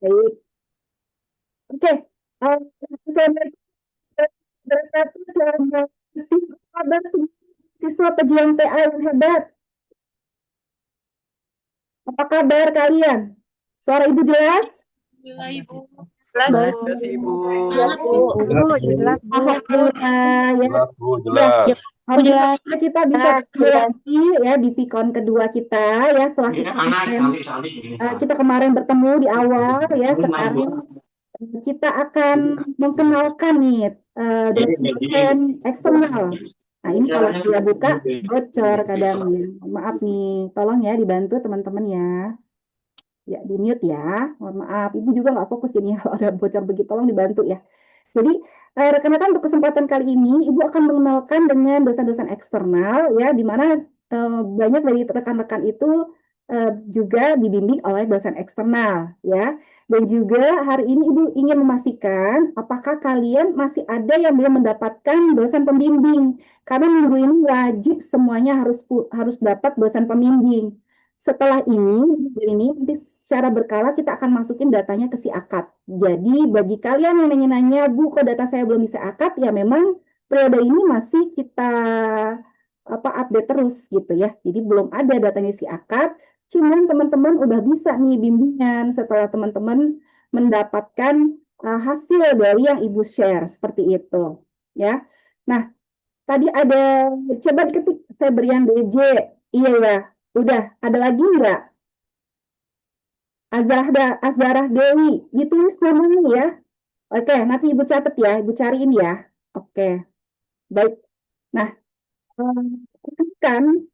Baik. Oke. Assalamualaikum warahmatullahi wabarakatuh. Selamat siang, apa kabar siswa pejuang TA yang hebat? Apa kabar kalian? Suara ibu jelas? Alhamdulillah Ibu. Jelas, Baik. Bu. Jelas Ibu. Ya, Semangat Bu. Ibu. Jelas, Bu. Jelas, Bu. Alhamdulillah ya. Jelas, Bu. Ya, Jelas. alhamdulillah kita bisa Jelas, ketemu jelas. lagi ya di Vicon kedua kita ya setelah kita kemarin bertemu di awal ya. Sekarang kita akan mengenalkan nih dosen-dosen eksternal. Nah, ini kalau saya buka bocor kadang ya. Maaf nih, tolong ya dibantu teman-teman ya. Ya, di mute ya. Mohon maaf, Ibu juga nggak fokus ini kalau ada bocor begitu, tolong dibantu ya. Jadi, rekan-rekan untuk kesempatan kali ini, Ibu akan mengenalkan dengan dosen-dosen eksternal ya, di mana banyak dari rekan-rekan itu juga dibimbing oleh dosen eksternal ya. Dan juga hari ini Ibu ingin memastikan apakah kalian masih ada yang belum mendapatkan dosen pembimbing. Karena minggu ini wajib semuanya harus dapat dosen pembimbing. Setelah ini nanti secara berkala kita akan masukin datanya ke si akad. Jadi bagi kalian yang nanya-nanya, Bu, kok data saya belum bisa akad, ya memang periode ini masih kita update terus gitu ya. Jadi belum ada datanya si akad, cuman teman-teman udah bisa nih bimbingan setelah teman-teman mendapatkan hasil dari yang Ibu share seperti itu ya. Nah, tadi ada coba diketik Febrian DJ. Iya ya. Udah, ada lagi nggak? Azarah Dewi, ditulis namanya ya. Oke, nanti Ibu catat ya, Ibu cariin ya. Oke, baik. Nah, kan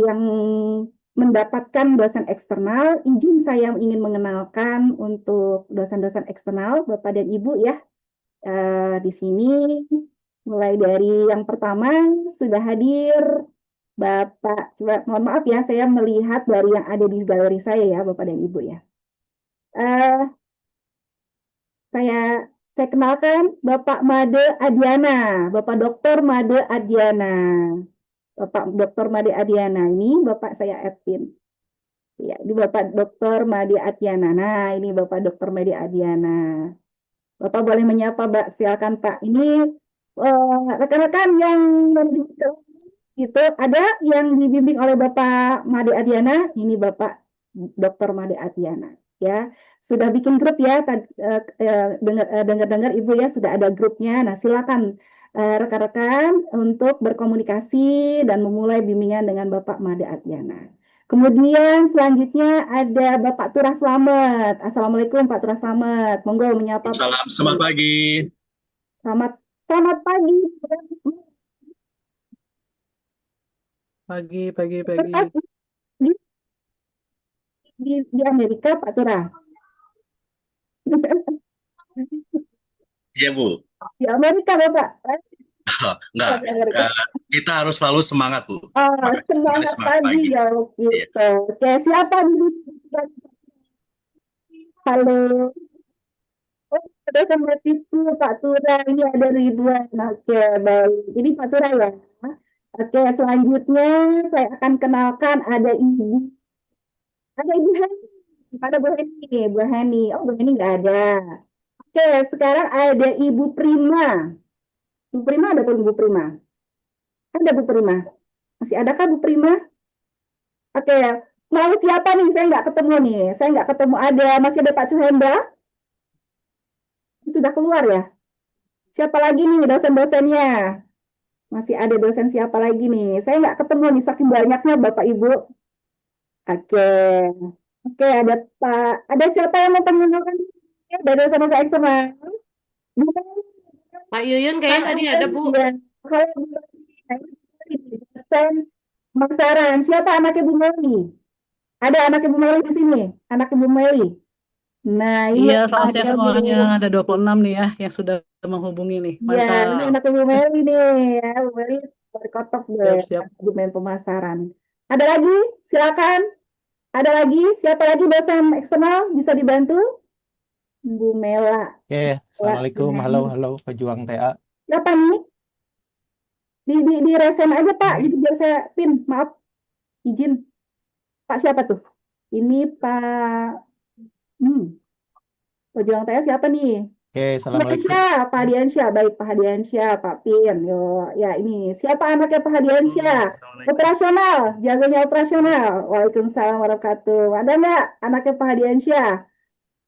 yang mendapatkan dosen eksternal, izin saya ingin mengenalkan untuk dosen-dosen eksternal, Bapak dan Ibu ya. Di sini, mulai dari yang pertama, sudah hadir Bapak, mohon maaf ya, saya melihat dari yang ada di galeri saya ya, Bapak dan Ibu ya. Eh, saya saya kenalkan Bapak Made Adiana, Bapak Dokter Made Adiana. Bapak Dokter Made Adiana ini Bapak saya Edwin. Ya, ini Bapak Dokter Made Adiana. Nah, ini Bapak Dokter Made Adiana. Bapak boleh menyapa, Mbak. Silakan, Pak. Ini rekan-rekan yang itu ada yang dibimbing oleh Bapak Made Adiana. Ini Bapak Dokter Made Adiana. Ya, sudah bikin grup ya. Dengar-dengar Ibu ya sudah ada grupnya. Nah, silakan rekan-rekan untuk berkomunikasi dan memulai bimbingan dengan Bapak Made Adiana. Kemudian selanjutnya ada Bapak Turah Slamet. Assalamualaikum Pak Turah Slamet. Monggo menyapa Pak. Salam, selamat pagi. Selamat selamat pagi. Pagi, pagi, pagi. Di, di Amerika Pak Turah. Iya, Bu. Di Amerika Bapak. Enggak, Di Amerika. kita harus selalu semangat, Bu. Semangat pagi ya Iya. gitu. Oke, siapa di sini? Halo. Oh, ada sama itu Pak Tura. Ini ada Ridwan. Oke, baik. Ini Pak Tura ya. Oke, selanjutnya saya akan kenalkan ada Ibu. Ada Ibu Hani. Ada Bu Hani. Bu Hani. Oh, Bu Hani nggak ada. Oke, sekarang ada Ibu Prima. Bu Prima ada pun Bu Prima. Ada Bu Prima. Masih adakah Bu Prima? Oke, mau siapa nih? Saya nggak ketemu nih. Saya nggak ketemu. Masih ada Pak Cuhendra? Sudah keluar ya? Siapa lagi nih dosen-dosennya? Masih ada dosen siapa lagi nih? Saya nggak ketemu nih, saking banyaknya Bapak Ibu. Oke, oke ada Pak. Ada siapa yang mau mengenalkan? Ada dosen-dosen eksternal? Pak Yuyun kayaknya tadi ada, Bu. Ya. Kalau dosen pemasaran, siapa anak Ibu Meli? Ada anak Ibu Meli di sini? Anak Ibu Meli. Nah, ini Iya, selamat siang ada Bu. semuanya. Ada 26 nih ya yang sudah menghubungi nih. Ya, ini Mantap. anak Ibu Meli nih ya, Bu Meli berkotok deh, Siap-siap. domain pemasaran. Ada lagi? Silakan. Ada lagi? Siapa lagi dosen eksternal bisa dibantu? Bu Mela. Oke, Assalamualaikum. Halo, halo, pejuang TA. Siapa nih? Di resen aja Pak, jadi biar saya pin. Maaf, izin. Pak siapa tuh? Ini Pak. Pejuang saya siapa nih? Oke, assalamualaikum. Hadiansyah, Pak Hadiansyah, baik Pak Hadiansyah, Pak Pin, yo, ya ini siapa anaknya Pak Hadiansyah? Operasional, jagonya operasional. Waalaikumsalam warahmatullahi wabarakatuh. Ada nggak anaknya Pak Hadiansyah?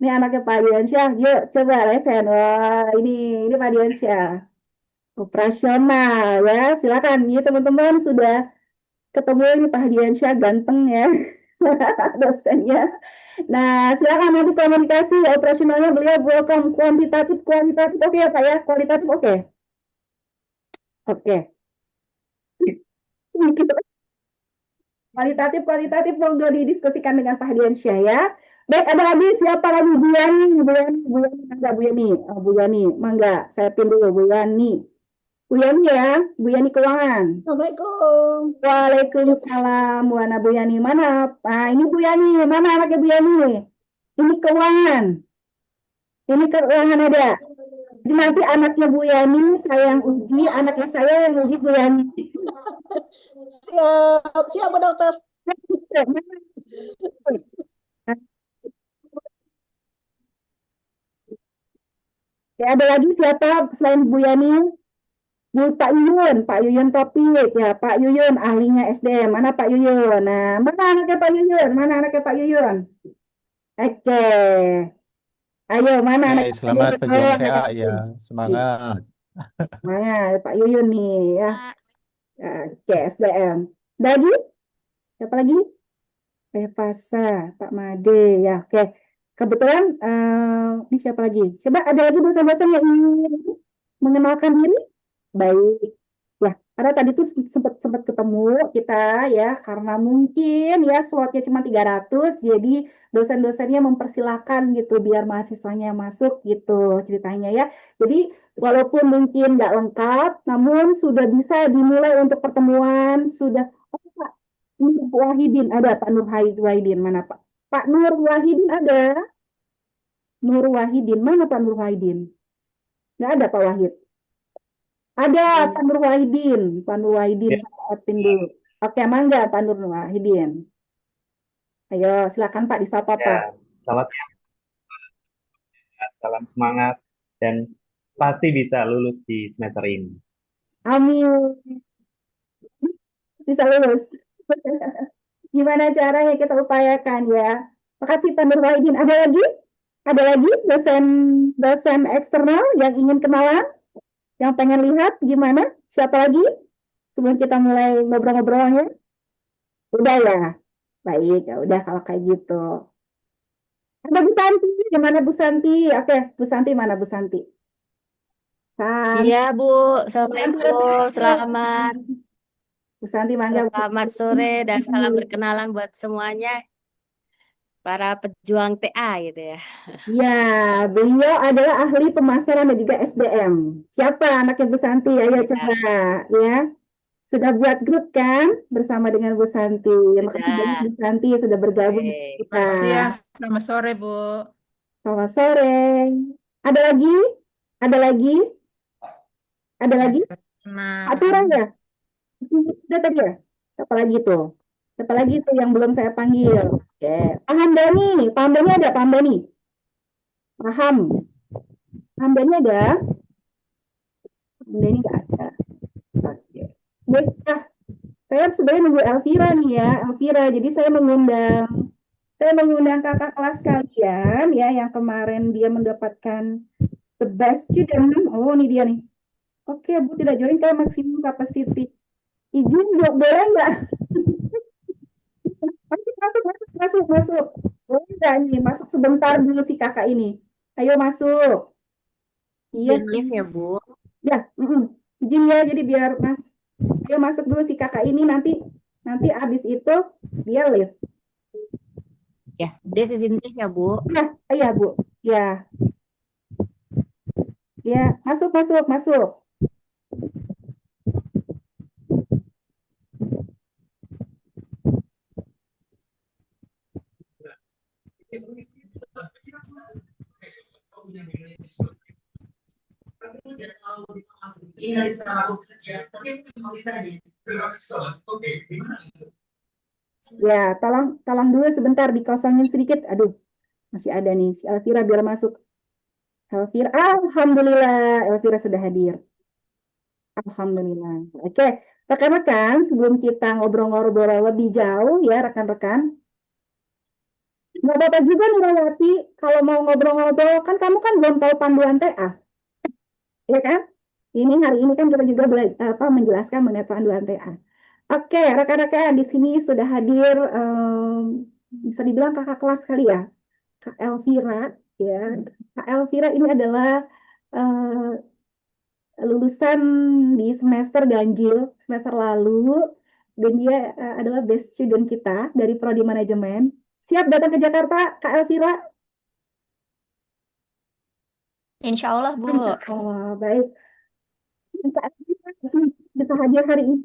Ini anaknya Pak Hadiansyah, yuk coba lesen. Wah, ini Pak Hadiansyah. Operasional ya, silakan. Ya teman-teman sudah ketemu ini Pak Hadiansyah ganteng ya, dosennya. Nah, silakan nanti komunikasi operasionalnya beliau welcome kuantitatif oke ya Pak ya, kualitatif oke. Oke. Kualitatif monggo didiskusikan dengan Pak Hadiansyah ya. Baik, ada lagi siapa lagi? Bu Yani, mangga Bu Yani. Oh, Bu Yani, mangga. Saya pin dulu Bu Yani. Bu Yani ya, Bu Yani Keuangan. Assalamualaikum. Waalaikumsalam, Buana Bu Yani. Mana? Nah, ini Bu Yani. Mana anaknya Bu Yani? Ini keuangan. Ini keuangan ada. Jadi nanti anaknya Bu Yani saya yang uji, anaknya saya yang uji Bu Yani. Siap, siap Bu Dokter. Ya, ada lagi siapa selain Bu Yani? Pak Yuyun Topik ya, Pak Yuyun ahlinya SDM. Mana Pak Yuyun? Nah, mana anaknya Pak Yuyun? Mana anaknya Pak Yuyun? Oke. Ayo, mana Oke, anaknya Pak selamat Yuyun? pejuang TA ya. Semangat. Mana Pak Yuyun nih ya. Oke, SDM. Lagi? Siapa lagi? Pevasa, Pak Made ya. Oke. Kebetulan ini siapa lagi? Coba ada lagi dosen-dosen yang ingin mengenalkan diri? Baik. Ya, karena tadi tuh sempat sempat ketemu kita ya, karena mungkin ya slotnya cuma 300, jadi dosen-dosennya mempersilahkan gitu biar mahasiswanya masuk gitu ceritanya ya. Jadi walaupun mungkin nggak lengkap, namun sudah bisa dimulai untuk pertemuan, sudah. Oh, Pak Nur Wahidin ada, Pak Nur Wahidin mana Pak? Pak Nur Wahidin ada? Nur Wahidin mana Pak Nur Wahidin? Nggak ada Pak Wahid. Ada Pak Nur Wahidin, Pak Nur Wahidin, saya admin dulu. Oke, mangga Pak Nur Wahidin. Ayo, silakan Pak disapa Pak. Ya, selamat siang, salam semangat, dan pasti bisa lulus di semester ini. Amin. Bisa lulus. Gimana caranya kita upayakan ya. Makasih Pak Nur Wahidin. Ada lagi? Ada lagi dosen eksternal yang ingin kenalan? Yang pengen lihat gimana? Siapa lagi? Sebelum kita mulai ngobrol-ngobrolnya. Udah ya? Baik, ya udah kalau kayak gitu. Ada Bu Santi, gimana Bu Santi? Oke, Bu Santi mana Bu Santi? Iya, Bu. Assalamualaikum. Selamat Bu Santi mangga. selamat sore dan salam berkenalan buat semuanya para pejuang TA gitu ya. Ya, beliau adalah ahli pemasaran dan juga SDM. Siapa anaknya Bu Santi? Ayo coba ya. Sudah buat grup kan bersama dengan Bu Santi. Makasih banyak Bu Santi sudah bergabung dengan kita. Ya, selamat sore Bu. Selamat sore. Ada lagi? Ada lagi? Ada lagi? Aturan ya? Sudah tadi ya? Siapa lagi tuh? Siapa lagi tuh yang belum saya panggil? Oke. Pak Hamdani. Pak Hamdani ada? Pak Hamdani? Paham? Pak Hamdani ada? Pak Hamdani nggak ada. Oke. Baiklah. Saya sebenarnya nunggu Elvira nih ya. Elvira. Jadi saya mengundang kakak kelas kalian ya yang kemarin dia mendapatkan the best student. Oh, ini dia nih. Oke, Bu tidak join ke maksimum capacity. Izin, boleh nggak? Masuk. Boleh nggak nih? Masuk sebentar dulu si kakak ini. Ayo masuk. Iya, Live ya, Bu. Ya, izin ya. Jadi biar ayo masuk dulu si kakak ini nanti abis itu dia live. Ya, this is in live ya, Bu. Nah, iya Bu. Ya. Ya, masuk. Ya, tolong dulu sebentar dikosongin sedikit. Aduh, masih ada nih si Elvira biar masuk. Elvira, Alhamdulillah, Elvira sudah hadir. Alhamdulillah. Oke, rekan-rekan, sebelum kita ngobrol-ngobrol lebih jauh ya, rekan-rekan, nggak apa-apa juga Nurawati, kalau mau ngobrol-ngobrol, kan kamu kan belum tahu panduan TA, ya kan? Ini hari ini kan kita juga menjelaskan mengenai panduan TA. Oke, rekan-rekan, di sini sudah hadir, bisa dibilang kakak kelas kali ya, Kak Elvira, ya. Kak Elvira ini adalah eh, lulusan di semester ganjil semester lalu, dan dia adalah best student kita dari Prodi Manajemen. Siap datang ke Jakarta, Kak Elvira? Insya Allah, Bu. Insya Allah, baik. Kak Elvira bisa hadir hari ini.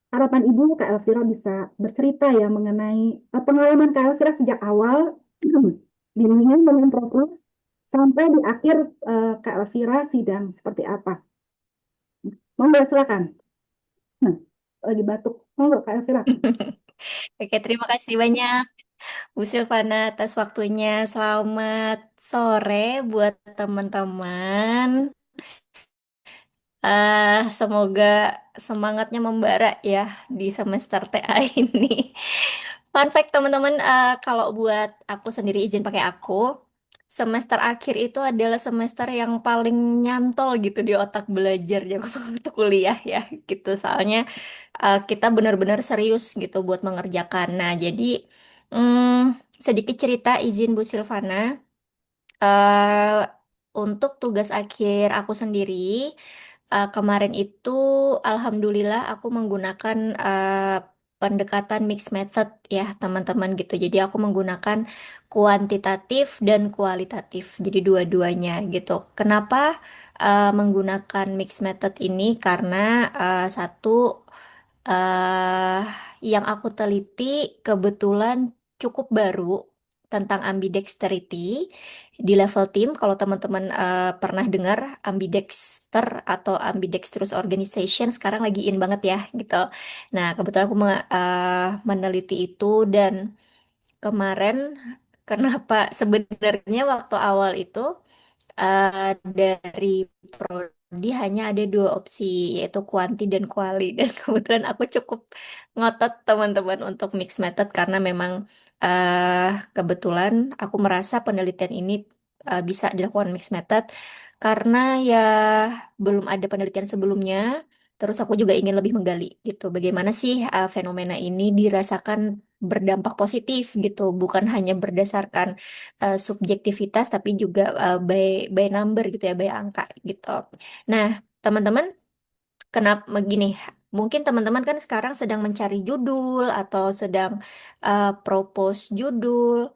Harapan Ibu, Kak Elvira bisa bercerita ya mengenai pengalaman Kak Elvira sejak awal bimbingan dengan Prof. Rus sampai di akhir Kak Elvira sidang seperti apa. Monggo silakan. Lagi batuk. Monggo Kak Elvira. Oke, terima kasih banyak Bu Silvana atas waktunya. Selamat sore buat teman-teman. Semoga semangatnya membara ya di semester TA ini. Fun fact teman-teman, kalau buat aku sendiri izin pakai aku, semester akhir itu adalah semester yang paling nyantol gitu di otak belajarnya waktu kuliah ya gitu. Soalnya kita benar-benar serius gitu buat mengerjakan. Nah, jadi sedikit cerita izin Bu Silvana. eh untuk tugas akhir aku sendiri, kemarin itu alhamdulillah aku menggunakan pendekatan mixed method ya teman-teman gitu. Jadi aku menggunakan kuantitatif dan kualitatif. Jadi dua-duanya gitu. Kenapa menggunakan mixed method ini? Karena satu, eh yang aku teliti kebetulan cukup baru tentang ambidexterity di level tim. Kalau teman-teman pernah dengar ambidexter atau ambidextrous organization, sekarang lagi in banget ya gitu. Nah, kebetulan aku meneliti itu, dan kemarin kenapa sebenarnya waktu awal itu dari prodi hanya ada dua opsi, yaitu kuanti dan kuali. Dan kebetulan aku cukup ngotot teman-teman untuk mixed method karena memang eh, kebetulan aku merasa penelitian ini bisa dilakukan mixed method karena ya belum ada penelitian sebelumnya. Terus aku juga ingin lebih menggali gitu, bagaimana sih fenomena ini dirasakan berdampak positif gitu, bukan hanya berdasarkan subjektivitas tapi juga by number gitu ya, by angka gitu. Nah, teman-teman, kenapa begini? Mungkin teman-teman kan sekarang sedang mencari judul atau sedang propose judul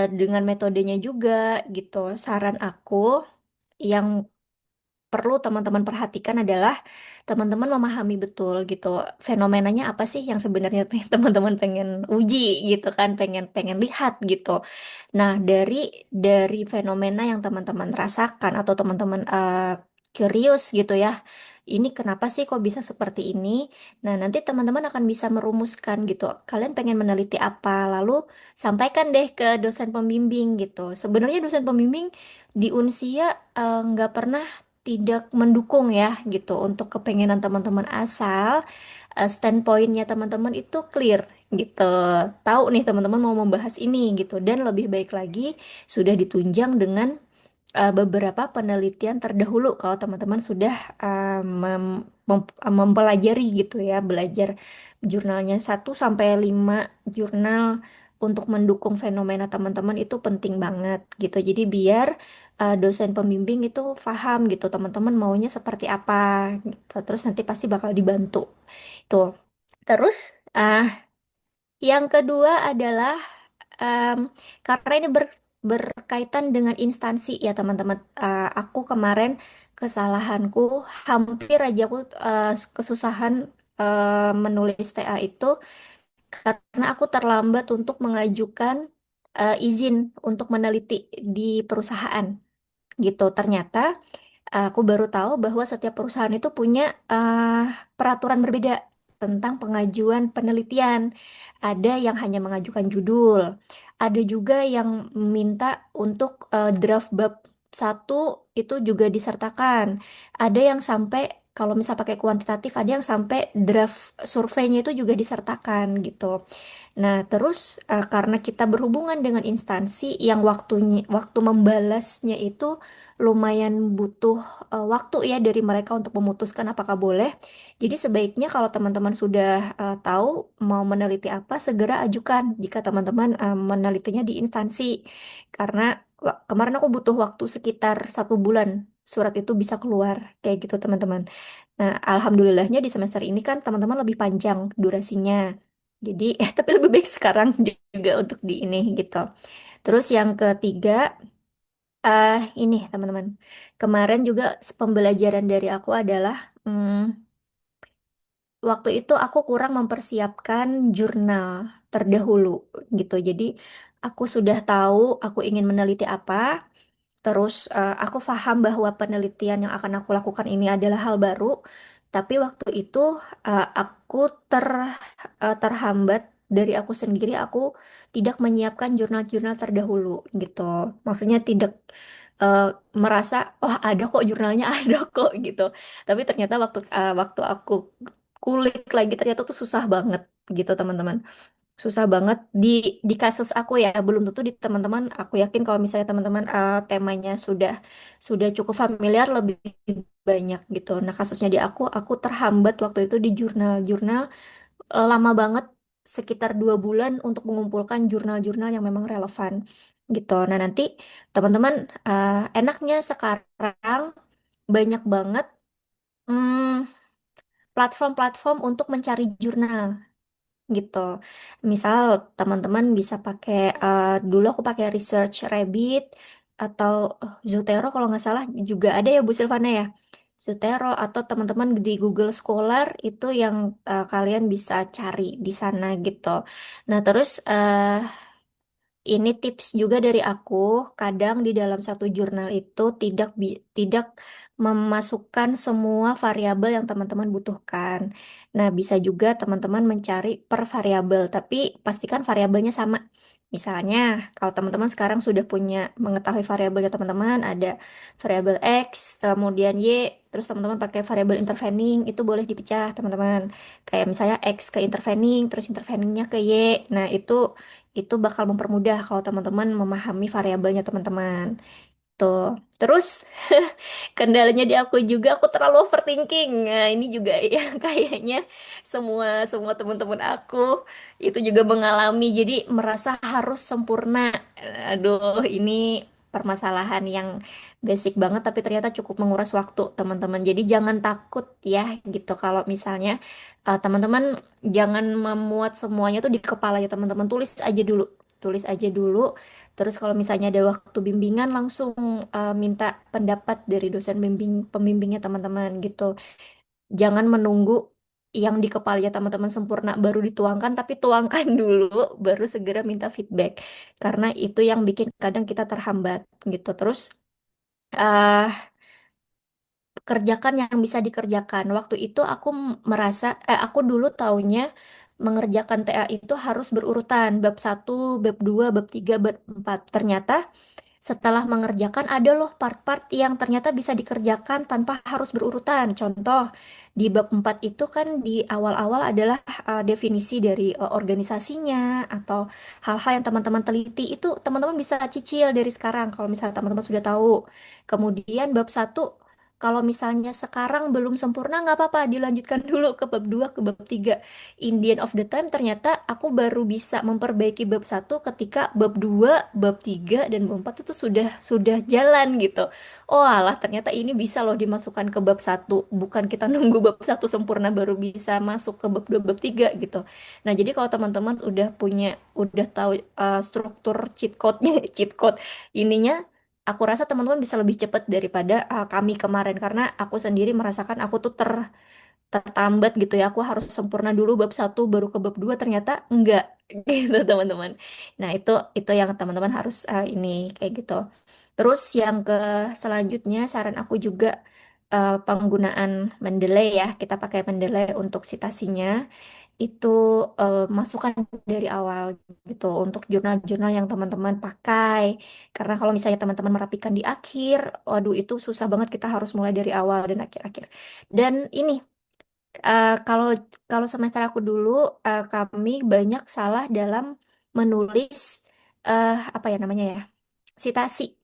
dengan metodenya juga gitu. Saran aku yang perlu teman-teman perhatikan adalah teman-teman memahami betul gitu fenomenanya apa sih yang sebenarnya teman-teman pengen uji gitu kan, pengen pengen lihat gitu. Nah, dari fenomena yang teman-teman rasakan atau teman-teman curious gitu ya. Ini kenapa sih kok bisa seperti ini? Nah, nanti teman-teman akan bisa merumuskan gitu. Kalian pengen meneliti apa? Lalu sampaikan deh ke dosen pembimbing gitu. Sebenarnya dosen pembimbing di Unsia nggak pernah tidak mendukung ya gitu untuk kepengenan teman-teman, asal standpointnya teman-teman itu clear gitu. Tahu nih teman-teman mau membahas ini gitu, dan lebih baik lagi sudah ditunjang dengan beberapa penelitian terdahulu kalau teman-teman sudah mempelajari gitu ya, belajar jurnalnya 1 sampai 5 jurnal untuk mendukung fenomena teman-teman itu penting banget gitu. Jadi biar dosen pembimbing itu paham gitu teman-teman maunya seperti apa gitu. Terus nanti pasti bakal dibantu. Tuh. Terus yang kedua adalah em, karena ini berkaitan dengan instansi ya teman-teman. Aku kemarin kesalahanku hampir aja aku kesusahan menulis TA itu karena aku terlambat untuk mengajukan izin untuk meneliti di perusahaan gitu. Ternyata aku baru tahu bahwa setiap perusahaan itu punya peraturan berbeda tentang pengajuan penelitian. Ada yang hanya mengajukan judul, ada juga yang minta untuk draft bab satu itu juga disertakan. Ada yang sampai kalau misal pakai kuantitatif, ada yang sampai draft surveinya itu juga disertakan gitu. Nah, terus karena kita berhubungan dengan instansi yang waktu membalasnya itu lumayan butuh waktu ya dari mereka untuk memutuskan apakah boleh. Jadi sebaiknya kalau teman-teman sudah tahu mau meneliti apa, segera ajukan jika teman-teman menelitinya di instansi. Karena kemarin aku butuh waktu sekitar 1 bulan surat itu bisa keluar kayak gitu teman-teman. Nah, alhamdulillahnya di semester ini kan teman-teman lebih panjang durasinya. Jadi, tapi lebih baik sekarang juga untuk di ini gitu. Terus yang ketiga, ini teman-teman. Kemarin juga pembelajaran dari aku adalah waktu itu aku kurang mempersiapkan jurnal terdahulu gitu. Jadi, aku sudah tahu aku ingin meneliti apa. Terus aku paham bahwa penelitian yang akan aku lakukan ini adalah hal baru, tapi waktu itu aku terhambat dari aku sendiri. Aku tidak menyiapkan jurnal-jurnal terdahulu gitu. Maksudnya tidak eh, merasa, oh ada kok jurnalnya ada kok gitu. Tapi ternyata waktu aku kulik lagi ternyata tuh susah banget gitu teman-teman. Susah banget di kasus aku ya, belum tentu di teman-teman. Aku yakin kalau misalnya teman-teman temanya sudah cukup familiar lebih banyak gitu. Nah, kasusnya di aku terhambat waktu itu di jurnal-jurnal lama banget sekitar 2 bulan untuk mengumpulkan jurnal-jurnal yang memang relevan gitu. Nah, nanti teman-teman enaknya sekarang banyak banget hmm, platform-platform untuk mencari jurnal gitu. Misal teman-teman bisa pakai dulu aku pakai Research Rabbit atau Zotero kalau nggak salah juga ada ya Bu Silvana ya. Zotero atau teman-teman di Google Scholar itu yang kalian bisa cari di sana gitu. Nah, terus ini tips juga dari aku, kadang di dalam satu jurnal itu tidak memasukkan semua variabel yang teman-teman butuhkan. Nah, bisa juga teman-teman mencari per variabel, tapi pastikan variabelnya sama. Misalnya, kalau teman-teman sekarang sudah punya mengetahui variabelnya teman-teman, ada variabel X, kemudian Y, terus teman-teman pakai variabel intervening, itu boleh dipecah, teman-teman. Kayak misalnya X ke intervening, terus interveningnya ke Y. Nah, itu bakal mempermudah kalau teman-teman memahami variabelnya teman-teman. Tuh. Terus kendalanya di aku juga aku terlalu overthinking. Nah, ini juga yang kayaknya semua semua teman-teman aku itu juga mengalami. Jadi merasa harus sempurna. Aduh, ini permasalahan yang basic banget tapi ternyata cukup menguras waktu teman-teman. Jadi jangan takut ya gitu kalau misalnya teman-teman jangan memuat semuanya tuh di kepalanya teman-teman. Tulis aja dulu. Tulis aja dulu. Terus kalau misalnya ada waktu bimbingan langsung minta pendapat dari dosen pembimbingnya teman-teman gitu. Jangan menunggu yang di kepalanya teman-teman sempurna baru dituangkan, tapi tuangkan dulu baru segera minta feedback. Karena itu yang bikin kadang kita terhambat gitu. Terus eh kerjakan yang bisa dikerjakan. Waktu itu aku merasa, aku dulu taunya mengerjakan TA itu harus berurutan, bab 1, bab 2, bab 3, bab 4. Ternyata setelah mengerjakan ada loh part-part yang ternyata bisa dikerjakan tanpa harus berurutan. Contoh, di bab 4 itu kan di awal-awal adalah definisi dari organisasinya atau hal-hal yang teman-teman teliti itu teman-teman bisa cicil dari sekarang kalau misalnya teman-teman sudah tahu. Kemudian bab 1 kalau misalnya sekarang belum sempurna nggak apa-apa dilanjutkan dulu ke bab 2 ke bab 3. In the end of the time ternyata aku baru bisa memperbaiki bab 1 ketika bab 2, bab 3 dan bab 4 itu sudah jalan gitu. Oh alah ternyata ini bisa loh dimasukkan ke bab 1, bukan kita nunggu bab 1 sempurna baru bisa masuk ke bab 2, bab 3 gitu. Nah, jadi kalau teman-teman udah tahu struktur cheat code-nya, cheat code ininya aku rasa teman-teman bisa lebih cepat daripada kami kemarin karena aku sendiri merasakan aku tuh tertambat gitu ya. Aku harus sempurna dulu bab 1 baru ke bab 2 ternyata enggak gitu teman-teman. Nah, itu yang teman-teman harus ini kayak gitu. Terus yang ke selanjutnya saran aku juga penggunaan Mendeley ya. Kita pakai Mendeley untuk citasinya. itu masukan dari awal gitu untuk jurnal-jurnal yang teman-teman pakai. Karena kalau misalnya teman-teman merapikan di akhir, waduh itu susah banget kita harus mulai dari awal dan akhir-akhir. Dan ini kalau kalau semester aku dulu kami banyak salah dalam menulis apa ya namanya ya, sitasi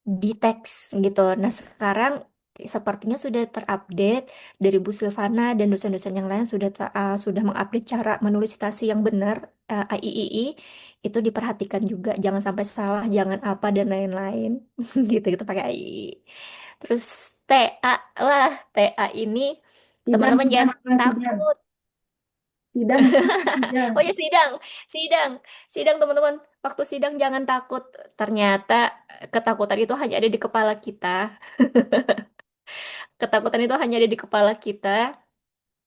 di teks gitu. Nah, sekarang sepertinya sudah terupdate dari Bu Silvana dan dosen-dosen yang lain sudah mengupdate cara menulis citasi yang benar, AIII itu diperhatikan juga, jangan sampai salah, jangan apa dan lain-lain. Gitu-gitu pakai AIII. Terus TA, wah TA ini Sidang, teman-teman sidang, jangan sidang. takut. Sidang, sidang. Oh ya sidang, sidang, sidang teman-teman. Waktu sidang jangan takut. Ternyata ketakutan itu hanya ada di kepala kita. Ketakutan itu hanya ada di kepala kita.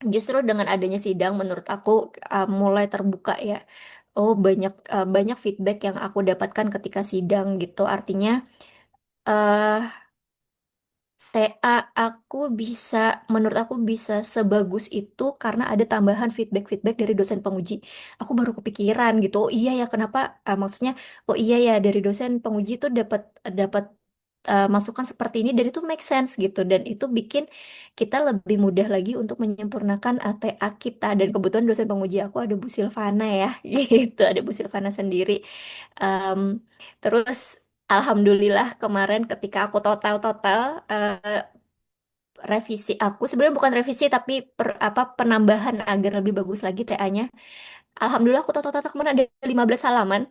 Justru dengan adanya sidang, menurut aku mulai terbuka ya. Oh banyak feedback yang aku dapatkan ketika sidang gitu. Artinya eh TA menurut aku bisa sebagus itu karena ada tambahan feedback-feedback dari dosen penguji. Aku baru kepikiran gitu. Oh iya ya, kenapa? Maksudnya, oh iya ya dari dosen penguji itu dapat dapat masukan seperti ini dan itu make sense gitu. Dan itu bikin kita lebih mudah lagi untuk menyempurnakan TA kita. Dan kebetulan dosen penguji aku ada Bu Silvana ya, gitu. Ada Bu Silvana sendiri. Em, terus Alhamdulillah kemarin ketika aku total-total revisi aku sebenarnya bukan revisi tapi penambahan agar lebih bagus lagi TA-nya. Alhamdulillah aku total-total kemarin ada 15 halaman.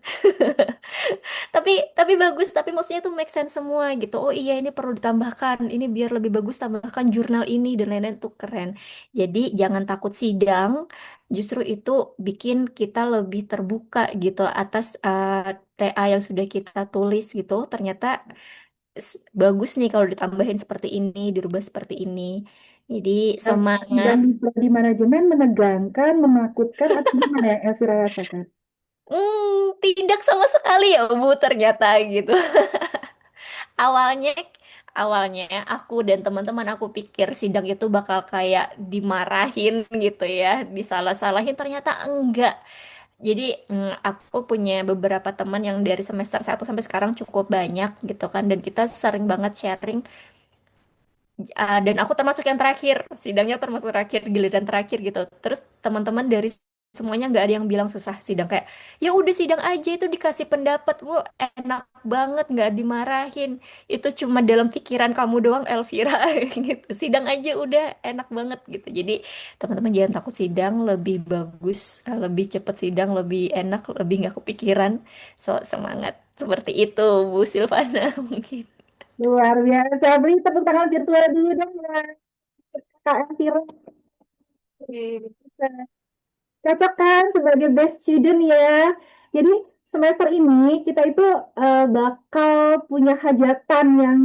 Tapi bagus, tapi maksudnya tuh make sense semua gitu. Oh iya ini perlu ditambahkan, ini biar lebih bagus tambahkan jurnal ini dan lain-lain tuh keren. Jadi jangan takut sidang, justru itu bikin kita lebih terbuka gitu atas TA yang sudah kita tulis gitu. Ternyata bagus nih kalau ditambahin seperti ini, dirubah seperti ini. Jadi semangat. Sidang di prodi manajemen menegangkan, menakutkan, atau gimana yang Elvira rasakan? Tidak sama sekali ya Bu ternyata gitu. Awalnya awalnya aku dan teman-teman aku pikir sidang itu bakal kayak dimarahin gitu ya, disalah-salahin ternyata enggak. Jadi aku punya beberapa teman yang dari semester 1 sampai sekarang cukup banyak gitu kan dan kita sering banget sharing. Dan aku termasuk yang terakhir, sidangnya termasuk terakhir, giliran terakhir gitu. Terus teman-teman dari semuanya nggak ada yang bilang susah sidang kayak ya udah sidang aja itu dikasih pendapat, bu enak banget nggak dimarahin. Itu cuma dalam pikiran kamu doang Elvira gitu. Sidang aja udah enak banget gitu. Jadi teman-teman jangan takut sidang, lebih bagus, lebih cepat sidang, lebih enak, lebih nggak kepikiran. So semangat seperti itu Bu Silvana mungkin. Luar biasa. Beri tepuk tangan virtual dulu dong ya. Kak Elvira. Bisa. Cocok kan sebagai best student ya. Jadi semester ini kita itu bakal punya hajatan yang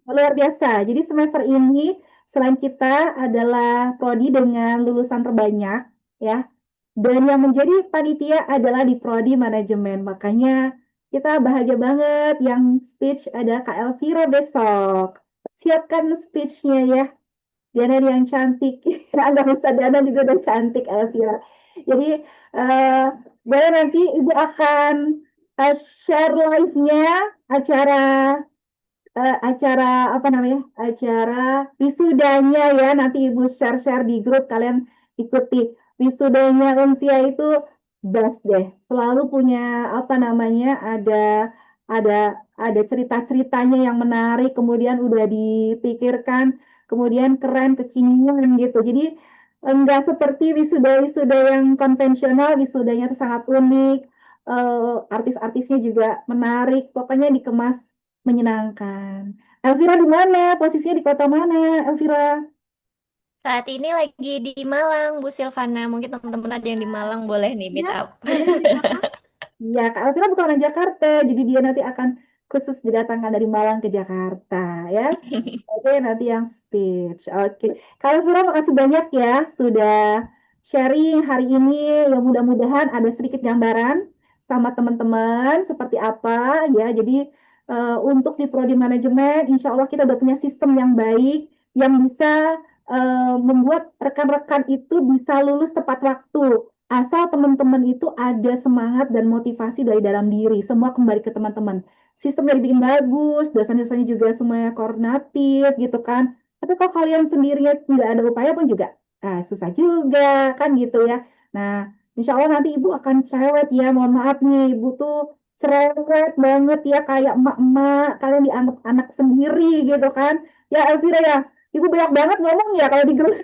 luar biasa. Jadi semester ini selain kita adalah prodi dengan lulusan terbanyak ya. Dan yang menjadi panitia adalah di prodi manajemen. Makanya kita bahagia banget yang speech ada Kak Elvira besok. Siapkan speechnya ya. Diana yang cantik. Nggak usah Diana juga udah cantik Elvira. Jadi eh boleh nanti Ibu akan share live-nya acara acara apa namanya? Acara wisudanya ya. Nanti Ibu share-share di grup kalian ikuti. Wisudanya Unsia itu best deh. Selalu punya apa namanya? Ada ada cerita-ceritanya yang menarik, kemudian udah dipikirkan, kemudian keren, kekinian gitu. Jadi enggak seperti wisuda-wisuda yang konvensional, wisudanya itu sangat unik, artis-artisnya juga menarik, pokoknya dikemas menyenangkan. Elvira di mana? Posisinya di kota mana, Elvira? Saat ini lagi di Malang, Bu Silvana. Mungkin teman-teman ada yang di Malang boleh nih meet Ya, up. ada yang di mana? Iya, Kak Elvira bukan orang Jakarta, jadi dia nanti akan khusus didatangkan dari Malang ke Jakarta, ya. Oke, nanti yang speech. Oke, Kak Elvira makasih banyak ya sudah sharing hari ini. Ya mudah-mudahan ada sedikit gambaran sama teman-teman seperti apa ya. Jadi untuk di prodi manajemen, insya Allah kita udah punya sistem yang baik yang bisa membuat rekan-rekan itu bisa lulus tepat waktu. Asal teman-teman itu ada semangat dan motivasi dari dalam diri, semua kembali ke teman-teman. Sistemnya dibikin bagus, dosen-dosennya juga semuanya koordinatif gitu kan. Tapi kalau kalian sendirinya nggak ada upaya pun juga susah juga kan gitu ya. Nah, insya Allah nanti Ibu akan cerewet ya. Mohon maaf nih, Ibu tuh cerewet banget ya kayak emak-emak. Kalian dianggap anak sendiri gitu kan. Ya Elvira ya, Ibu banyak banget ngomong ya kalau di grup.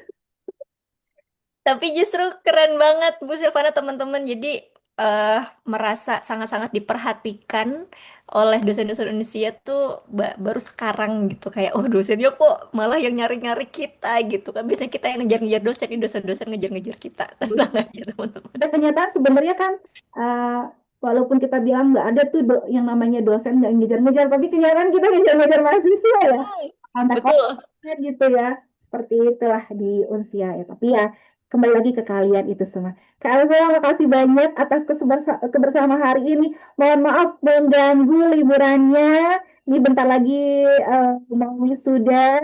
Tapi justru keren banget Bu Silvana teman-teman. Jadi merasa sangat-sangat diperhatikan oleh dosen-dosen Indonesia tuh baru sekarang gitu kayak oh dosennya kok malah yang nyari-nyari kita gitu kan. Biasanya kita yang ngejar-ngejar dosen, ini dosen-dosen ngejar-ngejar kita. Tenang aja teman-teman. Dan kenyataan sebenarnya kan eh, walaupun kita bilang nggak ada tuh yang namanya dosen nggak ngejar-ngejar, tapi kenyataan kita ngejar-ngejar mahasiswa ya. Betul. Kontak gitu ya. Seperti itulah di Unsia ya. Tapi ya kembali lagi ke kalian itu semua. Kak Elvira, makasih banyak atas kebersamaan hari ini. Mohon maaf mengganggu liburannya. Ini bentar lagi mau wisuda.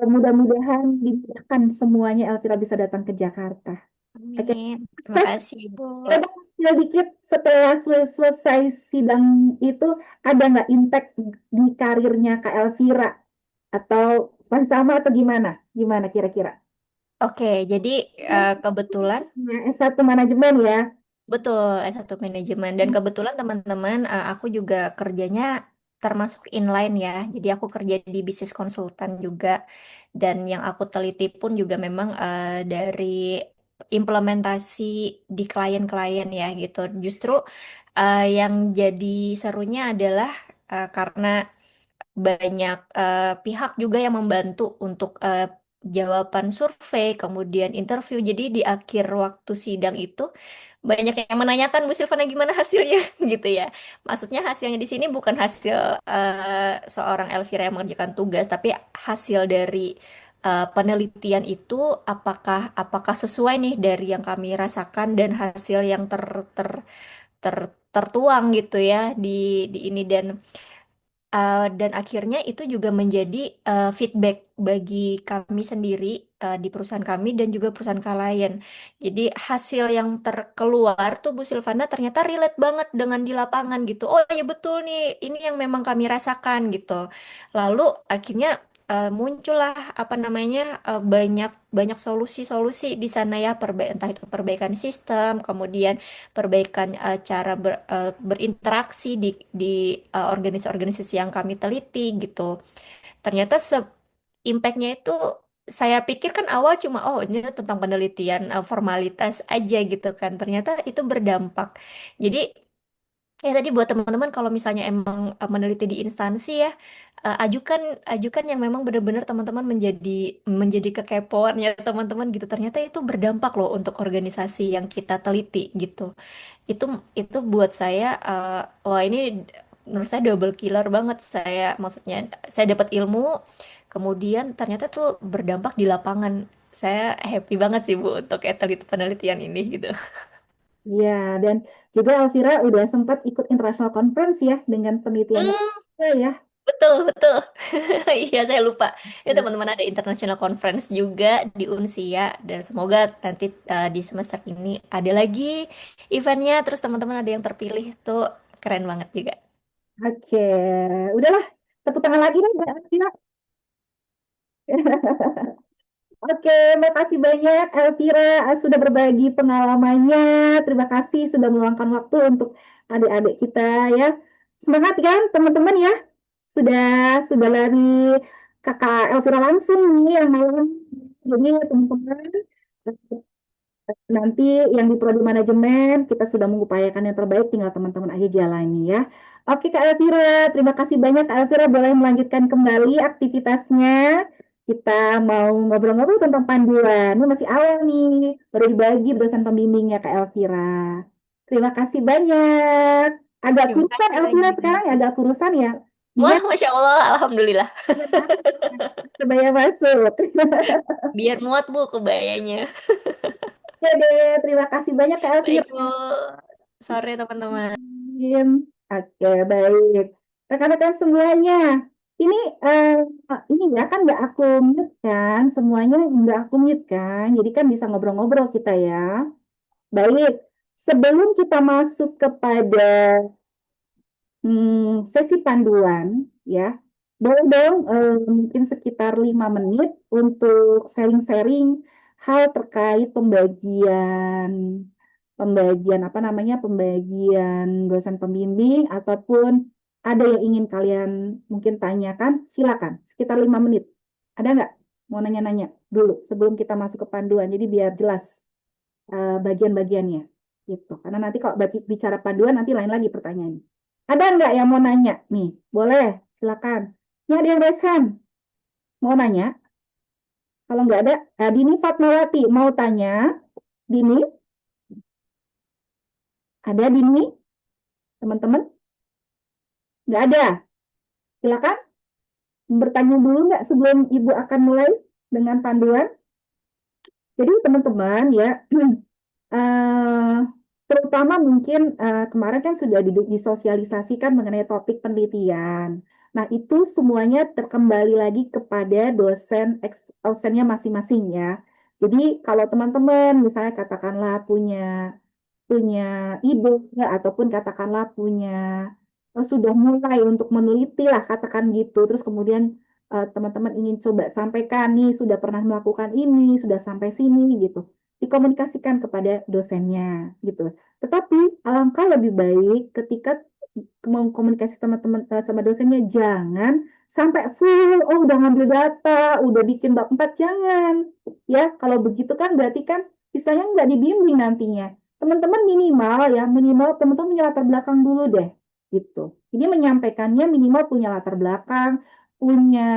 Mudah-mudahan dimudahkan semuanya Elvira bisa datang ke Jakarta. Oke, Amin. Terima sukses. kasih Bu. Coba kasih dikit setelah selesai sidang itu ada nggak impact di karirnya Kak Elvira atau masih sama atau gimana? Gimana kira-kira? Oke, jadi kebetulan S1 manajemen ya. betul S1 manajemen dan kebetulan teman-teman aku juga kerjanya termasuk inline ya. Jadi aku kerja di bisnis konsultan juga dan yang aku teliti pun juga memang dari implementasi di klien-klien ya gitu. Justru yang jadi serunya adalah karena banyak pihak juga yang membantu untuk jawaban survei, kemudian interview. Jadi di akhir waktu sidang itu banyak yang menanyakan Bu Silvana gimana hasilnya gitu ya. Maksudnya hasilnya di sini bukan hasil seorang Elvira yang mengerjakan tugas, tapi hasil dari penelitian itu apakah sesuai nih dari yang kami rasakan dan hasil yang tertuang gitu ya di ini dan akhirnya itu juga menjadi feedback bagi kami sendiri di perusahaan kami dan juga perusahaan klien. Jadi hasil yang terkeluar tuh Bu Silvana ternyata relate banget dengan di lapangan gitu. Oh ya betul nih, ini yang memang kami rasakan gitu. Lalu akhirnya muncullah apa namanya banyak banyak solusi-solusi di sana ya, entah itu perbaikan sistem, kemudian perbaikan cara berinteraksi di organisasi-organisasi yang kami teliti gitu. Ternyata impactnya itu saya pikir kan awal cuma oh ini tentang penelitian formalitas aja gitu kan. Ternyata itu berdampak. Jadi ya tadi buat teman-teman kalau misalnya emang meneliti di instansi ya ajukan ajukan yang memang benar-benar teman-teman menjadi kekepoan ya teman-teman gitu. Ternyata itu berdampak loh untuk organisasi yang kita teliti gitu. Itu itu buat saya wah ini menurut saya double killer banget. Saya maksudnya saya dapat ilmu kemudian ternyata tuh berdampak di lapangan. Saya happy banget sih Bu untuk penelitian ini gitu. Iya, dan juga Elvira udah sempat ikut international conference ya dengan penelitiannya ya. Betul, betul. Iya, saya lupa. Ya, teman-teman ada international conference juga di Unsia dan semoga nanti di semester ini ada lagi eventnya. Terus teman-teman ada yang terpilih tuh keren banget juga. Oke, udahlah, tepuk tangan lagi deh Mbak Elvira. Oke, makasih banyak Elvira sudah berbagi pengalamannya. Terima kasih sudah meluangkan waktu untuk adik-adik kita ya. Semangat kan teman-teman ya. Sudah lari Kakak Elvira langsung nih yang malam. Jadi teman-teman nanti yang di prodi manajemen kita sudah mengupayakan yang terbaik, tinggal teman-teman aja jalani ya. Oke Kak Elvira, terima kasih banyak Kak Elvira boleh melanjutkan kembali aktivitasnya. Kita mau ngobrol-ngobrol tentang panduan. Ini masih awal nih, baru dibagi dosen pembimbingnya Kak Elvira. Terima kasih banyak. Agak Terima kurusan kasih Elvira lagi. sekarang ya, agak kurusan ya. Wah, Biar Masya Allah, Alhamdulillah. kebaya masuk. Biar muat Bu kebayanya. Oke deh, terima kasih banyak Kak Baik Elvira. Bu. Sore teman-teman. Oke, baik. Rekan-rekan semuanya, Ini ini ya kan nggak aku mute kan, semuanya nggak aku mute kan, jadi kan bisa ngobrol-ngobrol kita ya. Baik, sebelum kita masuk kepada sesi panduan, ya, boleh dong mungkin sekitar 5 menit untuk sharing-sharing hal terkait pembagian pembagian apa namanya pembagian dosen pembimbing ataupun ada yang ingin kalian mungkin tanyakan, silakan sekitar 5 menit. Ada nggak mau nanya-nanya dulu sebelum kita masuk ke panduan, jadi biar jelas bagian-bagiannya gitu. Karena nanti kalau bicara panduan nanti lain lagi pertanyaannya. Ada nggak yang mau nanya? Nih, boleh, silakan. Ini ada yang raise hand. Mau nanya? Kalau nggak ada, Dini Fatmawati mau tanya. Dini? Ada Dini? Teman-teman? Nggak ada? Silakan. Bertanya dulu nggak sebelum Ibu akan mulai dengan panduan? Jadi teman-teman ya, terutama mungkin kemarin kan sudah disosialisasikan mengenai topik penelitian. Nah, itu semuanya terkembali lagi kepada dosennya masing-masing ya. Jadi kalau teman-teman misalnya katakanlah punya punya ide ya, ataupun katakanlah punya sudah mulai untuk meneliti lah katakan gitu. Terus kemudian teman-teman ingin coba sampaikan nih sudah pernah melakukan ini, sudah sampai sini gitu. Dikomunikasikan kepada dosennya gitu. Tetapi alangkah lebih baik ketika mau komunikasi teman-teman sama dosennya jangan sampai full udah ngambil data, udah bikin bab 4 jangan. Ya, kalau begitu kan berarti kan istilahnya nggak dibimbing nantinya. Teman-teman minimal teman-teman punya latar belakang dulu deh gitu. Jadi menyampaikannya minimal punya latar belakang, punya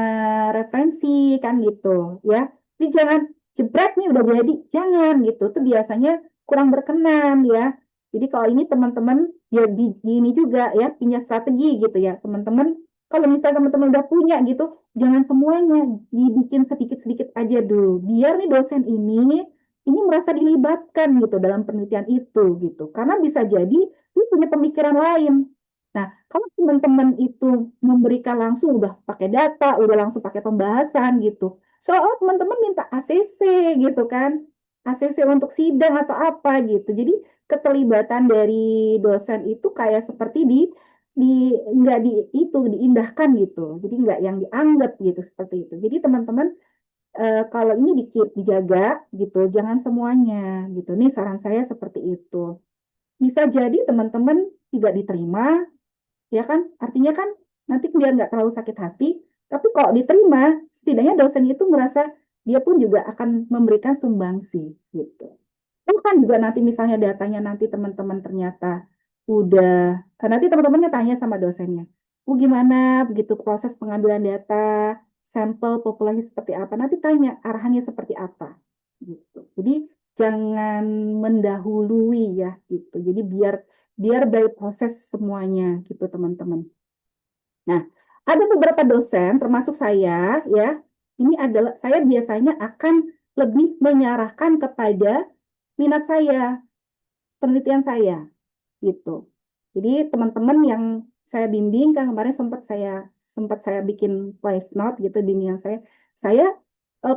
referensi kan gitu ya. Jadi jangan jebret nih udah jadi, jangan gitu. Itu biasanya kurang berkenan ya. Jadi kalau ini teman-teman ya di ini juga ya punya strategi gitu ya teman-teman. Kalau misalnya teman-teman udah punya gitu, jangan semuanya dibikin sedikit-sedikit aja dulu. Biar nih dosen ini merasa dilibatkan gitu dalam penelitian itu gitu. Karena bisa jadi dia punya pemikiran lain. Nah, kalau teman-teman itu memberikan langsung udah pakai data, udah langsung pakai pembahasan gitu. Soalnya teman-teman minta ACC gitu kan. ACC untuk sidang atau apa gitu. Jadi keterlibatan dari dosen itu kayak seperti di nggak di itu diindahkan gitu. Jadi nggak yang dianggap gitu seperti itu. Jadi teman-teman kalau ini dijaga gitu, jangan semuanya gitu. Nih saran saya seperti itu. Bisa jadi teman-teman tidak diterima, ya kan? Artinya kan nanti biar nggak terlalu sakit hati, tapi kalau diterima, setidaknya dosen itu merasa dia pun juga akan memberikan sumbangsi gitu. Kan juga nanti misalnya datanya nanti teman-teman ternyata udah, nanti teman-temannya tanya sama dosennya, gimana begitu proses pengambilan data, sampel populasi seperti apa, nanti tanya arahannya seperti apa gitu. Jadi jangan mendahului ya gitu. Jadi biar by proses semuanya gitu teman-teman. Nah, ada beberapa dosen termasuk saya ya. Ini adalah saya biasanya akan lebih mengarahkan kepada minat saya, penelitian saya gitu. Jadi teman-teman yang saya bimbing kan kemarin sempat saya bikin voice note gitu bimbingan saya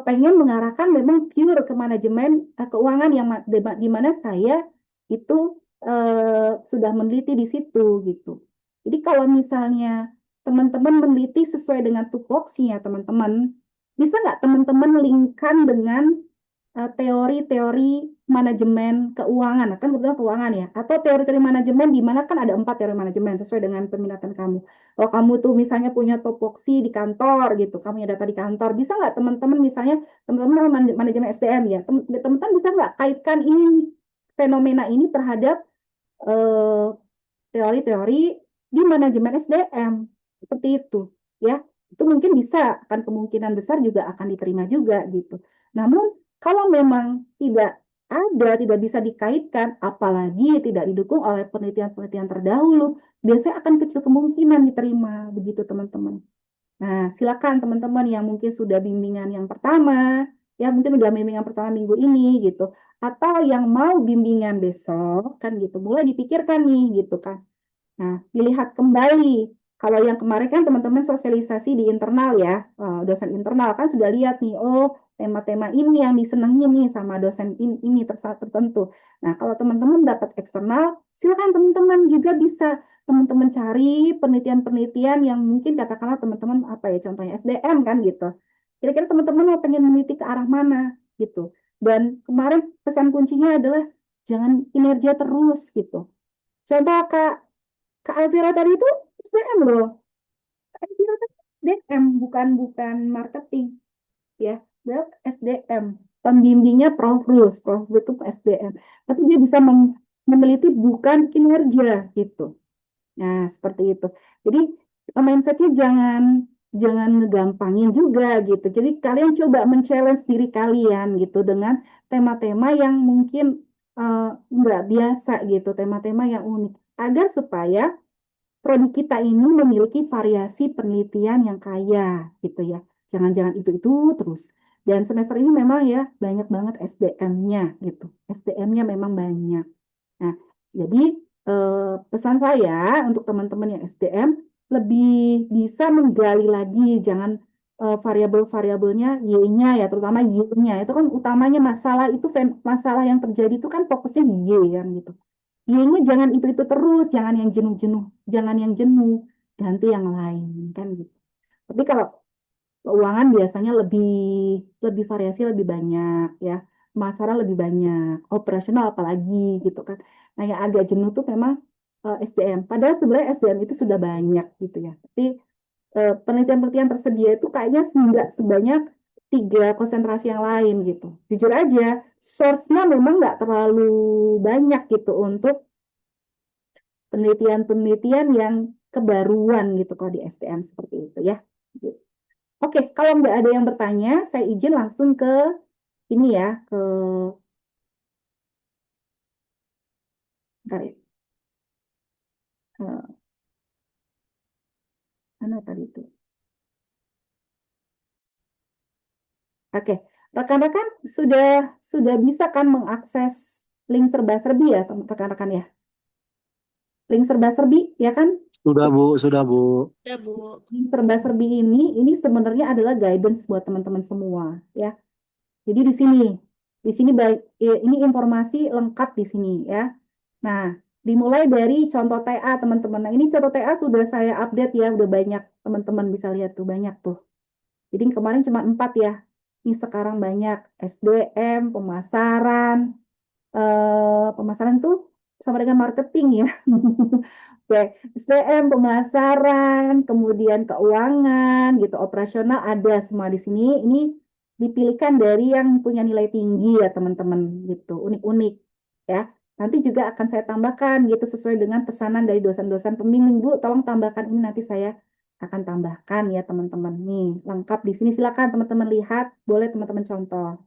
pengen mengarahkan memang pure ke manajemen keuangan yang di mana saya itu sudah meneliti di situ gitu. Jadi kalau misalnya teman-teman meneliti sesuai dengan tupoksinya teman-teman, bisa nggak teman-teman linkkan dengan teori-teori manajemen keuangan, kan kebetulan keuangan ya, atau teori-teori manajemen di mana kan ada 4 teori manajemen sesuai dengan peminatan kamu. Kalau kamu tuh misalnya punya topoksi di kantor gitu, kamu punya data di kantor, bisa nggak teman-teman misalnya teman-teman manajemen SDM ya, teman-teman bisa nggak kaitkan ini fenomena ini terhadap teori-teori di manajemen SDM seperti itu ya. Itu mungkin bisa, akan kemungkinan besar juga akan diterima juga gitu. Namun kalau memang tidak bisa dikaitkan, apalagi tidak didukung oleh penelitian-penelitian terdahulu, biasanya akan kecil kemungkinan diterima, begitu teman-teman. Nah, silakan teman-teman yang mungkin sudah bimbingan yang pertama, ya mungkin udah bimbingan pertama minggu ini gitu, atau yang mau bimbingan besok kan gitu, mulai dipikirkan nih gitu kan. Nah, dilihat kembali Kalau yang kemarin kan teman-teman sosialisasi di internal ya, dosen internal kan sudah lihat nih, oh tema-tema ini yang disenangi nih sama dosen ini tertentu. Nah, kalau teman-teman dapat eksternal, silakan teman-teman juga bisa teman-teman cari penelitian-penelitian yang mungkin katakanlah teman-teman apa ya, contohnya SDM kan gitu. Kira-kira teman-teman mau pengen meneliti ke arah mana gitu. Dan kemarin pesan kuncinya adalah jangan kinerja terus gitu. Contoh Kak Elvira tadi itu SDM loh. Kak Elvira tadi SDM bukan marketing ya. Dia SDM. Pembimbingnya Prof. Rus. Prof. Rus itu SDM. Tapi dia bisa meneliti bukan kinerja gitu. Nah, seperti itu. Jadi mindsetnya jangan ngegampangin juga gitu. Jadi kalian coba men-challenge diri kalian gitu dengan tema-tema yang mungkin nggak biasa gitu, tema-tema yang unik. Agar supaya prodi kita ini memiliki variasi penelitian yang kaya gitu ya. Jangan-jangan itu terus. Dan semester ini memang ya banyak banget SDM-nya gitu. SDM-nya memang banyak. Nah, jadi pesan saya untuk teman-teman yang SDM lebih bisa menggali lagi, jangan variabel-variabelnya Y-nya ya, terutama Y-nya. Itu kan utamanya masalah itu masalah yang terjadi itu kan fokusnya Y kan gitu. Y-nya jangan itu terus, jangan yang jenuh, ganti yang lain kan gitu. Tapi kalau keuangan biasanya lebih variasi lebih banyak ya, pemasaran lebih banyak, operasional apalagi gitu kan. Nah yang agak jenuh tuh memang SDM. Padahal sebenarnya SDM itu sudah banyak gitu ya. Tapi penelitian-penelitian tersedia itu kayaknya nggak sebanyak 3 konsentrasi yang lain gitu. Jujur aja, source-nya memang nggak terlalu banyak gitu untuk penelitian-penelitian yang kebaruan gitu kalau di SDM seperti itu ya. Oke, kalau nggak ada yang bertanya, saya izin langsung ke ini ya, ke bentar ya. Mana tadi itu? Oke, rekan-rekan sudah bisa kan mengakses link serba-serbi ya, rekan-rekan ya? Link serba-serbi ya kan? Sudah Bu, sudah Bu. Ya, Bu. Link serba-serbi ini sebenarnya adalah guidance buat teman-teman semua ya. Jadi di sini baik ini informasi lengkap di sini ya. Nah, dimulai dari contoh TA teman-teman. Nah, ini contoh TA sudah saya update ya, udah banyak teman-teman bisa lihat tuh banyak tuh. Jadi kemarin cuma 4 ya. Ini sekarang banyak SDM, pemasaran tuh sama dengan marketing ya. Oke, SDM, pemasaran, kemudian keuangan, gitu, operasional ada semua di sini. Ini dipilihkan dari yang punya nilai tinggi ya teman-teman, gitu, unik-unik ya. Nanti juga akan saya tambahkan gitu sesuai dengan pesanan dari dosen-dosen pembimbing. Bu, tolong tambahkan ini nanti saya akan tambahkan ya teman-teman. Nih, lengkap di sini silakan teman-teman lihat, boleh teman-teman contoh.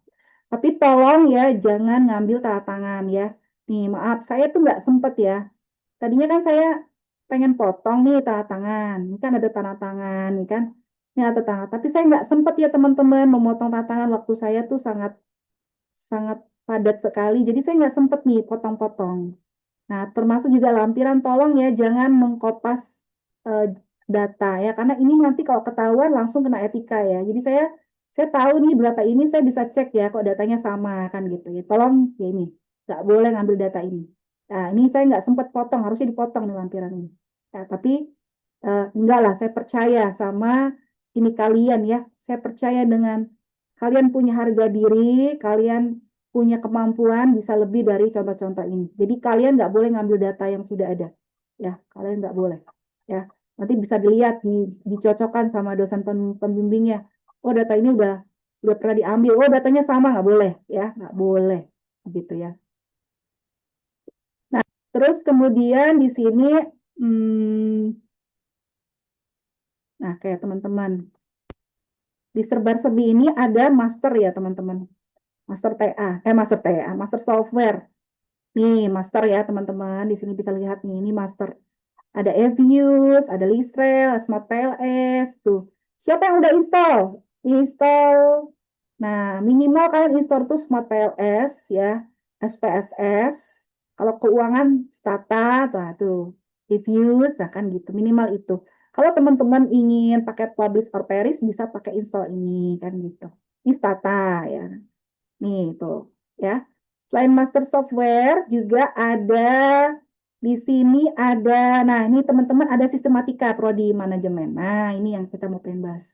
Tapi tolong ya jangan ngambil tanda tangan ya. Nih, maaf, saya tuh nggak sempet ya. Tadinya kan saya pengen potong nih tanda tangan. Ini kan ada tanda tangan, nih kan. Ini ada tanda. Tapi saya nggak sempet ya teman-teman memotong tanda tangan. Waktu saya tuh sangat padat sekali. Jadi saya nggak sempet nih potong-potong. Nah, termasuk juga lampiran, tolong ya jangan mengkopas data ya. Karena ini nanti kalau ketahuan langsung kena etika ya. Jadi saya tahu nih berapa ini saya bisa cek ya kok datanya sama kan gitu ya. Tolong ya ini nggak boleh ngambil data ini. Nah ini saya nggak sempat potong, harusnya dipotong nih lampiran ini. Nah, tapi enggak lah, saya percaya sama ini kalian ya. Saya percaya dengan kalian punya harga diri, kalian punya kemampuan bisa lebih dari contoh-contoh ini. Jadi kalian nggak boleh ngambil data yang sudah ada. Ya, kalian nggak boleh. Ya, nanti bisa dilihat, dicocokkan sama dosen pembimbingnya. Oh, data ini udah pernah diambil. Oh, datanya sama, nggak boleh. Ya, nggak boleh. Gitu ya. Nah, terus kemudian di sini, nah kayak teman-teman. Di serba-serbi ini ada master ya teman-teman. Master software. Nih, master ya teman-teman. Di sini bisa lihat nih, ini master. Ada Evius, ada Listrel, Smart PLS, tuh. Siapa yang udah install? Install. Nah, minimal kalian install tuh Smart PLS ya, SPSS. Kalau keuangan Stata, tuh Evius, nah kan gitu. Minimal itu. Kalau teman-teman ingin pakai publish or perish, bisa pakai install ini, kan gitu. Ini Stata ya. Nih, tuh. Ya. Selain master software, juga ada di sini ada, nah ini teman-teman ada sistematika prodi manajemen. Nah, ini yang kita mau pengen bahas.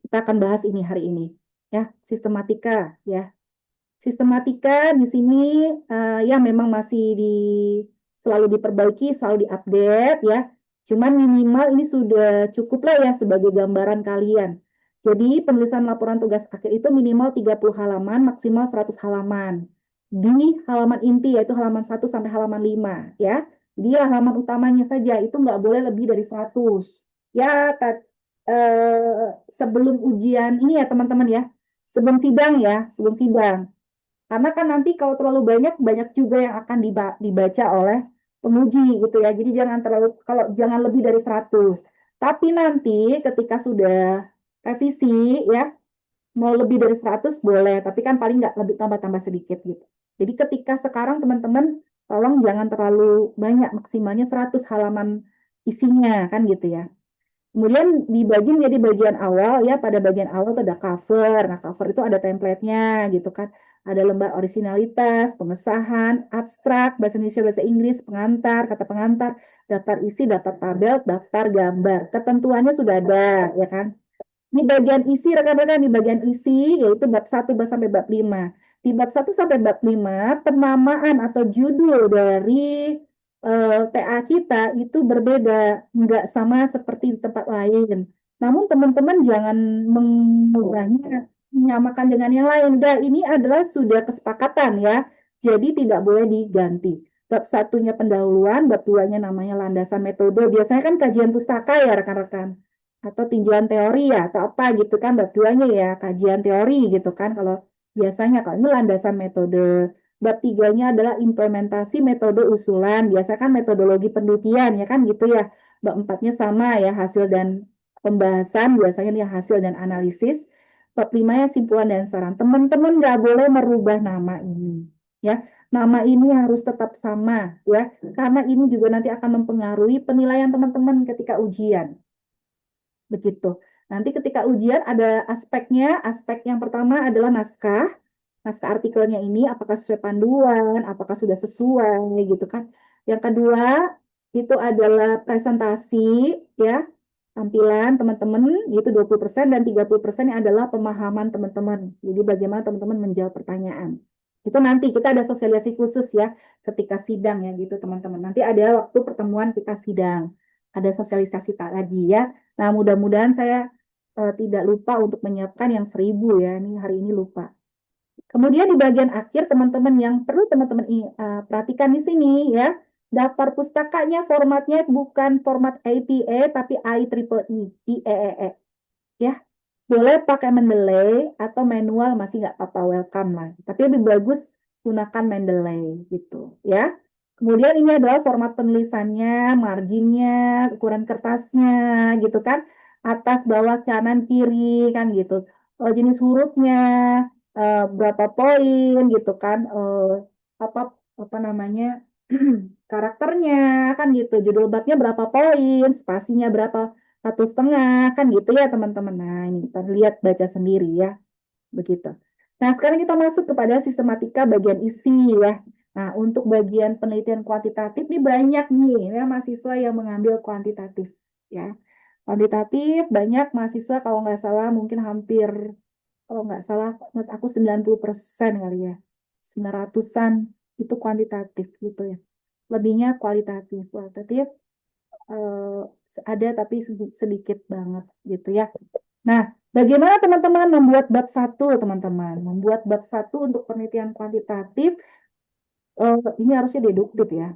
Kita akan bahas ini hari ini. Ya, sistematika ya. Sistematika di sini ya memang masih selalu diperbaiki, selalu diupdate ya. Cuman minimal ini sudah cukup lah ya sebagai gambaran kalian. Jadi penulisan laporan tugas akhir itu minimal 30 halaman, maksimal 100 halaman. Di halaman inti yaitu halaman 1 sampai halaman 5 ya. Di halaman utamanya saja itu nggak boleh lebih dari 100. Ya, sebelum ujian ini ya teman-teman ya. Sebelum sidang ya, sebelum sidang. Karena kan nanti kalau terlalu banyak juga yang akan dibaca oleh penguji gitu ya. Jadi jangan lebih dari 100. Tapi nanti ketika sudah revisi ya, mau lebih dari 100 boleh, tapi kan paling nggak lebih tambah-tambah sedikit gitu. Jadi ketika sekarang teman-teman tolong jangan terlalu banyak, maksimalnya 100 halaman isinya kan gitu ya. Kemudian dibagi menjadi bagian awal ya, pada bagian awal itu ada cover. Nah, cover itu ada template-nya gitu kan. Ada lembar originalitas, pengesahan, abstrak, bahasa Indonesia, bahasa Inggris, pengantar, kata pengantar, daftar isi, daftar tabel, daftar gambar. Ketentuannya sudah ada ya kan. Di bagian isi rekan-rekan, di bagian isi yaitu bab 1 sampai bab 5. Di bab 1 sampai bab 5 penamaan atau judul dari TA kita itu berbeda, nggak sama seperti di tempat lain. Namun teman-teman jangan mengubahnya, menyamakan dengan yang lain. Dan ini adalah sudah kesepakatan ya, jadi tidak boleh diganti. Bab 1-nya pendahuluan, bab 2-nya namanya landasan metode. Biasanya kan kajian pustaka ya rekan-rekan. Atau tinjauan teori ya, atau apa gitu kan. Bab 2-nya ya kajian teori gitu kan. Kalau biasanya kalau ini landasan metode. Bab 3-nya adalah implementasi metode usulan. Biasa kan metodologi penelitian ya kan gitu ya. Bab 4-nya sama ya, hasil dan pembahasan. Biasanya ini hasil dan analisis. Bab 5-nya simpulan dan saran. Teman-teman nggak boleh merubah nama ini. Ya, nama ini harus tetap sama ya. Karena ini juga nanti akan mempengaruhi penilaian teman-teman ketika ujian. Begitu. Nanti ketika ujian ada aspeknya. Aspek yang pertama adalah naskah artikelnya ini apakah sesuai panduan, apakah sudah sesuai gitu kan. Yang kedua itu adalah presentasi ya, tampilan teman-teman itu 20% dan 30% adalah pemahaman teman-teman. Jadi bagaimana teman-teman menjawab pertanyaan. Itu nanti kita ada sosialisasi khusus ya ketika sidang ya gitu teman-teman. Nanti ada waktu pertemuan kita sidang. Ada sosialisasi lagi ya. Nah, mudah-mudahan saya tidak lupa untuk menyiapkan yang 1000 ya. Ini hari ini lupa. Kemudian di bagian akhir teman-teman yang perlu teman-teman perhatikan di sini ya, daftar pustakanya formatnya bukan format APA tapi IEEE ya. Boleh pakai Mendeley atau manual masih nggak apa-apa, welcome lah. Tapi lebih bagus gunakan Mendeley gitu ya. Kemudian ini adalah format penulisannya, marginnya, ukuran kertasnya gitu kan. Atas, bawah, kanan, kiri kan gitu. Jenis hurufnya, berapa poin gitu kan, apa namanya karakternya kan gitu, judul babnya berapa poin, spasinya berapa, 1,5 kan gitu ya teman-teman. Nah ini kita lihat baca sendiri ya begitu. Nah sekarang kita masuk kepada sistematika bagian isi ya. Nah untuk bagian penelitian kuantitatif ini banyak nih ya mahasiswa yang mengambil kuantitatif ya. Kuantitatif banyak mahasiswa kalau nggak salah mungkin hampir, kalau nggak salah menurut aku 90% kali ya, 900-an itu kuantitatif gitu ya, lebihnya kualitatif ada tapi sedikit banget gitu ya. Nah bagaimana teman-teman membuat bab 1 teman-teman, membuat bab 1 untuk penelitian kuantitatif, ini harusnya deduktif ya.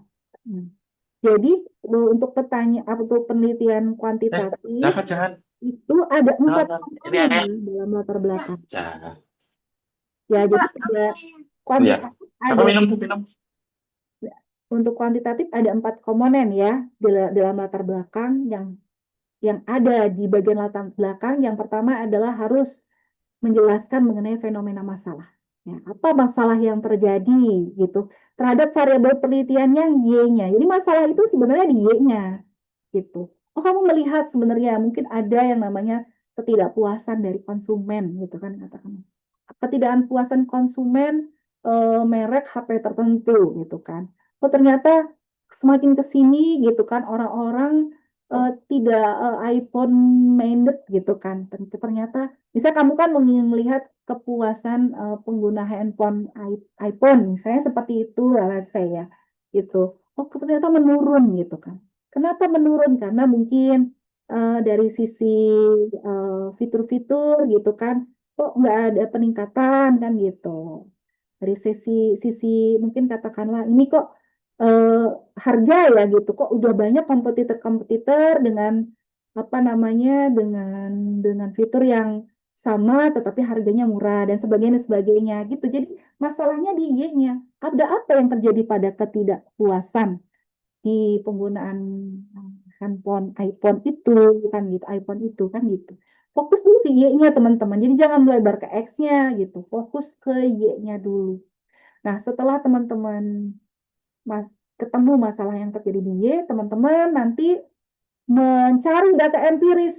Jadi untuk penelitian kuantitatif itu ada 4 komponen dalam latar belakang. Ya, jadi ada kuantitatif untuk kuantitatif ada 4 komponen ya dalam latar belakang yang ada di bagian latar belakang. Yang pertama adalah harus menjelaskan mengenai fenomena masalah. Ya, apa masalah yang terjadi gitu terhadap variabel penelitiannya Y-nya. Jadi masalah itu sebenarnya di Y-nya. gitu. Oh, kamu melihat sebenarnya mungkin ada yang namanya ketidakpuasan dari konsumen gitu kan katakan. Ketidakpuasan konsumen merek HP tertentu gitu kan. Oh, ternyata semakin ke sini gitu kan orang-orang tidak iPhone minded gitu kan. Ternyata bisa kamu kan melihat kepuasan pengguna handphone iPhone misalnya seperti itu let's say ya gitu. Oh, ternyata menurun gitu kan. Kenapa menurun? Karena mungkin dari sisi fitur-fitur gitu kan, kok nggak ada peningkatan kan gitu. Dari sisi sisi mungkin katakanlah ini kok eh, harga ya gitu, kok udah banyak kompetitor-kompetitor dengan apa namanya dengan fitur yang sama tetapi harganya murah dan sebagainya gitu. Jadi masalahnya di Y-nya. Ada apa yang terjadi pada ketidakpuasan di penggunaan handphone iPhone itu kan gitu, iPhone itu kan gitu. Fokus dulu ke Y-nya teman-teman. Jadi jangan melebar ke X-nya gitu. Fokus ke Y-nya dulu. Nah, setelah teman-teman ketemu masalah yang terjadi di Y, teman-teman nanti mencari data empiris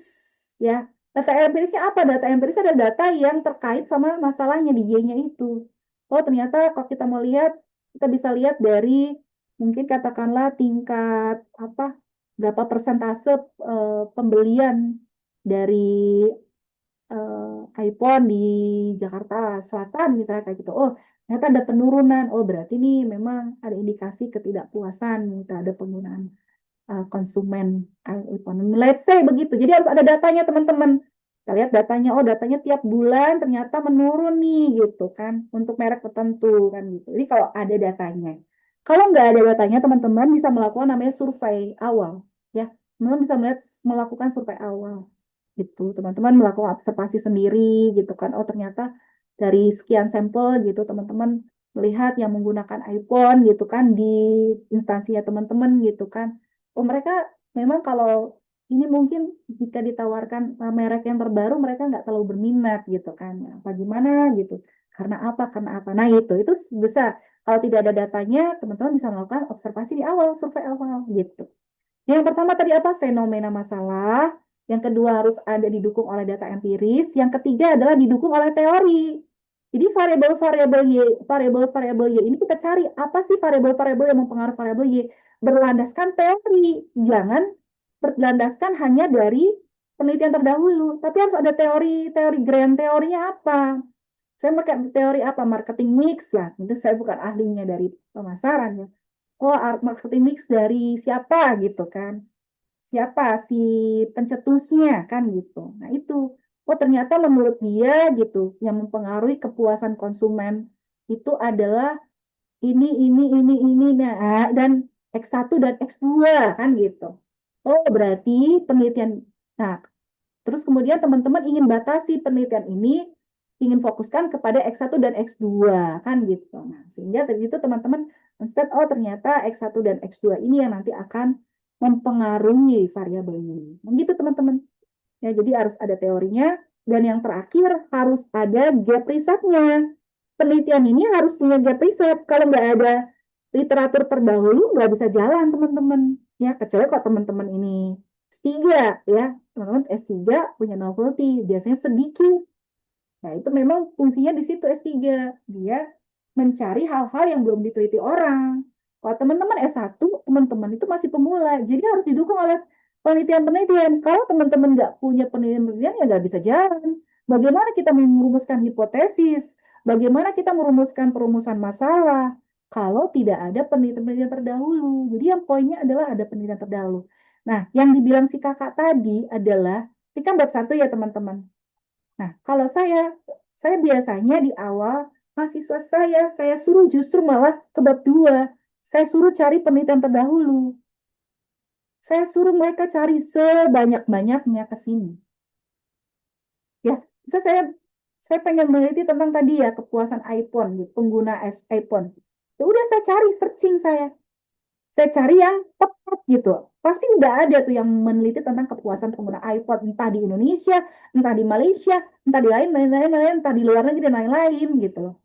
ya. Data empirisnya apa? Data empiris ada data yang terkait sama masalahnya di Y-nya itu. Oh, ternyata kalau kita mau lihat, kita bisa lihat dari mungkin katakanlah tingkat apa berapa persentase pembelian dari iPhone di Jakarta Selatan misalnya kayak gitu. Oh, ternyata ada penurunan. Oh, berarti nih memang ada indikasi ketidakpuasan terhadap penggunaan konsumen iPhone. Let's say begitu. Jadi harus ada datanya teman-teman. Kita lihat datanya. Oh, datanya tiap bulan ternyata menurun nih gitu kan untuk merek tertentu kan gitu. Jadi kalau ada datanya. Kalau nggak ada datanya, teman-teman bisa melakukan namanya survei awal. Ya, teman-teman bisa melakukan survei awal gitu. Teman-teman melakukan observasi sendiri gitu kan. Oh, ternyata dari sekian sampel gitu teman-teman melihat yang menggunakan iPhone gitu kan di instansinya teman-teman gitu kan. Oh, mereka memang kalau ini mungkin jika ditawarkan merek yang terbaru mereka nggak terlalu berminat gitu kan. Apa gimana gitu. Karena apa? Karena apa? Nah, itu bisa. Kalau tidak ada datanya, teman-teman bisa melakukan observasi di awal, survei awal gitu. Yang pertama tadi apa? Fenomena masalah. Yang kedua harus ada didukung oleh data empiris. Yang ketiga adalah didukung oleh teori. Jadi variabel-variabel Y ini kita cari apa sih variabel-variabel yang mempengaruhi variabel Y. Berlandaskan teori. Jangan berlandaskan hanya dari penelitian terdahulu. Tapi harus ada teori grand teorinya apa. Saya pakai teori apa? Marketing mix ya. Itu saya bukan ahlinya dari pemasaran ya. Oh, marketing mix dari siapa gitu kan. Siapa si pencetusnya kan gitu. Nah, itu. Oh, ternyata menurut dia gitu yang mempengaruhi kepuasan konsumen itu adalah ini. Nah, dan X1 dan X2 kan gitu. Oh, berarti penelitian. Nah, terus kemudian teman-teman ingin batasi penelitian ini, ingin fokuskan kepada X1 dan X2, kan gitu. Nah, sehingga dari itu teman-teman instead, oh ternyata X1 dan X2 ini yang nanti akan mempengaruhi variabel ini. Begitu teman-teman. Ya, jadi harus ada teorinya, dan yang terakhir harus ada gap risetnya. Penelitian ini harus punya gap riset. Kalau nggak ada literatur terdahulu, nggak bisa jalan teman-teman. Ya, kecuali kalau teman-teman ini S3 ya, teman-teman S3 punya novelty, biasanya sedikit. Nah, itu memang fungsinya di situ S3. Dia mencari hal-hal yang belum diteliti orang. Kalau teman-teman S1, teman-teman itu masih pemula, jadi harus didukung oleh penelitian-penelitian. Kalau teman-teman nggak punya penelitian, ya nggak bisa jalan. Bagaimana kita merumuskan hipotesis? Bagaimana kita merumuskan perumusan masalah? Kalau tidak ada penelitian-penelitian terdahulu. Jadi yang poinnya adalah ada penelitian terdahulu. Nah, yang dibilang si kakak tadi adalah, ini kan bab 1 ya teman-teman. Nah, kalau saya biasanya di awal mahasiswa saya suruh justru malah ke bab 2. Saya suruh cari penelitian terdahulu. Saya suruh mereka cari sebanyak-banyaknya ke sini. Ya, bisa saya pengen meneliti tentang tadi ya kepuasan iPhone, gitu, pengguna iPhone. Ya udah saya cari searching saya cari yang tepat gitu. Pasti udah ada tuh yang meneliti tentang kepuasan pengguna iPod, entah di Indonesia, entah di Malaysia, entah di lain-lain, entah di luar negeri dan lain-lain gitu loh.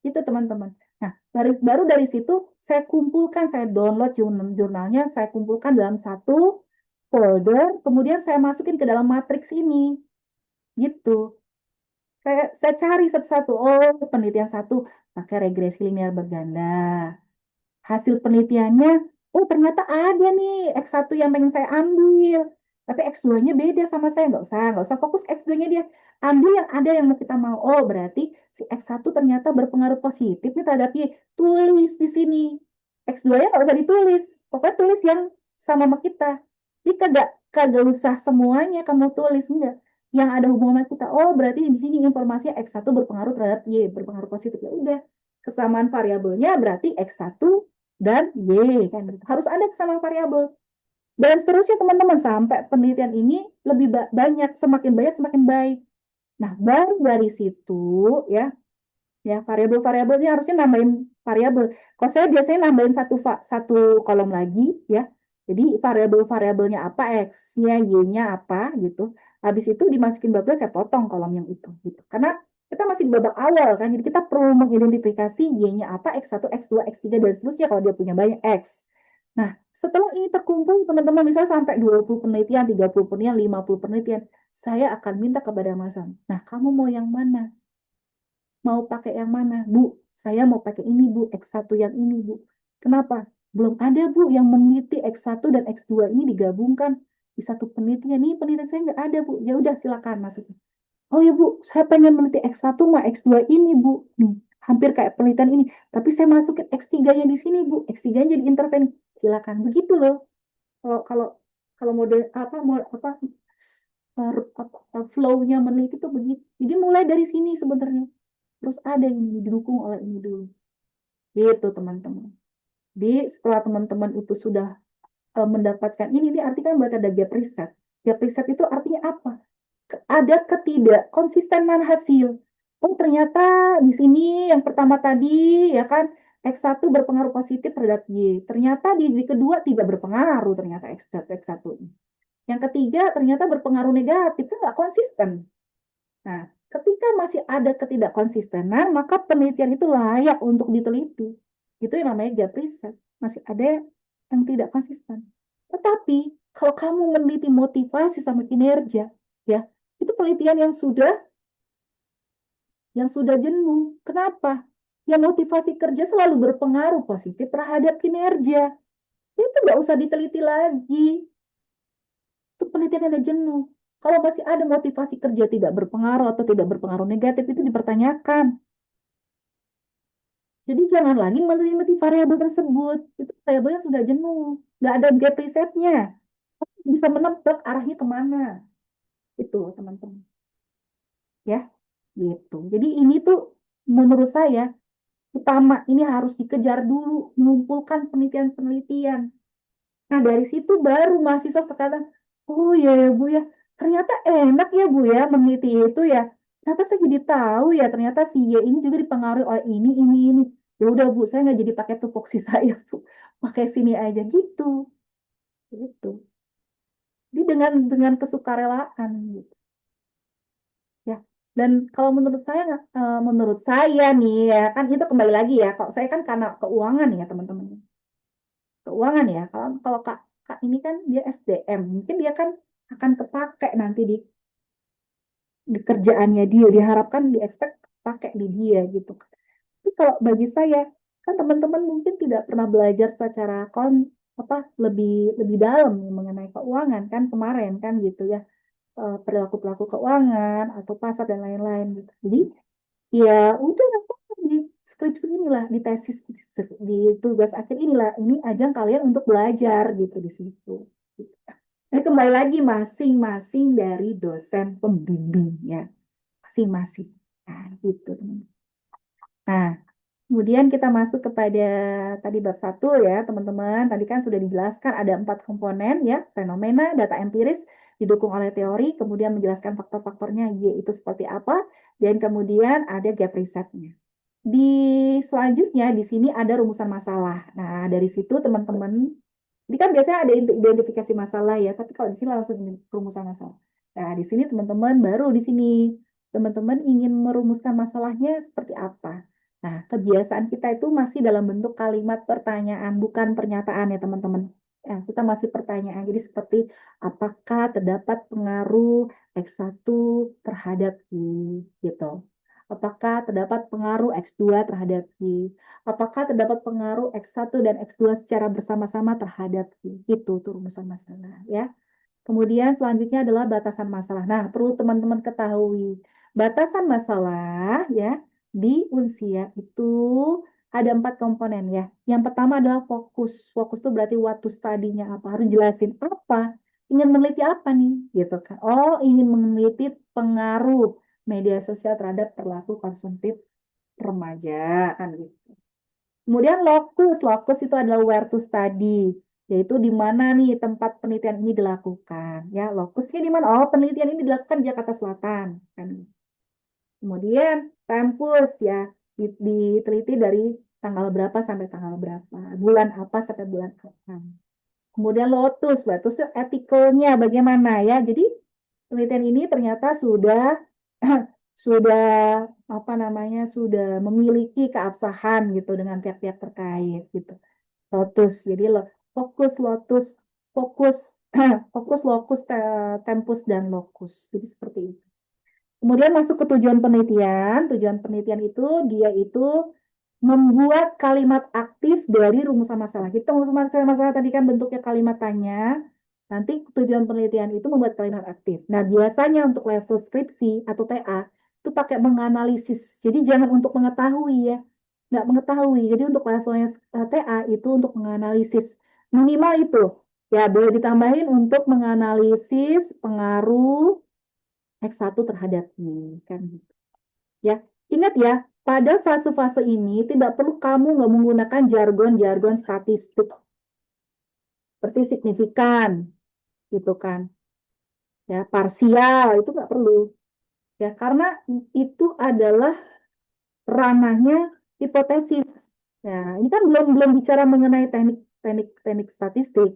Itu teman-teman. Nah, baru dari situ saya kumpulkan, saya download jurnalnya, saya kumpulkan dalam satu folder, kemudian saya masukin ke dalam matriks ini, gitu. Saya cari satu-satu. Oh, penelitian satu pakai regresi linear berganda. Hasil penelitiannya, oh ternyata ada nih X1 yang pengen saya ambil. Tapi X2-nya beda sama saya. Nggak usah fokus X2-nya dia. Ambil yang ada yang kita mau. Oh, berarti si X1 ternyata berpengaruh positif nih terhadap Y. Tulis di sini. X2-nya nggak usah ditulis. Pokoknya tulis yang sama kita. Jadi kagak usah semuanya kamu tulis. Enggak. Yang ada hubungan sama kita. Oh, berarti di sini informasinya X1 berpengaruh terhadap Y. Berpengaruh positif. Ya udah. Kesamaan variabelnya berarti X1 dan Y kan harus ada kesamaan variabel dan seterusnya teman-teman sampai penelitian ini lebih banyak semakin baik. Nah baru dari situ ya variabel-variabelnya harusnya nambahin variabel. Kalau saya biasanya nambahin satu kolom lagi ya. Jadi variabel-variabelnya apa, X-nya, Y-nya apa gitu. Habis itu dimasukin babel saya potong kolom yang itu gitu. Karena kita masih di babak awal kan. Jadi kita perlu mengidentifikasi Y-nya apa, X1, X2, X3 dan seterusnya kalau dia punya banyak X. Nah, setelah ini terkumpul teman-teman misalnya sampai 20 penelitian, 30 penelitian, 50 penelitian, saya akan minta kepada Mas Sam. Nah, kamu mau yang mana? Mau pakai yang mana? Bu, saya mau pakai ini, Bu. X1 yang ini, Bu. Kenapa? Belum ada, Bu, yang meneliti X1 dan X2 ini digabungkan di satu penelitian. Ini penelitian saya nggak ada, Bu. Ya udah, silakan masukkan. Oh ya, Bu, saya pengen meneliti X1 sama X2 ini, Bu. Nih, hampir kayak penelitian ini. Tapi saya masukin X3-nya di sini, Bu. X3-nya jadi interven. Silakan. Begitu loh. Kalau model flow-nya meneliti itu begitu. Jadi mulai dari sini sebenarnya. Terus ada ini didukung oleh ini dulu. Gitu teman-teman. Jadi setelah teman-teman itu sudah mendapatkan ini artinya berarti ada gap riset. Gap riset itu artinya apa? Ada ketidakkonsistenan hasil. Oh ternyata di sini yang pertama tadi ya kan X1 berpengaruh positif terhadap Y. Ternyata di kedua tidak berpengaruh ternyata X1. Yang ketiga ternyata berpengaruh negatif, kan nggak konsisten. Nah, ketika masih ada ketidakkonsistenan, maka penelitian itu layak untuk diteliti. Itu yang namanya gap riset. Masih ada yang tidak konsisten. Tetapi, kalau kamu meneliti motivasi sama kinerja, ya, itu penelitian yang sudah jenuh. Kenapa? Yang motivasi kerja selalu berpengaruh positif terhadap kinerja. Itu nggak usah diteliti lagi. Itu penelitian yang ada jenuh. Kalau masih ada motivasi kerja tidak berpengaruh atau tidak berpengaruh negatif, itu dipertanyakan. Jadi jangan lagi meneliti variabel tersebut. Itu variabelnya sudah jenuh. Nggak ada gap risetnya. Bisa menebak arahnya kemana. Itu teman-teman. Ya, gitu. Jadi ini tuh menurut saya utama. Ini harus dikejar dulu. Mengumpulkan penelitian-penelitian. Nah dari situ baru mahasiswa berkata, oh ya Bu ya, ternyata enak ya Bu ya meneliti itu ya. Ternyata saya jadi tahu ya ternyata si Y ini juga dipengaruhi oleh ini. Ya udah Bu, saya nggak jadi pakai tupoksi saya Bu, pakai sini aja gitu. Jadi dengan kesukarelaan gitu. Ya. Dan kalau menurut saya nih ya kan itu kembali lagi ya. Kalau saya kan karena keuangan ya teman-teman. Keuangan ya. Kalau Kak ini kan dia SDM, mungkin dia kan akan kepake nanti di kerjaannya dia, diharapkan diekspek pakai di dia gitu. Tapi kalau bagi saya kan teman-teman mungkin tidak pernah belajar secara lebih dalam mengenai keuangan kan kemarin kan gitu ya, perilaku keuangan atau pasar dan lain-lain gitu. Jadi ya udah di skripsi inilah, di tesis, di tugas akhir inilah, ini ajang kalian untuk belajar gitu di situ. Nah, kembali lagi masing-masing dari dosen pembimbingnya, masing-masing. Nah, gitu teman. Nah, kemudian kita masuk kepada tadi bab 1 ya teman-teman. Tadi kan sudah dijelaskan ada 4 komponen ya, fenomena, data empiris, didukung oleh teori, kemudian menjelaskan faktor-faktornya Y itu seperti apa, dan kemudian ada gap risetnya. Selanjutnya di sini ada rumusan masalah. Nah, dari situ teman-teman, ini kan biasanya ada identifikasi masalah ya, tapi kalau di sini langsung rumusan masalah. Nah, di sini teman-teman baru di sini teman-teman ingin merumuskan masalahnya seperti apa. Nah, kebiasaan kita itu masih dalam bentuk kalimat pertanyaan, bukan pernyataan ya teman-teman. Kita masih pertanyaan. Jadi seperti apakah terdapat pengaruh X1 terhadap Y gitu. Apakah terdapat pengaruh X2 terhadap Y? Apakah terdapat pengaruh X1 dan X2 secara bersama-sama terhadap Y? Itu tuh rumusan masalah ya. Kemudian selanjutnya adalah batasan masalah. Nah, perlu teman-teman ketahui, batasan masalah ya di Unsia itu ada 4 komponen ya. Yang pertama adalah fokus. Fokus itu berarti what to study-nya apa? Harus jelasin apa? Ingin meneliti apa nih? Gitu kan. Oh, ingin meneliti pengaruh media sosial terhadap perilaku konsumtif remaja kan gitu. Kemudian lokus itu adalah where to study, yaitu di mana nih tempat penelitian ini dilakukan. Ya, lokusnya di mana? Oh, penelitian ini dilakukan di Jakarta Selatan. Kan. Kemudian tempus ya, diteliti dari tanggal berapa sampai tanggal berapa, bulan apa sampai bulan apa. Kemudian lotus itu etikalnya bagaimana ya. Jadi penelitian ini ternyata sudah sudah sudah memiliki keabsahan gitu dengan pihak-pihak terkait gitu. Lotus. Jadi fokus fokus lokus tempus dan lokus. Jadi seperti itu. Kemudian masuk ke tujuan penelitian. Tujuan penelitian itu dia itu membuat kalimat aktif dari rumusan masalah. Kita rumusan masalah tadi kan bentuknya kalimat tanya. Nanti tujuan penelitian itu membuat kalimat aktif. Nah, biasanya untuk level skripsi atau TA itu pakai menganalisis. Jadi jangan untuk mengetahui ya. Nggak mengetahui. Jadi untuk levelnya TA itu untuk menganalisis. Minimal itu. Ya, boleh ditambahin untuk menganalisis pengaruh X1 terhadap Y. Kan gitu. Ya, ingat ya, pada fase-fase ini tidak perlu kamu nggak menggunakan jargon-jargon statistik. Seperti signifikan, gitu kan. Ya, parsial, itu nggak perlu. Ya, karena itu adalah ranahnya hipotesis. Nah, ini kan belum bicara mengenai teknik statistik.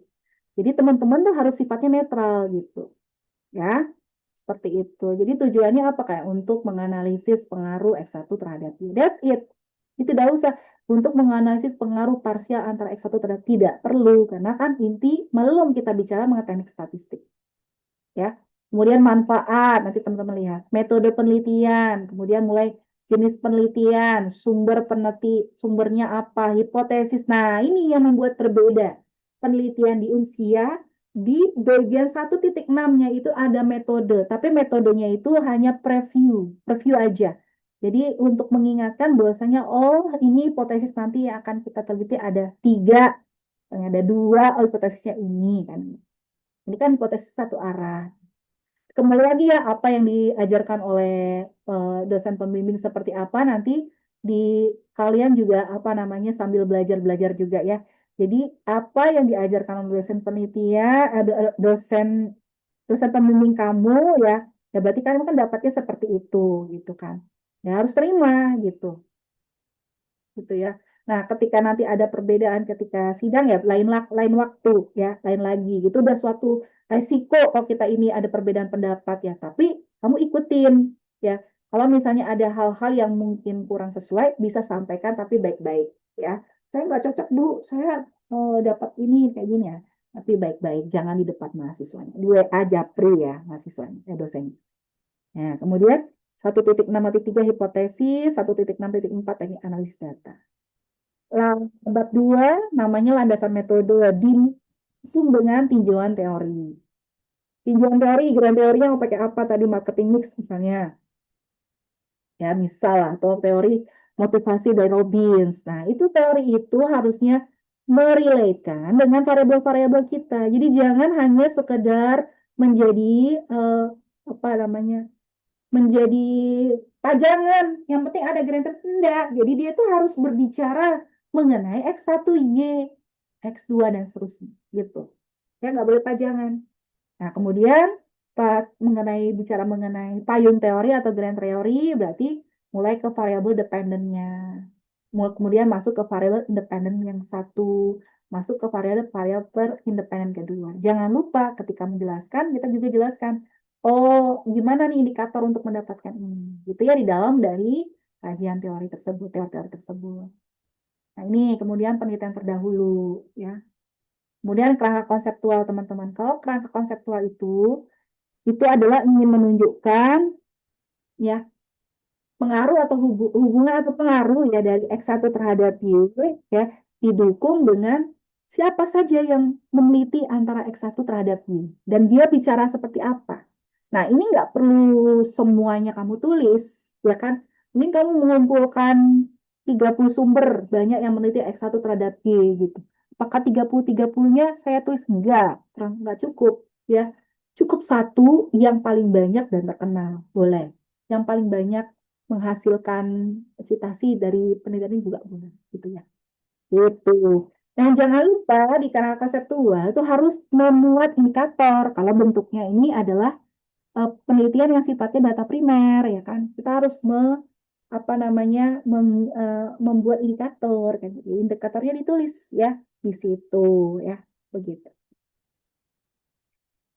Jadi teman-teman tuh harus sifatnya netral gitu. Ya, seperti itu. Jadi tujuannya apa? Kayak untuk menganalisis pengaruh X1 terhadap Y. That's it. Itu tidak usah untuk menganalisis pengaruh parsial antara X1 terhadap tidak perlu. Karena kan inti belum kita bicara mengenai teknik statistik. Ya. Kemudian manfaat, nanti teman-teman lihat. Metode penelitian, kemudian mulai jenis penelitian, sumbernya apa, hipotesis. Nah, ini yang membuat berbeda penelitian di Unsia. Di bagian 1.6-nya itu ada metode, tapi metodenya itu hanya preview aja. Jadi untuk mengingatkan bahwasanya ini hipotesis nanti yang akan kita teliti ada 3, ada 2, hipotesisnya ini kan. Ini kan hipotesis satu arah. Kembali lagi ya, apa yang diajarkan oleh dosen pembimbing seperti apa nanti di kalian juga sambil belajar juga ya. Jadi apa yang diajarkan oleh dosen penelitian, dosen pembimbing kamu ya berarti kamu kan dapatnya seperti itu gitu kan. Ya harus terima gitu ya. Nah, ketika nanti ada perbedaan ketika sidang ya lain waktu ya, lain lagi. Gitu udah suatu resiko kalau kita ini ada perbedaan pendapat ya, tapi kamu ikutin ya. Kalau misalnya ada hal-hal yang mungkin kurang sesuai bisa sampaikan tapi baik-baik ya. Saya nggak cocok Bu, saya dapat ini kayak gini ya. Tapi baik-baik, jangan di depan mahasiswanya. Di WA japri ya mahasiswanya, dosennya. Nah, kemudian 1.6.3 hipotesis, 1.6.4 teknik analisis data. Bab 2 namanya landasan metode diusung dengan tinjauan teori. Tinjauan teori, grand teorinya mau pakai apa tadi, marketing mix misalnya. Ya, misal atau teori motivasi dari Robbins. Nah, itu teori itu harusnya merelatekan dengan variabel-variabel kita. Jadi jangan hanya sekedar menjadi menjadi pajangan. Yang penting ada grand teori. Enggak. Jadi dia tuh harus berbicara mengenai X1, Y, X2, dan seterusnya. Gitu. Ya, nggak boleh pajangan. Nah, kemudian bicara mengenai payung teori atau grand teori, berarti mulai ke variabel dependent-nya. Kemudian masuk ke variabel independen yang satu, masuk ke variabel independen kedua. Jangan lupa ketika menjelaskan, kita juga jelaskan, gimana nih indikator untuk mendapatkan ini. Gitu ya di dalam dari kajian teori tersebut. Nah, ini kemudian penelitian terdahulu ya. Kemudian kerangka konseptual teman-teman. Kalau kerangka konseptual itu adalah ingin menunjukkan ya pengaruh atau hubungan atau pengaruh ya dari X1 terhadap Y ya didukung dengan siapa saja yang meneliti antara X1 terhadap Y dan dia bicara seperti apa. Nah, ini nggak perlu semuanya kamu tulis, ya kan? Ini kamu mengumpulkan 30 sumber banyak yang meneliti X1 terhadap Y gitu. Apakah 30-30-nya saya tulis? Nggak cukup ya. Cukup satu yang paling banyak dan terkenal, boleh. Yang paling banyak menghasilkan citasi dari penelitian ini juga boleh, gitu ya. Gitu. Dan jangan lupa di kanal konseptual itu harus memuat indikator. Kalau bentuknya ini adalah penelitian yang sifatnya data primer, ya kan? Kita harus membuat indikator, kan? Indikatornya ditulis ya di situ, ya, begitu.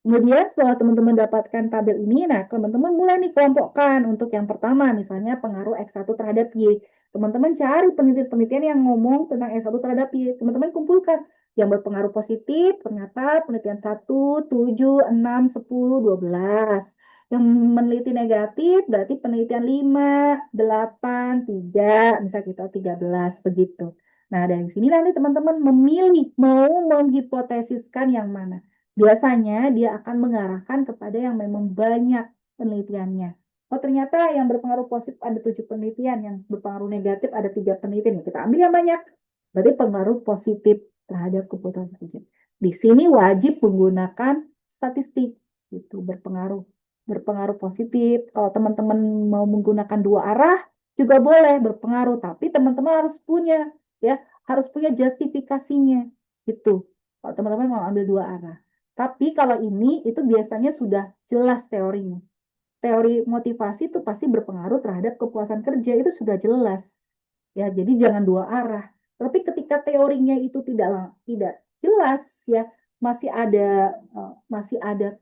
Kemudian setelah teman-teman dapatkan tabel ini, nah teman-teman mulai nih kelompokkan untuk yang pertama, misalnya pengaruh X1 terhadap Y. Teman-teman cari penelitian-penelitian yang ngomong tentang X1 terhadap Y. Teman-teman kumpulkan yang berpengaruh positif, ternyata penelitian 1, 7, 6, 10, 12. Yang meneliti negatif berarti penelitian 5, 8, 3, misalnya kita 13, begitu. Nah, dari sini nanti teman-teman memilih, mau menghipotesiskan yang mana. Biasanya dia akan mengarahkan kepada yang memang banyak penelitiannya. Oh, ternyata yang berpengaruh positif ada 7 penelitian, yang berpengaruh negatif ada 3 penelitian. Kita ambil yang banyak. Berarti pengaruh positif terhadap keputusan kerja. Di sini wajib menggunakan statistik, itu berpengaruh positif. Kalau teman-teman mau menggunakan 2 arah juga boleh berpengaruh, tapi teman-teman harus punya justifikasinya. Gitu. Kalau teman-teman mau ambil 2 arah. Tapi kalau ini itu biasanya sudah jelas teorinya. Teori motivasi itu pasti berpengaruh terhadap kepuasan kerja, itu sudah jelas. Ya, jadi jangan 2 arah. Tapi ketika teorinya itu tidak jelas ya, masih ada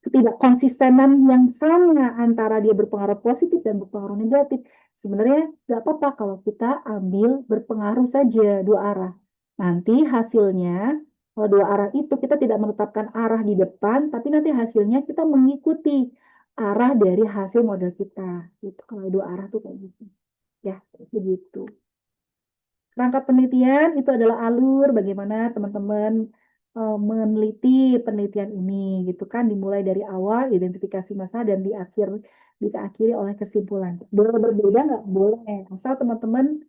ketidakkonsistenan yang sama antara dia berpengaruh positif dan berpengaruh negatif. Sebenarnya nggak apa-apa kalau kita ambil berpengaruh saja 2 arah. Nanti hasilnya kalau 2 arah itu kita tidak menetapkan arah di depan, tapi nanti hasilnya kita mengikuti arah dari hasil model kita. Itu kalau 2 arah tuh kayak gitu. Ya, begitu. Rangka penelitian itu adalah alur bagaimana teman-teman meneliti penelitian ini, gitu kan, dimulai dari awal identifikasi masalah dan diakhiri oleh kesimpulan. Boleh berbeda nggak? Boleh. Asal teman-teman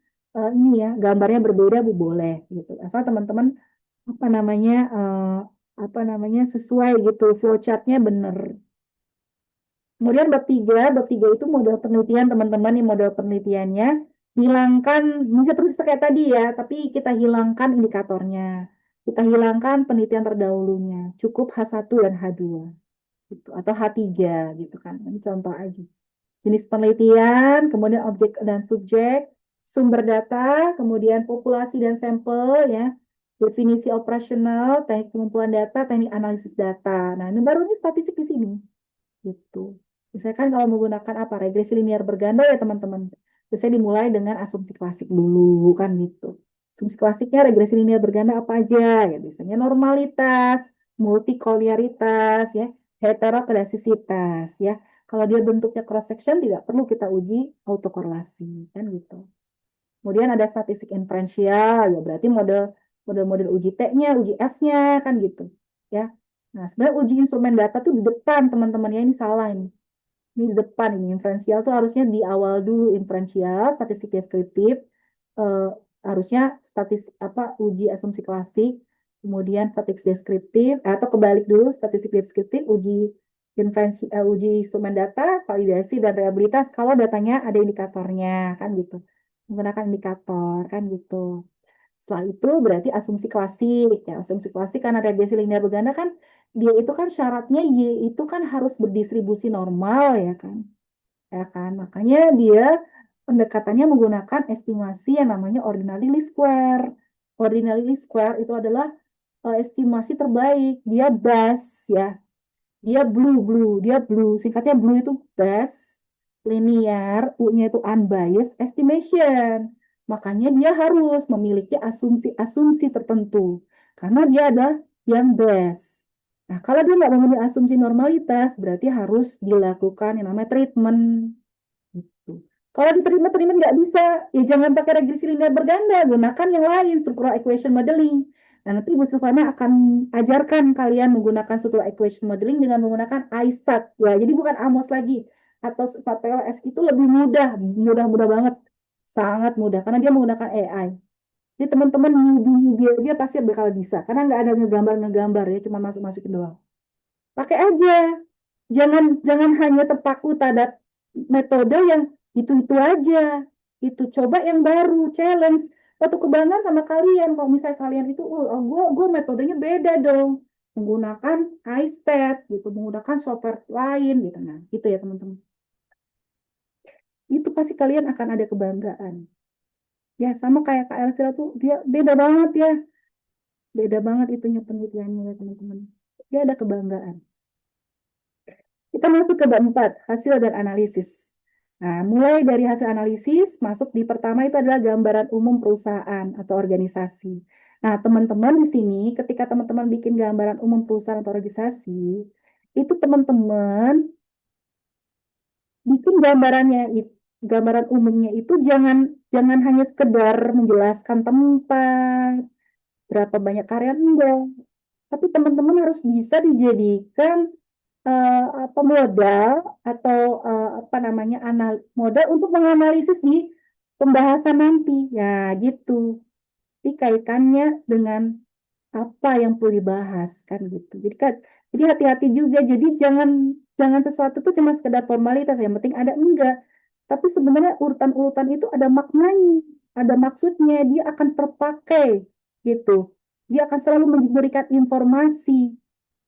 ini ya gambarnya berbeda boleh, gitu. Asal teman-teman sesuai gitu, flowchartnya benar. Kemudian bab 3 itu model penelitian teman-teman, ini model penelitiannya hilangkan, bisa terus kayak tadi ya, tapi kita hilangkan indikatornya, kita hilangkan penelitian terdahulunya, cukup H1 dan H2 gitu, atau H3 gitu kan, ini contoh aja. Jenis penelitian, kemudian objek dan subjek, sumber data, kemudian populasi dan sampel ya, definisi operasional, teknik pengumpulan data, teknik analisis data. Nah, ini baru ini statistik di sini. Gitu. Misalkan kalau menggunakan regresi linear berganda ya teman-teman. Biasanya dimulai dengan asumsi klasik dulu kan gitu. Asumsi klasiknya regresi linear berganda apa aja? Ya biasanya normalitas, multikoliaritas ya, heterokodasisitas ya. Kalau dia bentuknya cross section tidak perlu kita uji autokorelasi kan gitu. Kemudian ada statistik inferensial ya berarti model uji T-nya, uji F-nya kan gitu ya. Nah, sebenarnya uji instrumen data tuh di depan teman-teman ya, ini salah ini. Ini di depan ini inferensial tuh harusnya di awal dulu inferensial, statistik deskriptif, harusnya uji asumsi klasik, kemudian statistik deskriptif atau kebalik dulu statistik deskriptif, uji instrumen data, validasi dan reliabilitas kalau datanya ada indikatornya kan gitu. Menggunakan indikator kan gitu. Setelah itu berarti asumsi klasik. Ya, asumsi klasik karena regresi linear berganda kan dia itu kan syaratnya Y itu kan harus berdistribusi normal ya kan. Ya kan? Makanya dia pendekatannya menggunakan estimasi yang namanya ordinary least square. Ordinary least square itu adalah estimasi terbaik. Dia best ya. Dia blue. Singkatnya blue itu best, linear, U-nya itu unbiased estimation. Makanya dia harus memiliki asumsi-asumsi tertentu. karena dia ada yang best. Nah, kalau dia nggak memenuhi asumsi normalitas, berarti harus dilakukan yang namanya treatment. Gitu. Kalau treatment nggak bisa, ya jangan pakai regresi linear berganda, gunakan yang lain, structural equation modeling. Nah, nanti Bu Silvana akan ajarkan kalian menggunakan structural equation modeling dengan menggunakan ISTAT. Ya, jadi bukan AMOS lagi. Atau 4PLS itu lebih mudah banget. Sangat mudah, karena dia menggunakan AI. Jadi teman-teman newbie aja pasti bakal bisa, karena nggak ada ngegambar ya, cuma masukin doang. Pakai aja, jangan hanya terpaku pada metode yang itu aja. Itu coba yang baru, challenge. Waktu kebanggaan sama kalian, kalau misalnya kalian itu, gue metodenya beda dong, menggunakan iStat, gitu, menggunakan software lain, gitu. Nah, gitu ya teman-teman. Itu pasti kalian akan ada kebanggaan. Ya, sama kayak Kak Elvira tuh, dia beda banget ya. Beda banget itunya penelitiannya ya teman-teman. Dia ada kebanggaan. Kita masuk ke bab 4, hasil dan analisis. Nah, mulai dari hasil analisis, masuk di pertama itu adalah gambaran umum perusahaan atau organisasi. Nah, teman-teman di sini, ketika teman-teman bikin gambaran umum perusahaan atau organisasi, itu teman-teman bikin gambaran umumnya itu jangan hanya sekedar menjelaskan tempat, berapa banyak karyawan, enggak. Tapi teman-teman harus bisa dijadikan modal atau modal untuk menganalisis di pembahasan nanti. Ya, gitu. Jadi kaitannya dengan apa yang perlu dibahas kan gitu. Jadi hati-hati juga. Jadi jangan sesuatu itu cuma sekedar formalitas, yang penting ada enggak. Tapi sebenarnya urutan-urutan itu ada maknanya, ada maksudnya, dia akan terpakai gitu. Dia akan selalu memberikan informasi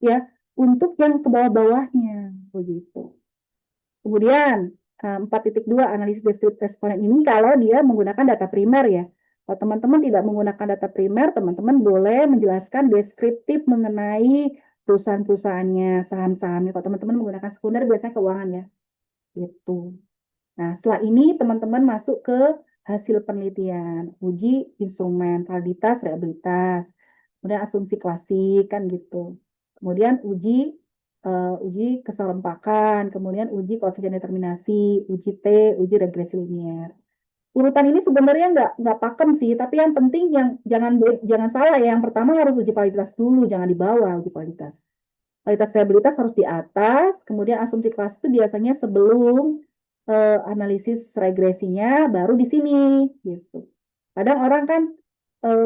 ya untuk yang ke bawah-bawahnya begitu. Kemudian 4.2 analisis deskriptif responden ini kalau dia menggunakan data primer ya. Kalau teman-teman tidak menggunakan data primer, teman-teman boleh menjelaskan deskriptif mengenai perusahaan-perusahaannya, saham-sahamnya. Kalau teman-teman menggunakan sekunder biasanya keuangan ya. Gitu. Nah, setelah ini teman-teman masuk ke hasil penelitian, uji instrumen, validitas, reliabilitas, kemudian asumsi klasik kan gitu. Kemudian uji keserempakan, kemudian uji koefisien determinasi, uji T, uji regresi linear. Urutan ini sebenarnya nggak pakem sih, tapi yang penting jangan salah ya. Yang pertama harus uji validitas dulu, jangan di bawah uji validitas. Validitas reliabilitas harus di atas, kemudian asumsi klasik itu biasanya sebelum analisis regresinya baru di sini gitu. Kadang orang kan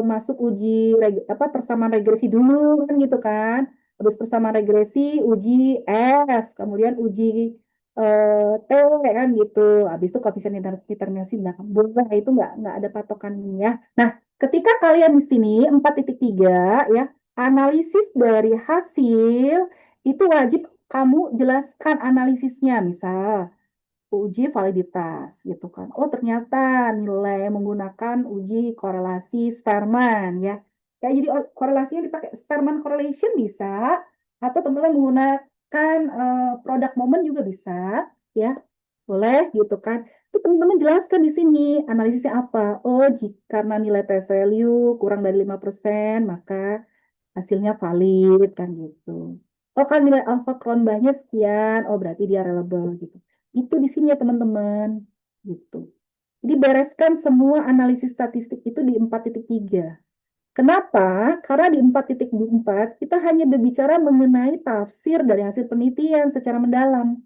masuk uji persamaan regresi dulu kan gitu kan. Habis persamaan regresi uji F, kemudian uji T kan gitu. Habis itu koefisien determinasi belakang. Boleh, itu nggak ada patokannya ya. Nah, ketika kalian di sini 4.3 ya, analisis dari hasil itu wajib kamu jelaskan analisisnya. Misal uji validitas gitu kan. Oh, ternyata nilai menggunakan uji korelasi Spearman ya. Ya, jadi korelasinya dipakai Spearman correlation bisa, atau teman-teman menggunakan product moment juga bisa ya. Boleh gitu kan. Itu teman-teman jelaskan di sini analisisnya apa. Oh, karena nilai p-value kurang dari 5%, maka hasilnya valid kan gitu. Oh, kan nilai alpha Cronbachnya sekian, oh berarti dia reliable gitu. Itu di sini ya teman-teman. Gitu. Jadi bereskan semua analisis statistik itu di 4.3. Kenapa? Karena di 4.4 kita hanya berbicara mengenai tafsir dari hasil penelitian secara mendalam.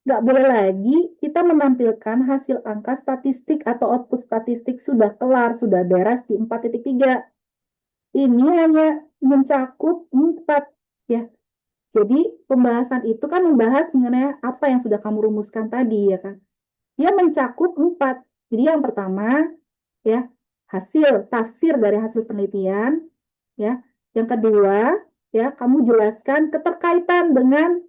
Nggak boleh lagi kita menampilkan hasil angka statistik atau output statistik sudah kelar, sudah beres di 4.3. Ini hanya mencakup 4 ya. Jadi pembahasan itu kan membahas mengenai apa yang sudah kamu rumuskan tadi ya kan. Dia mencakup 4. Jadi yang pertama ya, tafsir dari hasil penelitian ya. Yang kedua ya, kamu jelaskan keterkaitan dengan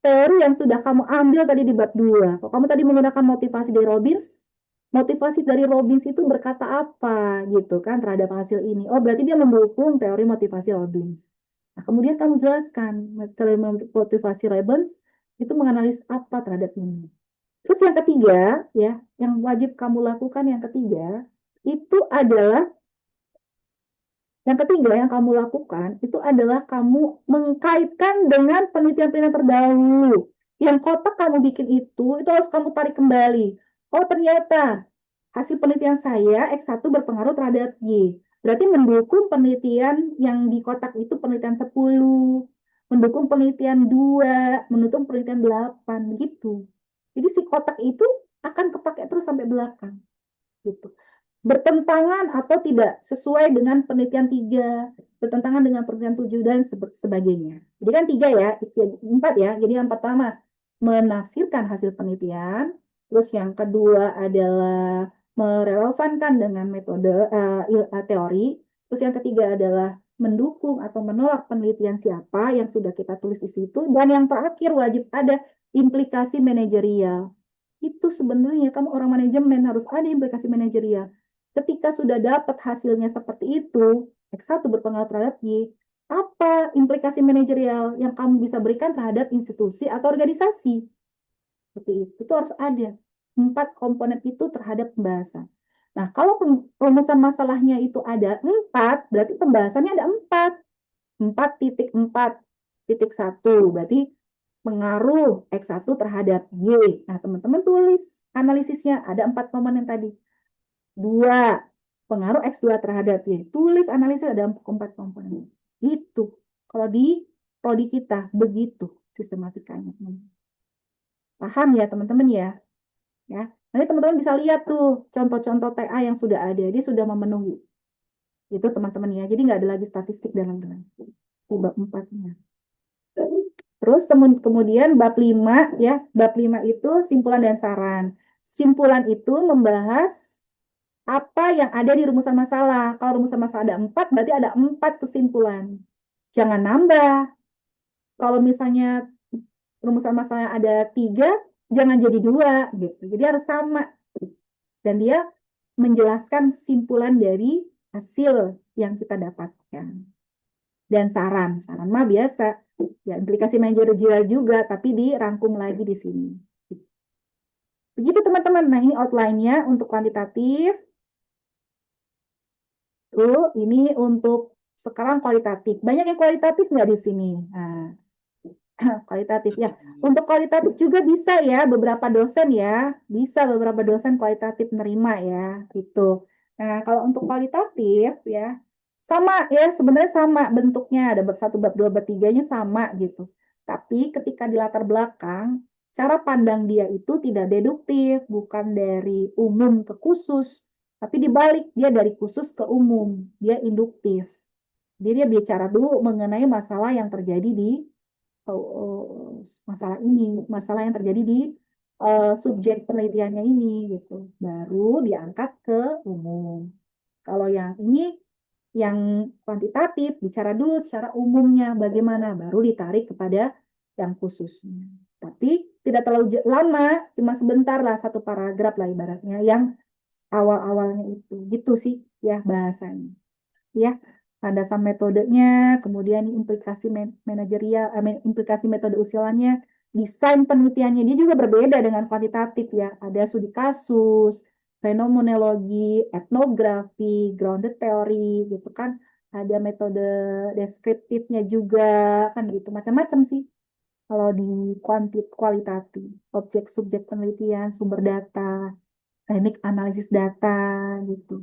teori yang sudah kamu ambil tadi di bab 2. Kalau kamu tadi menggunakan motivasi dari Robbins itu berkata apa gitu kan terhadap hasil ini. Oh, berarti dia mendukung teori motivasi Robbins. Nah, kemudian kamu jelaskan teori motivasi Robbins itu menganalisis apa terhadap ini. Terus yang ketiga, ya, yang wajib kamu lakukan yang ketiga, itu adalah Yang ketiga yang kamu lakukan itu adalah kamu mengkaitkan dengan penelitian-penelitian terdahulu. Yang kotak kamu bikin itu harus kamu tarik kembali. Oh ternyata hasil penelitian saya X1 berpengaruh terhadap Y. Berarti mendukung penelitian yang di kotak itu penelitian 10, mendukung penelitian 2, mendukung penelitian 8, gitu. Jadi si kotak itu akan kepakai terus sampai belakang. Gitu. Bertentangan atau tidak sesuai dengan penelitian 3, bertentangan dengan penelitian 7 dan sebagainya. Jadi kan 3 ya, 4 ya. Jadi yang pertama menafsirkan hasil penelitian, terus yang kedua adalah merelevankan dengan metode teori, terus yang ketiga adalah mendukung atau menolak penelitian siapa yang sudah kita tulis di situ, dan yang terakhir wajib ada implikasi manajerial. Itu sebenarnya kamu orang manajemen harus ada implikasi manajerial. Ketika sudah dapat hasilnya seperti itu, X1 berpengaruh terhadap Y, apa implikasi manajerial yang kamu bisa berikan terhadap institusi atau organisasi? Seperti itu harus ada. 4 komponen itu terhadap pembahasan. Nah, kalau perumusan masalahnya itu ada 4, berarti pembahasannya ada 4. 4.4.1, berarti pengaruh X1 terhadap Y. Nah, teman-teman tulis analisisnya, ada 4 komponen tadi. 2, pengaruh X2 terhadap Y. Tulis analisis ada 4 komponen. Itu. Kalau di prodi kita, begitu sistematikanya. Paham ya teman-teman ya? Ya. Nanti teman-teman bisa lihat tuh contoh-contoh TA yang sudah ada. Dia sudah memenuhi. Itu teman-teman ya. Jadi nggak ada lagi statistik dalam bab 4-nya. Terus kemudian bab 5 ya. Bab 5 itu simpulan dan saran. Simpulan itu membahas apa yang ada di rumusan masalah. Kalau rumusan masalah ada 4, berarti ada 4 kesimpulan. Jangan nambah. Kalau misalnya rumusan masalahnya ada 3, jangan jadi 2 gitu. Jadi harus sama. Dan dia menjelaskan kesimpulan dari hasil yang kita dapatkan. Dan saran mah biasa. Ya, implikasi manajerial juga, tapi dirangkum lagi di sini. Begitu teman-teman. Nah, ini outline-nya untuk kuantitatif. Ini untuk sekarang kualitatif. Banyak yang kualitatif nggak di sini? Nah, kualitatif ya. Untuk kualitatif juga bisa ya, beberapa dosen ya, bisa beberapa dosen kualitatif menerima ya, gitu. Nah, kalau untuk kualitatif ya, sama ya, sebenarnya sama bentuknya, ada bab 1, bab 2, bab 3-nya sama gitu. Tapi ketika di latar belakang, cara pandang dia itu tidak deduktif, bukan dari umum ke khusus, tapi dibalik, dia dari khusus ke umum, dia induktif. Jadi dia bicara dulu mengenai masalah yang terjadi di masalah yang terjadi di subjek penelitiannya ini gitu. Baru diangkat ke umum. Kalau yang ini yang kuantitatif bicara dulu secara umumnya bagaimana, baru ditarik kepada yang khususnya. Tapi tidak terlalu lama, cuma sebentar lah, 1 paragraf lah ibaratnya yang awal-awalnya itu. Gitu sih ya bahasanya. Ya. Landasan metodenya, kemudian implikasi manajerial, implikasi metode usulannya, desain penelitiannya dia juga berbeda dengan kuantitatif ya. Ada studi kasus, fenomenologi, etnografi, grounded theory gitu kan. Ada metode deskriptifnya juga kan gitu, macam-macam sih. Kalau di kualitatif, objek subjek penelitian, sumber data, teknik analisis data gitu.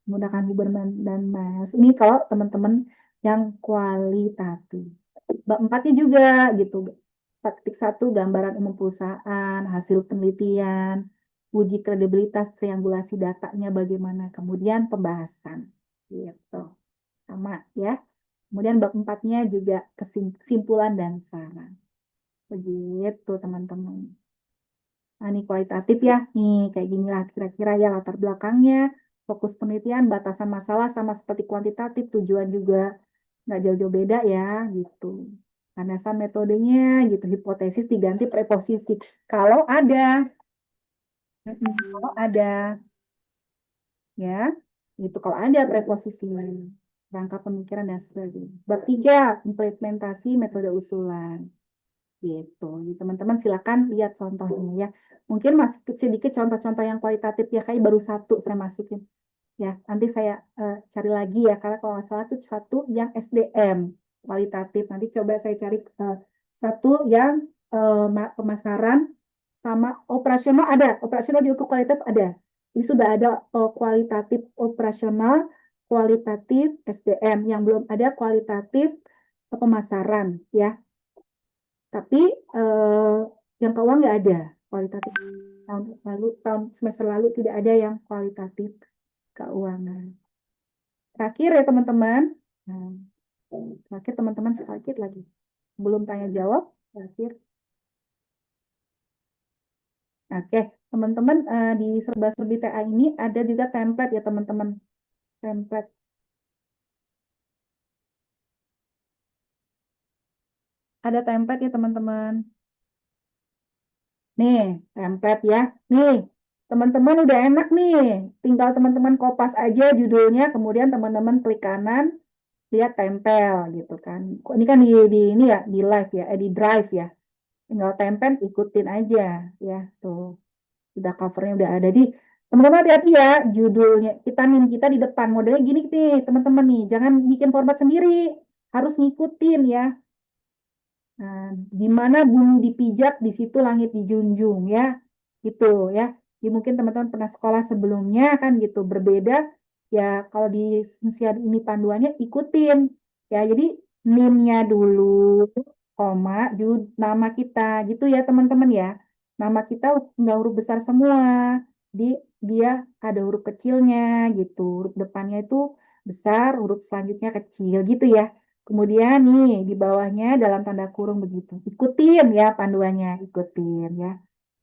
Menggunakan Huberman dan Mas. Ini kalau teman-teman yang kualitatif. Bab 4-nya juga gitu. Praktik 1, gambaran umum perusahaan, hasil penelitian, uji kredibilitas, triangulasi datanya bagaimana, kemudian pembahasan. Gitu. Sama ya. Kemudian bab 4-nya juga kesimpulan dan saran. Begitu teman-teman. Nah, ini kualitatif ya. Nih, kayak gini lah kira-kira ya latar belakangnya. Fokus penelitian, batasan masalah sama seperti kuantitatif, tujuan juga nggak jauh-jauh beda ya, gitu. Landasan metodenya, gitu, hipotesis diganti preposisi. Kalau ada, ya, itu kalau ada preposisi, rangka pemikiran dan sebagainya. Bab 3, implementasi metode usulan. Gitu. Teman-teman silakan lihat contohnya ya. Mungkin masih sedikit contoh-contoh yang kualitatif ya, kayak baru 1 saya masukin. Ya, nanti saya cari lagi ya, karena kalau nggak salah itu satu yang SDM kualitatif. Nanti coba saya cari satu yang pemasaran sama operasional ada, operasional juga kualitatif ada. Ini sudah ada kualitatif operasional, kualitatif SDM, yang belum ada kualitatif pemasaran ya. Tapi yang keuangan nggak ada kualitatif. Tahun semester lalu tidak ada yang kualitatif keuangan. Terakhir ya teman-teman. Nah, terakhir teman-teman sedikit lagi. Belum tanya jawab. Terakhir. Oke, teman-teman di serba-serbi TA ini ada juga template ya teman-teman. Template. Ada template ya teman-teman. Nih, template ya. Nih, teman-teman udah enak nih. Tinggal teman-teman kopas aja judulnya, kemudian teman-teman klik kanan, lihat tempel gitu kan. Ini kan di ini ya, di live ya, di drive ya. Tinggal tempel, ikutin aja ya. Tuh, udah covernya udah ada. Di teman-teman hati-hati ya, judulnya kita di depan modelnya gini nih, teman-teman nih. Jangan bikin format sendiri, harus ngikutin ya. Nah, di mana bumi dipijak, di situ langit dijunjung ya, gitu ya. Jadi mungkin teman-teman pernah sekolah sebelumnya kan gitu, berbeda ya. Kalau di Insiad ini panduannya ikutin ya. Jadi NIM-nya dulu, koma, nama kita gitu ya teman-teman ya. Nama kita nggak huruf besar semua, di dia ada huruf kecilnya gitu. Huruf depannya itu besar, huruf selanjutnya kecil gitu ya. Kemudian nih di bawahnya dalam tanda kurung begitu. Ikutin ya panduannya, ikutin ya.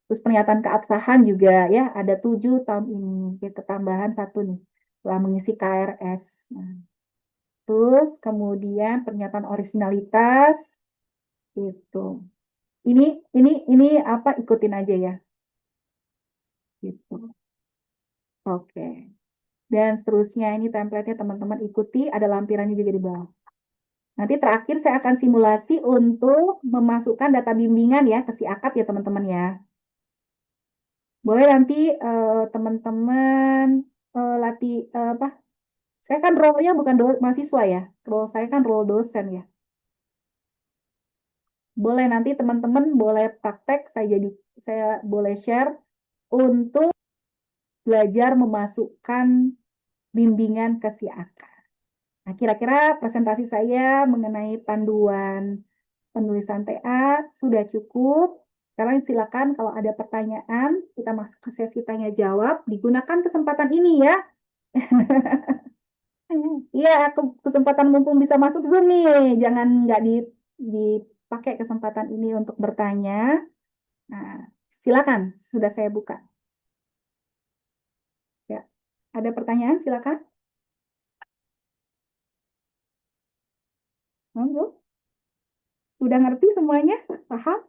Terus pernyataan keabsahan juga ya, ada 7 tahun ini. Kita tambahan satu nih, telah mengisi KRS. Nah, terus kemudian pernyataan originalitas itu. Ini apa, ikutin aja ya. Gitu. Oke. Dan seterusnya ini template-nya teman-teman ikuti, ada lampirannya juga di bawah. Nanti terakhir saya akan simulasi untuk memasukkan data bimbingan ya ke si akad ya teman-teman ya. Boleh nanti teman-teman latih apa? Saya kan role-nya bukan mahasiswa ya. Role saya kan role dosen ya. Boleh nanti teman-teman boleh praktek, saya boleh share untuk belajar memasukkan bimbingan ke si akad. Nah, kira-kira presentasi saya mengenai panduan penulisan TA sudah cukup. Sekarang silakan kalau ada pertanyaan, kita masuk ke sesi tanya jawab. Digunakan kesempatan ini ya. Iya, kesempatan mumpung bisa masuk Zoom nih. Jangan nggak dipakai kesempatan ini untuk bertanya. Nah, silakan, sudah saya buka. Ya, ada pertanyaan, silakan. Monggo. Udah ngerti semuanya? Paham?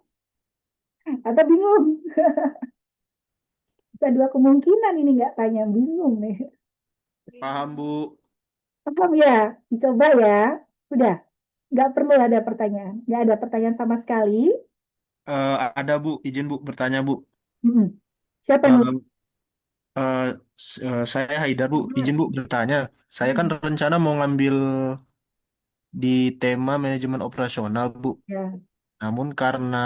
Atau bingung? Ada dua kemungkinan ini nggak tanya, bingung nih. Paham, Bu. Paham ya? Dicoba ya. Udah. Nggak perlu ada pertanyaan. Nggak ada pertanyaan sama sekali. Ada, Bu. Izin, Bu, bertanya, Bu. Siapa yang Eh, saya Haidar, Bu. Izin, Bu, bertanya. Saya kan rencana mau ngambil di tema manajemen operasional, Bu. Ya. Namun karena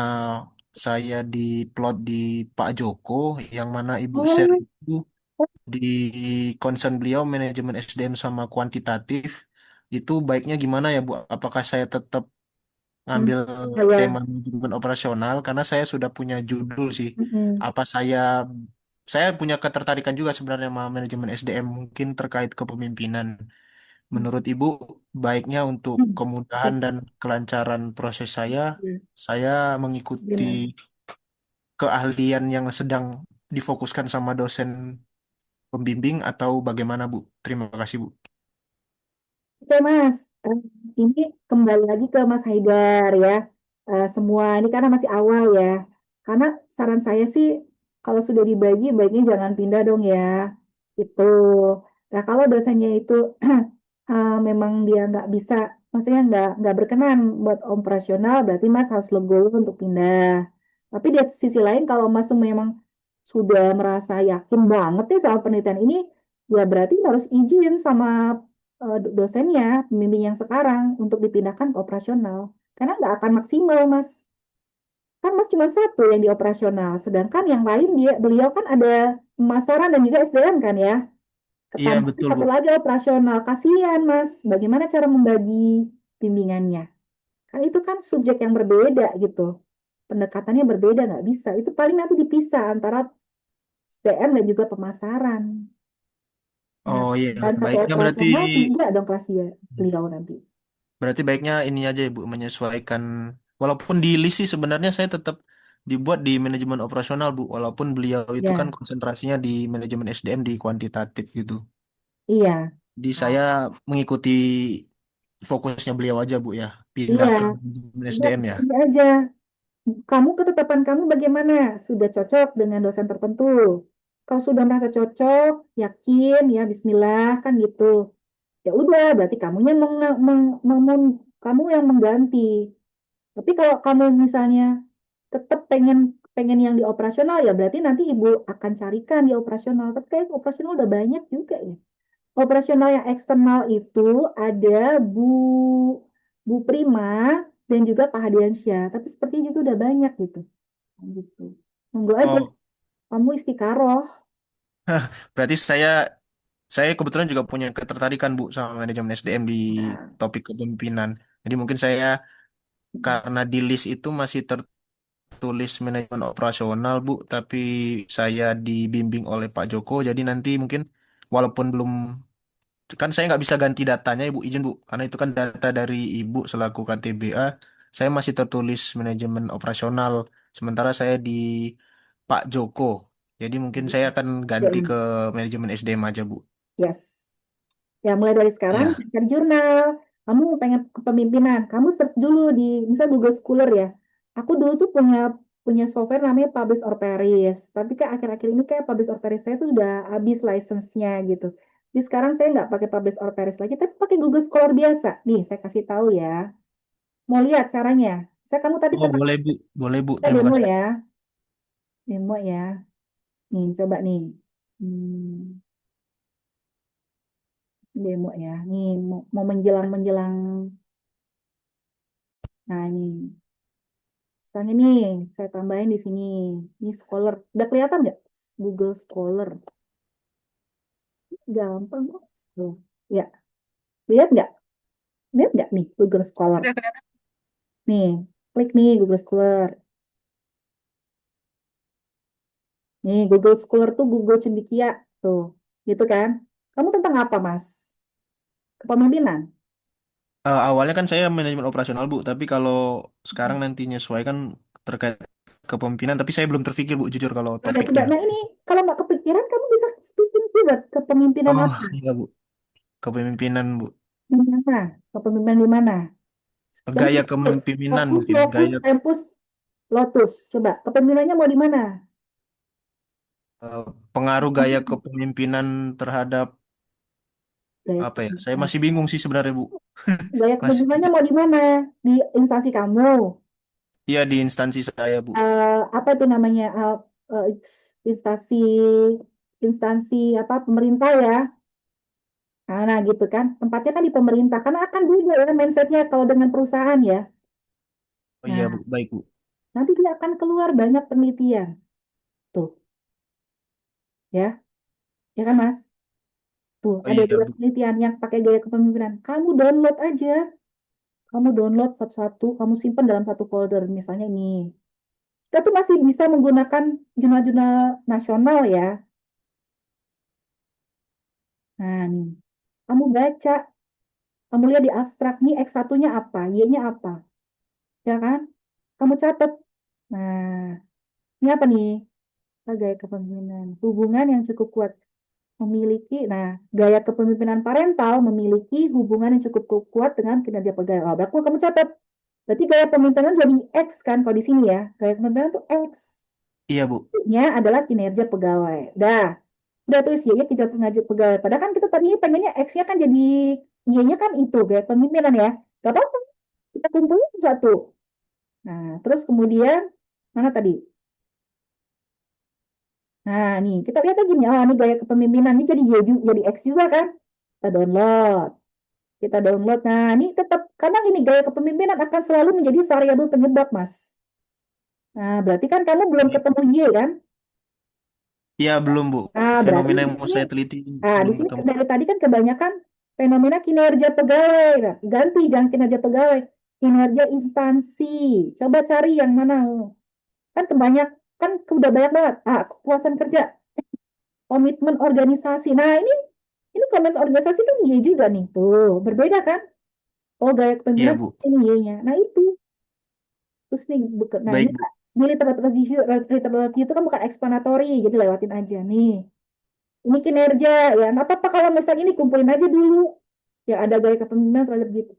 saya diplot di Pak Joko, yang mana Ibu share Oh, itu di concern beliau manajemen SDM sama kuantitatif, itu baiknya gimana ya, Bu? Apakah saya tetap ngambil tema ya. manajemen operasional karena saya sudah punya judul sih. Mm-mm. Apa saya punya ketertarikan juga sebenarnya sama manajemen SDM mungkin terkait kepemimpinan. Menurut Ibu, baiknya untuk kemudahan dan kelancaran proses saya mengikuti Benar. keahlian yang sedang difokuskan sama dosen pembimbing atau bagaimana, Bu? Terima kasih, Bu. Oke, Mas. Eh, ini kembali lagi ke Mas Haidar ya. Semua ini karena masih awal ya. Karena saran saya sih kalau sudah dibagi, baiknya jangan pindah dong ya. Itu. Nah, kalau dosennya itu memang dia nggak bisa, maksudnya nggak berkenan buat operasional, berarti Mas harus legowo untuk pindah. Tapi di sisi lain, kalau Mas memang sudah merasa yakin banget nih soal penelitian ini, ya berarti harus izin sama dosennya, pembimbing yang sekarang untuk dipindahkan ke operasional. Karena nggak akan maksimal, Mas. Kan Mas cuma satu yang di operasional, sedangkan yang lain beliau kan ada pemasaran dan juga SDM kan ya. Iya Ketambah betul satu Bu. lagi operasional. Kasihan, Mas. Bagaimana cara membagi bimbingannya? Kan itu kan subjek yang berbeda gitu. Pendekatannya berbeda, nggak bisa. Itu paling nanti dipisah antara SDM dan juga pemasaran. Nah, Oh iya, dan satu baiknya berarti operasional tidak dong kelas dia, beliau nanti. berarti baiknya ini aja ya Bu, menyesuaikan. Walaupun di list sih sebenarnya saya tetap dibuat di manajemen operasional Bu, walaupun beliau itu kan Ya, konsentrasinya di manajemen SDM di kuantitatif gitu. iya. Jadi saya mengikuti fokusnya beliau aja Bu ya, pindah Iya, ke manajemen iya, SDM ya. ini aja. Kamu ketetapan kamu bagaimana? Sudah cocok dengan dosen tertentu? Kalau sudah merasa cocok, yakin ya Bismillah kan gitu. Ya udah, berarti kamu yang mengganti. Tapi kalau kamu misalnya tetap pengen pengen yang di operasional ya berarti nanti ibu akan carikan di operasional. Tapi kayak operasional udah banyak juga ya. Operasional yang eksternal itu ada Bu Prima dan juga Pak Hadiansyah. Tapi sepertinya juga udah banyak gitu. Gitu. Monggo aja, Oh, kamu istiqaroh. berarti saya kebetulan juga punya ketertarikan Bu sama manajemen SDM di Nah, topik kepemimpinan. Jadi mungkin saya karena di list itu masih tertulis manajemen operasional Bu, tapi saya dibimbing oleh Pak Joko. Jadi nanti mungkin walaupun belum kan saya nggak bisa ganti datanya Ibu izin Bu, karena itu kan data dari Ibu selaku KTBA. Saya masih tertulis manajemen operasional, sementara saya di Pak Joko. Jadi mungkin saya akan ganti ke manajemen SDM aja Bu. yes. Ya, mulai dari sekarang Ya. cari jurnal. Kamu pengen kepemimpinan, kamu search dulu di misal Google Scholar ya. Aku dulu tuh punya punya software namanya Publish or Perish. Tapi kan akhir-akhir ini kayak Publish or Perish saya tuh udah habis license-nya gitu. Jadi sekarang saya nggak pakai Publish or Perish lagi, tapi pakai Google Scholar biasa. Nih, saya kasih tahu ya. Mau lihat caranya? Kamu tadi Oh boleh Bu, boleh Bu. kita Terima demo kasih. ya. Demo ya. Nih, coba nih. Hmm, demo ya. Nih, mau menjelang-menjelang. Nah, ini. Misalnya nih, saya tambahin di sini. Ini Scholar. Udah kelihatan nggak? Google Scholar. Gampang kok. Tuh. Ya, lihat nggak? Lihat nggak nih Google Scholar? Udah kelihatan. Nih, klik nih Google Scholar. Nih, Google Scholar tuh Google Cendikia. Tuh, gitu kan? Kamu tentang apa, Mas? Kepemimpinan? Awalnya kan saya manajemen operasional Bu, tapi kalau sekarang nanti nyesuaikan terkait kepemimpinan, tapi saya belum terpikir Bu, jujur kalau Ada coba. topiknya. Nah, ini kalau nggak kepikiran, kamu bisa speaking juga kepemimpinan Oh apa? iya Bu, kepemimpinan Bu. Di mana? Kepemimpinan di mana? Coba Gaya kepemimpinan fokus, mungkin, lokus, gaya tempus, lotus. Coba, kepemimpinannya mau di mana? eh, pengaruh gaya kepemimpinan terhadap Gaya apa ya? Saya kepemimpinan. masih bingung sih sebenarnya Bu. Gaya Masih kepemimpinannya mau di mana? Di instansi kamu. iya di instansi saya Bu. Apa itu namanya? Eh, instansi instansi apa pemerintah ya. Nah, gitu kan. Tempatnya kan di pemerintah. Karena akan beda ya mindsetnya kalau dengan perusahaan ya. Oh iya Bu, Nah, baik Bu. nanti dia akan keluar banyak penelitian. Tuh, ya. Ya kan, Mas? Tuh, Oh ada iya dua Bu. penelitian yang pakai gaya kepemimpinan. Kamu download aja. Kamu download satu-satu, kamu simpan dalam satu folder. Misalnya ini. Kita tuh masih bisa menggunakan jurnal-jurnal nasional ya. Nah, nih. Kamu baca, kamu lihat di abstrak nih X1-nya apa, Y-nya apa. Ya kan? Kamu catat. Nah, ini apa nih? Gaya kepemimpinan. Hubungan yang cukup kuat. Gaya kepemimpinan parental memiliki hubungan yang cukup kuat dengan kinerja pegawai. Oh, berarti kamu catat. Berarti gaya kepemimpinan jadi X kan kalau di sini ya. Gaya kepemimpinan itu X. Iya Bu. Y-nya adalah kinerja pegawai. Udah tulis Y-nya kinerja pegawai. Padahal kan kita tadi pengennya X-nya kan jadi Y-nya kan itu gaya kepemimpinan ya. Gak apa-apa. Kita kumpulin satu. Nah, terus kemudian mana tadi? Nah, nih kita lihat lagi nih, oh ini gaya kepemimpinan ini jadi jadi X juga kan? Kita download, kita download. Nah, ini tetap karena ini gaya kepemimpinan akan selalu menjadi variabel penyebab, Mas. Nah, berarti kan kamu belum ketemu Y kan? Iya, belum, Bu. Nah, berarti Fenomena di yang mau sini, saya teliti di belum sini ketemu. dari tadi kan kebanyakan fenomena kinerja pegawai. Nah, ganti jangan kinerja pegawai, kinerja instansi. Coba cari yang mana? Kan kan udah banyak banget. Kepuasan kerja, komitmen organisasi. Nah, ini komitmen organisasi kan Y juga nih. Tuh, berbeda kan? Oh, gaya Iya, kepemimpinan Bu. ini Y-nya. Nah, itu. Terus nih, nah ini Baik, Bu. Kak, ini literatur review itu kan bukan explanatory, jadi lewatin aja nih. Ini kinerja, ya. Nggak apa-apa kalau misalnya ini kumpulin aja dulu. Ya, ada gaya kepemimpinan terhadap gitu.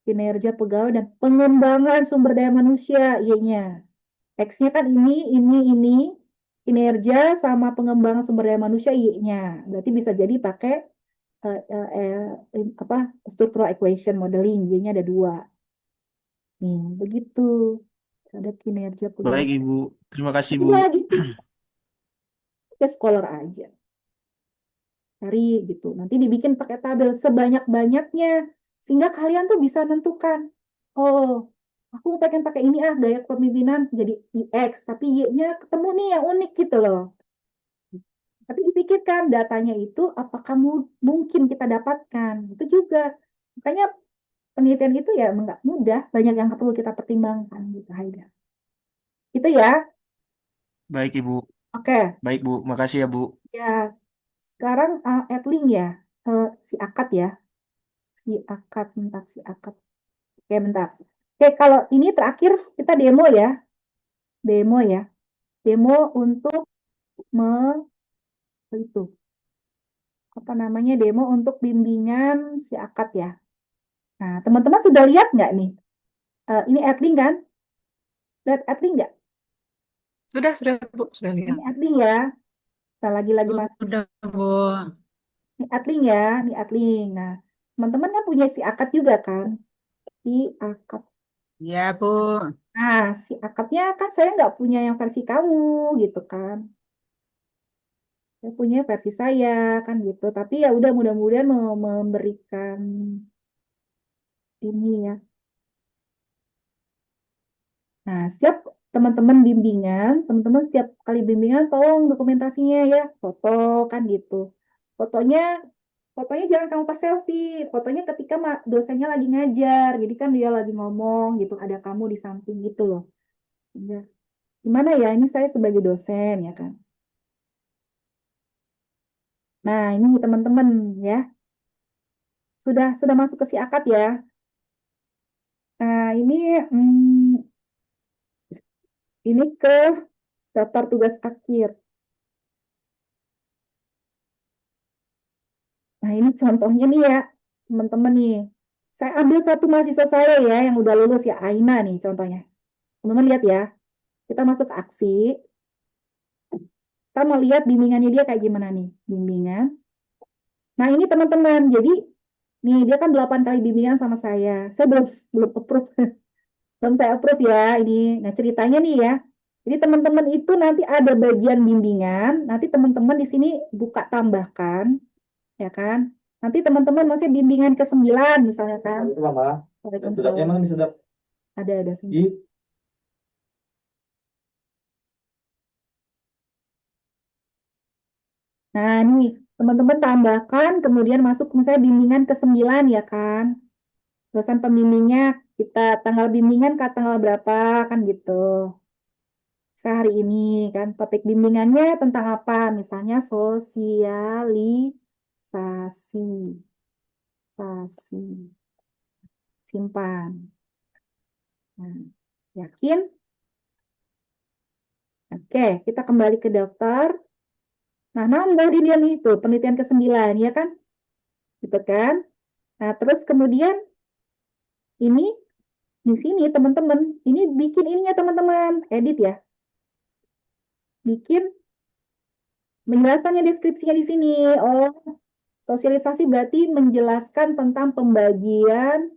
Kinerja pegawai dan pengembangan sumber daya manusia, Y-nya. X-nya kan ini. Kinerja sama pengembangan sumber daya manusia, Y-nya. Berarti bisa jadi pakai apa structural equation modeling, Y-nya ada 2. Nih, begitu. Ada kinerja Baik, pegawai. Ibu. Terima kasih, Tapi Bu. lagi tuh, ya scholar aja. Cari gitu. Nanti dibikin pakai tabel sebanyak-banyaknya. Sehingga kalian tuh bisa nentukan. Oh, aku pengen pakai ini gaya kepemimpinan jadi IX. Tapi Y-nya ketemu nih yang unik gitu loh. Tapi dipikirkan datanya itu apakah mungkin kita dapatkan. Itu juga. Makanya penelitian itu ya nggak mudah. Banyak yang perlu kita pertimbangkan gitu, Haida. Itu ya. Baik, Ibu. Oke. Baik, Bu. Makasih ya, Bu. Ya, sekarang Edling ya. Si Akad ya. Si Akad, bentar, si Akad. Oke, bentar. Oke, kalau ini terakhir kita demo ya. Demo ya. Demo untuk me, itu. Apa namanya? Demo untuk bimbingan si Akad ya. Nah, teman-teman sudah lihat nggak nih? Ini Edling kan? Lihat Edling nggak? Sudah, Bu, sudah Ini lihat. Edling ya. Kita lagi masuk. Udah, Bu. Ini Edling ya. Ini Edling. Nah, teman-teman kan punya si Akad juga kan? Si Akad. Ya, Bu. Nah, si akadnya kan saya nggak punya yang versi kamu gitu kan. Saya punya versi saya kan gitu. Tapi ya udah mudah-mudahan memberikan ini ya. Nah, setiap teman-teman setiap kali bimbingan tolong dokumentasinya ya, foto kan gitu. Fotonya fotonya jangan kamu pas selfie, fotonya ketika dosennya lagi ngajar. Jadi kan dia lagi ngomong gitu, ada kamu di samping gitu loh. Ya. Gimana ya? Ini saya sebagai dosen ya kan. Nah, ini teman-teman ya. Sudah masuk ke si akad ya. Nah, ini ke daftar tugas akhir. Nah, ini contohnya nih ya, teman-teman nih. Saya ambil satu mahasiswa saya ya yang udah lulus ya, Aina nih contohnya. Teman-teman lihat ya. Kita masuk ke aksi. Kita mau lihat bimbingannya dia kayak gimana nih, bimbingan. Nah, ini teman-teman. Jadi nih dia kan 8 kali bimbingan sama saya. Saya belum approve. Belum saya approve ya ini. Nah, ceritanya nih ya. Jadi teman-teman itu nanti ada bagian bimbingan, nanti teman-teman di sini buka tambahkan, ya kan? Nanti teman-teman masih bimbingan ke-9 misalnya kan. Itu Mama. Sedapnya Waalaikumsalam. emang ini sedap. Ada sini. Nah, nih teman-teman tambahkan, kemudian masuk misalnya bimbingan ke-9 ya kan. Dosen pembimbingnya kita tanggal bimbingan ke tanggal berapa kan gitu. Sehari ini kan topik bimbingannya tentang apa? Misalnya sosialisasi. Sasi. Simpan. Nah, yakin? Oke, kita kembali ke daftar. Nah, nambah ini nih tuh penelitian ke-9 ya kan? Gitu kan? Nah, terus kemudian ini di sini teman-teman, ini bikin ininya teman-teman, edit ya. Bikin penjelasannya deskripsinya di sini. Oh, sosialisasi berarti menjelaskan tentang pembagian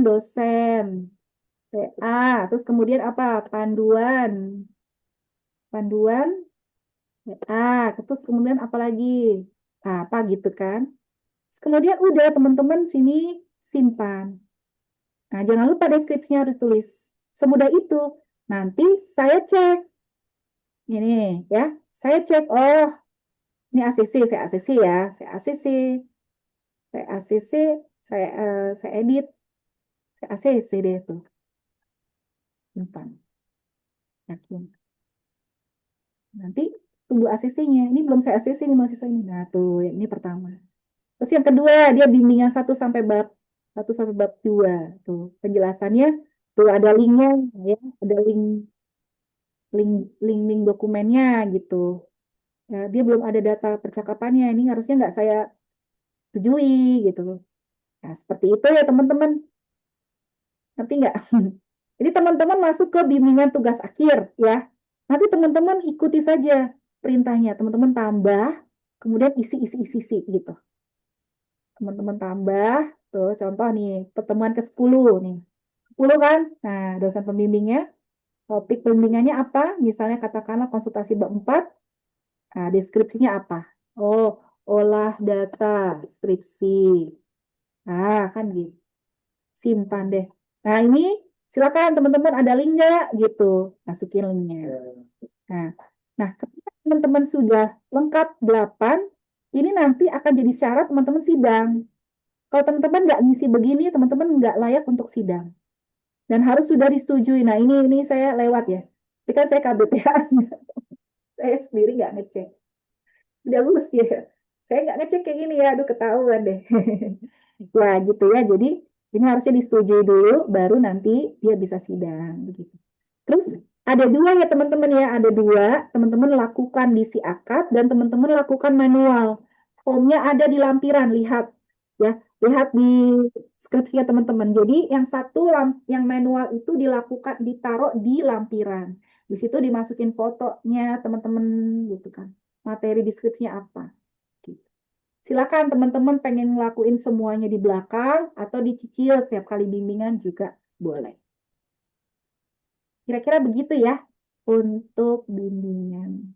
dosen TA, terus kemudian apa? Panduan panduan WA, terus kemudian apa lagi? Apa gitu kan? Terus kemudian udah teman-teman sini simpan. Nah, jangan lupa deskripsinya harus tulis. Semudah itu. Nanti saya cek. Ini ya, saya cek. Oh, ini ACC, saya ACC ya. Saya ACC. Saya ACC, saya edit. Saya ACC deh tuh. Simpan. Yakin. Nanti tunggu ACC-nya. Ini belum saya ACC nih masih saya ini. Nah, tuh ini pertama. Terus yang kedua, dia bimbingan 1 sampai bab 2. Tuh, penjelasannya tuh ada linknya ya, ada link dokumennya gitu. Ya, dia belum ada data percakapannya. Ini harusnya nggak saya setujui gitu. Nah, seperti itu ya teman-teman. Ngerti nggak? Jadi teman-teman masuk ke bimbingan tugas akhir ya. Nanti teman-teman ikuti saja perintahnya. Teman-teman tambah, kemudian isi gitu. Teman-teman tambah, tuh contoh nih, pertemuan ke-10 nih. 10 kan? Nah, dosen pembimbingnya, topik pembimbingannya apa? Misalnya katakanlah konsultasi bab 4, nah, deskripsinya apa? Oh, olah data, skripsi. Nah, kan gitu. Simpan deh. Nah, ini silakan teman-teman ada link nggak gitu. Masukin linknya. Nah, ketika teman-teman sudah lengkap 8, ini nanti akan jadi syarat teman-teman sidang. Kalau teman-teman nggak ngisi begini, teman-teman nggak layak untuk sidang. Dan harus sudah disetujui. Nah, ini saya lewat ya. Tapi kan saya KBTA. Saya sendiri nggak ngecek. Udah lulus ya. Saya nggak ngecek kayak gini ya. Aduh, ketahuan deh. Nah, gitu ya. Jadi, ini harusnya disetujui dulu, baru nanti dia bisa sidang. Begitu. Terus, ada 2 ya teman-teman ya. Ada 2. Teman-teman lakukan diisi akad dan teman-teman lakukan manual. Formnya ada di lampiran. Lihat. Ya, lihat di skripsinya teman-teman. Jadi yang satu yang manual itu dilakukan ditaruh di lampiran. Di situ dimasukin fotonya teman-teman gitu kan. Materi deskripsinya apa. Gitu. Silakan teman-teman pengen ngelakuin semuanya di belakang atau dicicil setiap kali bimbingan juga boleh. Kira-kira begitu ya untuk bimbingan.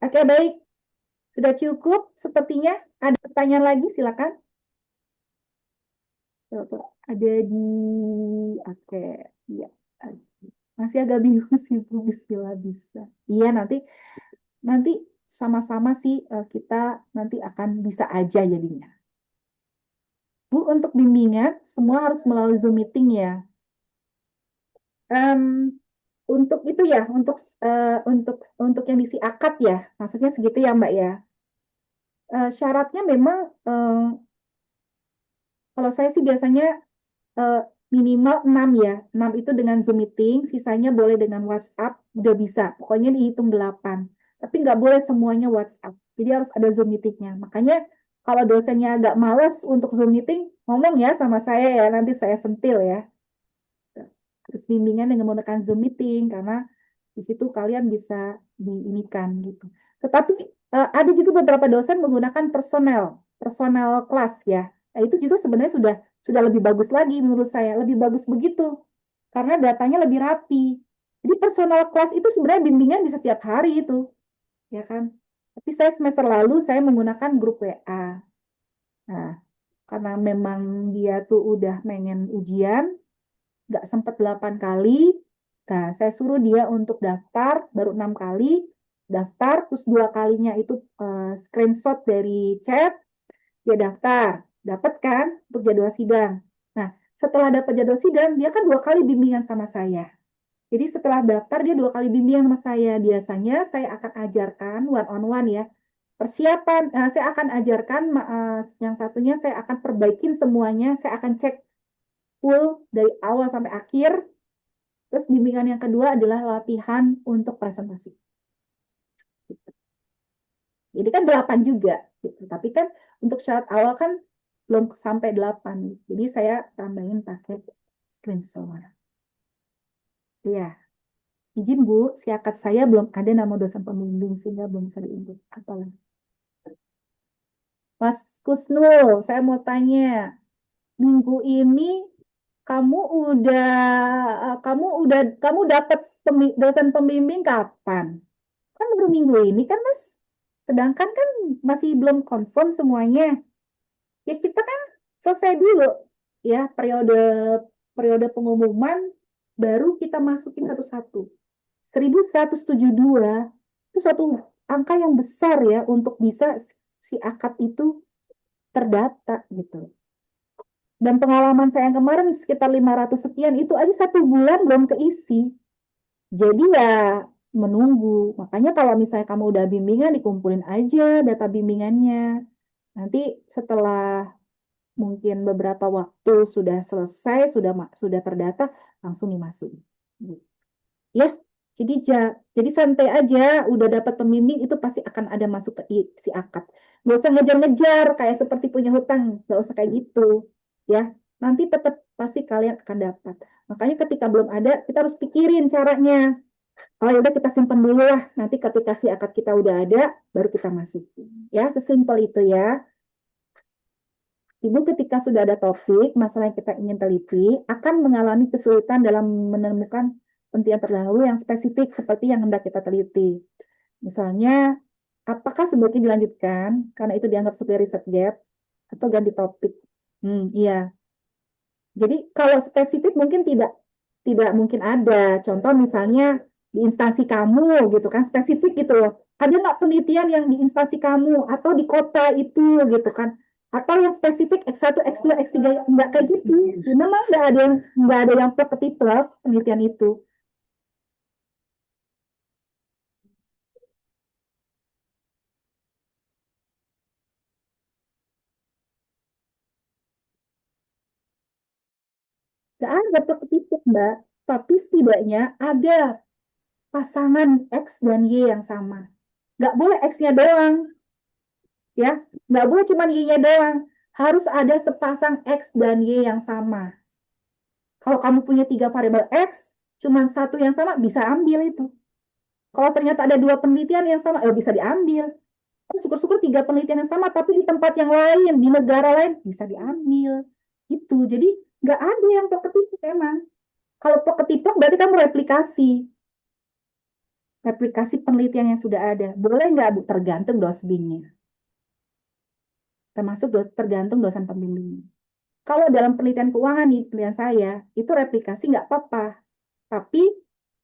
Oke, baik. Sudah cukup sepertinya. Ada pertanyaan lagi silakan. Ada di oke ya masih agak bingung sih Bu. Bismillah bisa iya nanti sama-sama sih kita nanti akan bisa aja jadinya Bu. Untuk bimbingan semua harus melalui Zoom meeting ya. Untuk itu ya untuk yang diisi akad ya maksudnya segitu ya Mbak ya. Syaratnya memang kalau saya sih biasanya minimal 6 ya. 6 itu dengan Zoom meeting, sisanya boleh dengan WhatsApp, udah bisa. Pokoknya dihitung 8. Tapi nggak boleh semuanya WhatsApp. Jadi harus ada Zoom meetingnya. Makanya kalau dosennya agak males untuk Zoom meeting, ngomong ya sama saya ya, nanti saya sentil ya. Terus bimbingan dengan menggunakan Zoom meeting, karena di situ kalian bisa diinikan gitu. Tetapi ada juga beberapa dosen menggunakan personal kelas ya. Nah, itu juga sebenarnya sudah lebih bagus lagi menurut saya, lebih bagus begitu. Karena datanya lebih rapi. Jadi personal kelas itu sebenarnya bimbingan di setiap hari itu. Ya kan? Tapi saya semester lalu saya menggunakan grup WA. Nah, karena memang dia tuh udah pengen ujian, nggak sempat 8 kali. Nah, saya suruh dia untuk daftar, baru 6 kali. Daftar, terus 2 kalinya itu screenshot dari chat, dia daftar. Dapat kan untuk jadwal sidang. Nah, setelah dapat jadwal sidang, dia kan 2 kali bimbingan sama saya. Jadi setelah daftar, dia 2 kali bimbingan sama saya. Biasanya saya akan ajarkan one-on-one ya. Persiapan, saya akan ajarkan, yang satunya saya akan perbaikin semuanya, saya akan cek full dari awal sampai akhir. Terus bimbingan yang kedua adalah latihan untuk presentasi. Jadi kan 8 juga. Gitu. Tapi kan untuk syarat awal kan belum sampai 8. Jadi saya tambahin pakai screenshot. Ya, izin Bu, si akad saya belum ada nama dosen pembimbing sehingga belum bisa diinput. Apalagi. Mas Kusnul, saya mau tanya, minggu ini kamu kamu dapat dosen pembimbing kapan? Kan baru minggu ini kan, Mas. Sedangkan kan masih belum confirm semuanya. Ya kita kan selesai dulu ya periode pengumuman, baru kita masukin satu-satu. 1172 itu suatu angka yang besar ya untuk bisa si akad itu terdata gitu. Dan pengalaman saya yang kemarin sekitar 500 sekian, itu aja 1 bulan belum keisi. Jadi ya menunggu. Makanya kalau misalnya kamu udah bimbingan, dikumpulin aja data bimbingannya. Nanti setelah mungkin beberapa waktu sudah selesai, sudah terdata, langsung dimasukin. Ya, jadi santai aja, udah dapat pembimbing itu pasti akan ada masuk ke si akad. Nggak usah ngejar-ngejar kayak seperti punya hutang, nggak usah kayak gitu. Ya, nanti tetap pasti kalian akan dapat. Makanya ketika belum ada, kita harus pikirin caranya. Oh udah kita simpan dulu lah, nanti ketika si akad kita udah ada, baru kita masukin. Ya, sesimpel itu ya. Ibu ketika sudah ada topik, masalah yang kita ingin teliti, akan mengalami kesulitan dalam menemukan penelitian terdahulu yang spesifik seperti yang hendak kita teliti. Misalnya, apakah sebaiknya dilanjutkan karena itu dianggap sebagai riset gap atau ganti topik? Iya. Jadi kalau spesifik mungkin tidak mungkin ada. Contoh misalnya di instansi kamu gitu kan, spesifik gitu loh. Ada nggak penelitian yang di instansi kamu atau di kota itu gitu kan? Atau yang spesifik X1, X2, X3 nggak kayak gitu. Memang nggak ada yang plek-plek penelitian itu. Nggak ada plek-plek, Mbak. Tapi setidaknya ada pasangan X dan Y yang sama. Nggak boleh X-nya doang. Ya, nggak boleh cuma Y-nya doang. Harus ada sepasang X dan Y yang sama. Kalau kamu punya 3 variabel X, cuma satu yang sama, bisa ambil itu. Kalau ternyata ada 2 penelitian yang sama, bisa diambil. Syukur-syukur 3 penelitian yang sama, tapi di tempat yang lain, di negara lain, bisa diambil. Itu. Jadi, nggak ada yang plek-ketiplek emang. Kalau plek-ketiplek berarti kamu replikasi. Replikasi penelitian yang sudah ada. Boleh nggak, Bu? Tergantung dosbingnya. Termasuk tergantung dosen pembimbingnya. Kalau dalam penelitian keuangan nih, penelitian saya, itu replikasi nggak apa-apa. Tapi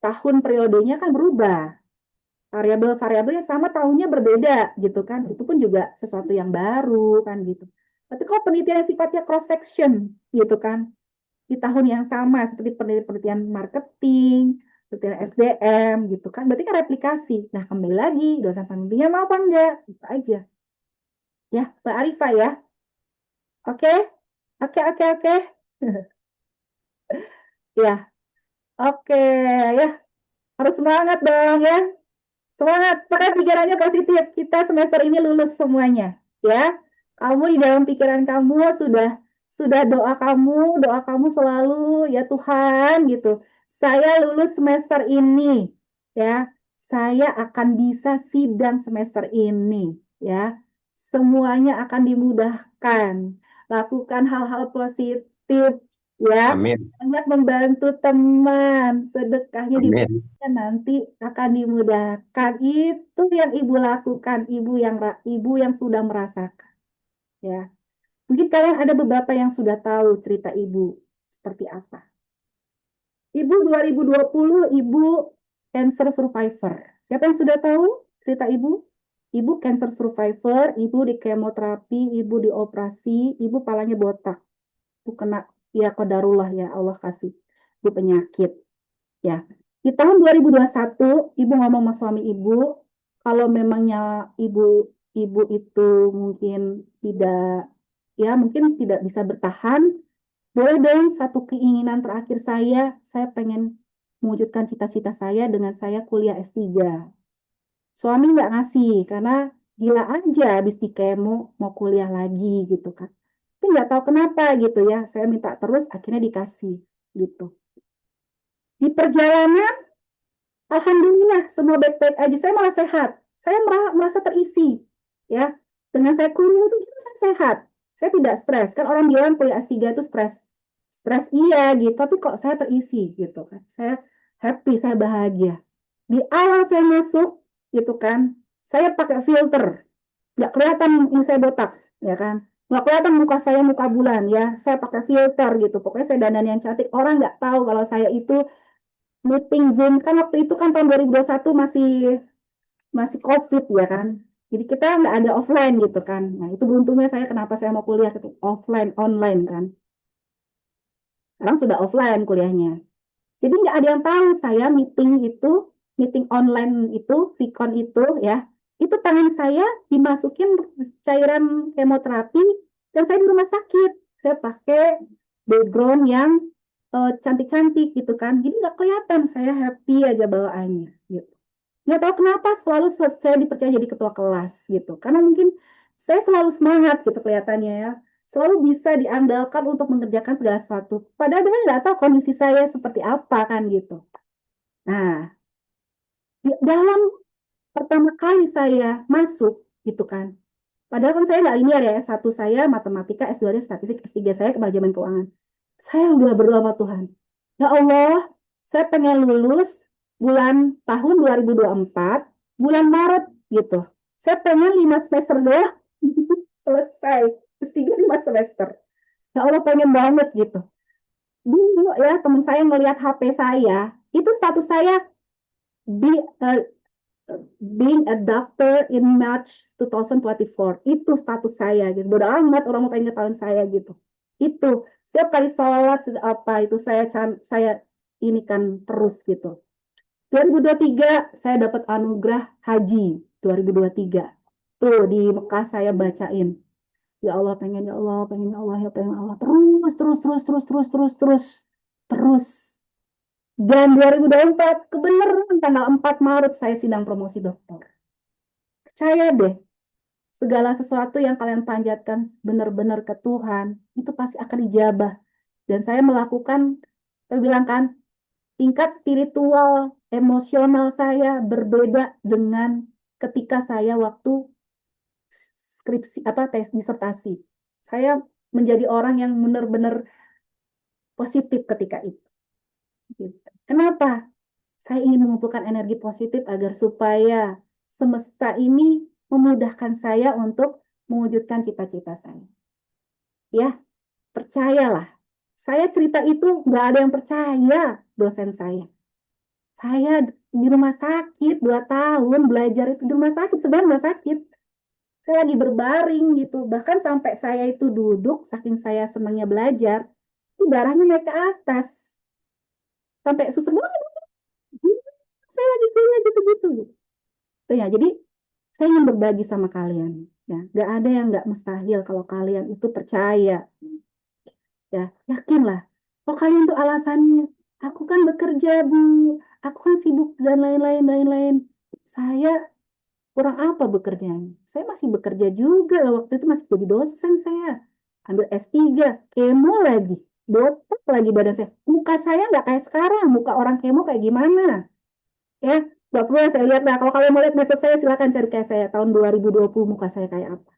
tahun periodenya kan berubah. Variabel-variabelnya sama, tahunnya berbeda gitu kan. Itu pun juga sesuatu yang baru kan gitu. Tapi kalau penelitian yang sifatnya cross section gitu kan, di tahun yang sama seperti penelitian marketing, penelitian SDM gitu kan, berarti kan replikasi. Nah, kembali lagi dosen pembimbingnya mau apa enggak? Itu aja. Ya, Mbak Arifah ya. Oke? Oke. Ya. Oke, ya. Harus semangat dong ya. Semangat, pakai pikirannya positif. Kita semester ini lulus semuanya, ya. Kamu di dalam pikiran kamu sudah doa kamu selalu ya Tuhan gitu. Saya lulus semester ini, ya. Saya akan bisa sidang semester ini, ya. Semuanya akan dimudahkan. Lakukan hal-hal positif, ya. Amin. Banyak membantu teman, sedekahnya Amin. diberikan nanti akan dimudahkan. Itu yang Ibu lakukan, Ibu yang sudah merasakan. Ya. Mungkin kalian ada beberapa yang sudah tahu cerita Ibu seperti apa. Ibu 2020, Ibu cancer survivor. Siapa yang sudah tahu cerita Ibu? Ibu cancer survivor, Ibu di kemoterapi, Ibu dioperasi, Ibu palanya botak. Ibu kena, ya qadarullah ya Allah kasih. Ibu penyakit. Ya. Di tahun 2021, Ibu ngomong sama suami Ibu, kalau memangnya Ibu itu mungkin tidak bisa bertahan, boleh dong satu keinginan terakhir saya pengen mewujudkan cita-cita saya dengan saya kuliah S3. Suami nggak ngasih, karena gila aja habis di kemo mau kuliah lagi gitu kan. Tapi nggak tahu kenapa gitu ya, saya minta terus akhirnya dikasih gitu. Di perjalanan, alhamdulillah semua baik-baik aja, saya malah sehat, saya merasa terisi ya. Dengan saya kuliah itu juga saya sehat, saya tidak stres. Kan orang bilang kuliah S3 itu stres stres iya gitu, tapi kok saya terisi gitu kan. Saya happy, saya bahagia. Di awal saya masuk gitu kan, saya pakai filter, nggak kelihatan muka saya botak, ya kan? Nggak kelihatan muka saya muka bulan ya. Saya pakai filter gitu. Pokoknya saya dandan yang cantik. Orang nggak tahu kalau saya itu meeting Zoom kan waktu itu kan tahun 2021 masih masih COVID ya kan. Jadi kita nggak ada offline gitu kan. Nah itu beruntungnya saya kenapa saya mau kuliah gitu offline online kan. Sekarang sudah offline kuliahnya. Jadi nggak ada yang tahu saya meeting online itu, Vicon itu ya, itu tangan saya dimasukin cairan kemoterapi dan saya di rumah sakit. Saya pakai background yang cantik-cantik gitu kan. Jadi nggak kelihatan saya happy aja bawaannya gitu. Nggak tahu kenapa selalu saya dipercaya jadi ketua kelas gitu. Karena mungkin saya selalu semangat gitu kelihatannya ya. Selalu bisa diandalkan untuk mengerjakan segala sesuatu. Padahal dia nggak tahu kondisi saya seperti apa kan gitu. Nah, dalam pertama kali saya masuk gitu kan. Padahal kan saya nggak linear ya. S1 saya matematika, S2 statistik, S3 saya manajemen keuangan. Saya udah berdoa sama Tuhan. Ya Allah, saya pengen lulus tahun 2024, bulan Maret gitu. Saya pengen 5 semester doang selesai. S3 5 semester. Ya Allah pengen banget gitu. Dulu ya teman saya ngelihat HP saya, itu status saya be, uh, being a doctor in March 2024. Itu status saya gitu. Bodoh amat orang mau pengen ketahuan saya gitu. Itu setiap kali sholat apa itu saya ini kan terus gitu. 2023 saya dapat anugerah haji 2023. Tuh di Mekah saya bacain. Ya Allah pengen ya Allah pengen ya Allah ya pengen ya Allah terus. Dan 2024 kebenaran tanggal 4 Maret saya sidang promosi dokter. Percaya deh, segala sesuatu yang kalian panjatkan benar-benar ke Tuhan itu pasti akan dijabah. Dan saya melakukan, saya bilang kan, tingkat spiritual, emosional saya berbeda dengan ketika saya waktu skripsi tes disertasi. Saya menjadi orang yang benar-benar positif ketika itu. Kenapa? Saya ingin mengumpulkan energi positif agar supaya semesta ini memudahkan saya untuk mewujudkan cita-cita saya. Ya, percayalah. Saya cerita itu nggak ada yang percaya dosen saya. Saya di rumah sakit 2 tahun belajar itu di rumah sakit, sebenarnya rumah sakit. Saya lagi berbaring gitu. Bahkan sampai saya itu duduk, saking saya senangnya belajar, itu darahnya naik ke atas. Sampai susah banget. Saya lagi kuliah gitu-gitu. Tuh ya, jadi saya ingin berbagi sama kalian. Ya, nggak ada yang nggak mustahil kalau kalian itu percaya. Ya, yakinlah. Kalau kalian itu alasannya, aku kan bekerja, Bu. Aku kan sibuk dan lain-lain. Saya kurang apa bekerjanya? Saya masih bekerja juga. Waktu itu masih jadi dosen saya. Ambil S3, kemo lagi. Botak lagi badan saya. Muka saya nggak kayak sekarang. Muka orang kemo kayak gimana? Ya, nggak perlu saya lihat. Nah, kalau kalian mau lihat medsos saya, silakan cari kayak saya. Tahun 2020 muka saya kayak apa.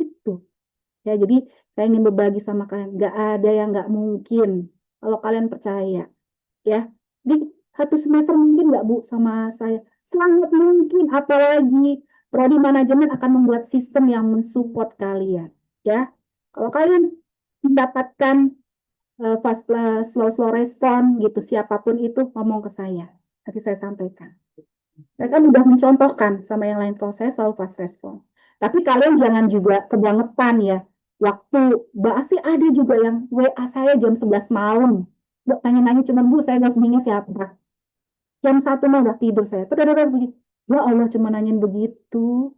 Itu. Ya, jadi saya ingin berbagi sama kalian. Nggak ada yang nggak mungkin. Kalau kalian percaya. Ya, di 1 semester mungkin nggak Bu sama saya. Sangat mungkin. Apalagi prodi manajemen akan membuat sistem yang mensupport kalian. Ya, kalau kalian mendapatkan slow respon gitu, siapapun itu ngomong ke saya. Nanti saya sampaikan. Mereka mudah mencontohkan sama yang lain. Kalau saya selalu fast respon. Tapi kalian jangan juga kebangetan ya. Waktu sih ada juga yang WA saya jam 11 malam. Tanya-nanya cuma Bu, saya nggak seminggu siapa. Jam 1 malam udah tidur saya. Begitu. Ya Allah cuma nanyain begitu.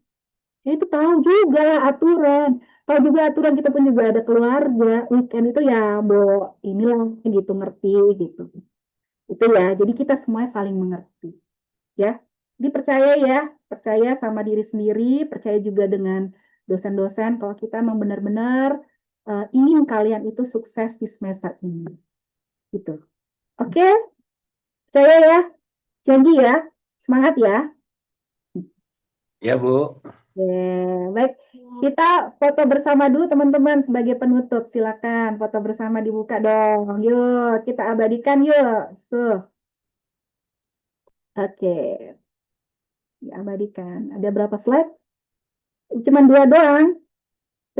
Ya itu tahu juga aturan. Tahu juga aturan kita pun juga ada keluarga. Weekend itu ya inilah gitu ngerti gitu. Itu ya. Jadi kita semua saling mengerti. Ya. Dipercaya ya, percaya sama diri sendiri, percaya juga dengan dosen-dosen kalau kita memang benar-benar ingin kalian itu sukses di semester ini. Gitu. Oke? Percaya ya? Janji ya? Semangat ya? Ya, Bu. Baik. Kita foto bersama dulu teman-teman sebagai penutup. Silakan foto bersama dibuka dong. Yuk, kita abadikan yuk. Oke, diabadikan. Ada berapa slide? Cuman dua doang.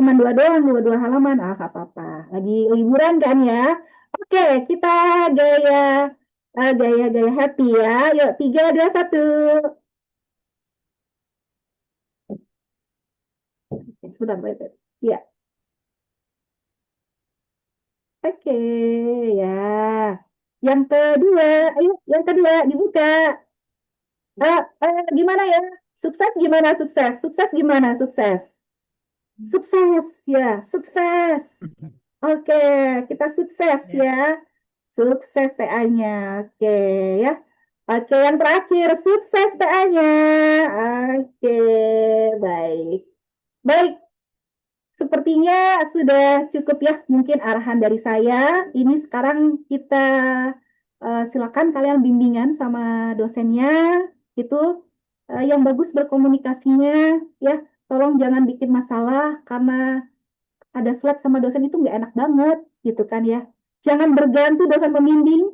Dua halaman. Nggak apa-apa. Lagi liburan kan ya. Oke, kita gaya happy ya. Yuk, 3, 2, 1. Sebentar, wait. Ya. Oke, ya. Yang kedua, ayo, yang kedua dibuka. Gimana ya? Sukses gimana sukses? Sukses gimana sukses? Sukses ya, sukses. Oke, kita sukses ya. Sukses TA-nya. Oke ya. Oke, yang terakhir sukses TA-nya. Oke, baik. Baik. Sepertinya sudah cukup ya mungkin arahan dari saya. Ini sekarang kita silakan kalian bimbingan sama dosennya itu yang bagus berkomunikasinya ya. Tolong jangan bikin masalah karena ada slide sama dosen itu nggak enak banget gitu kan ya. Jangan berganti dosen pembimbing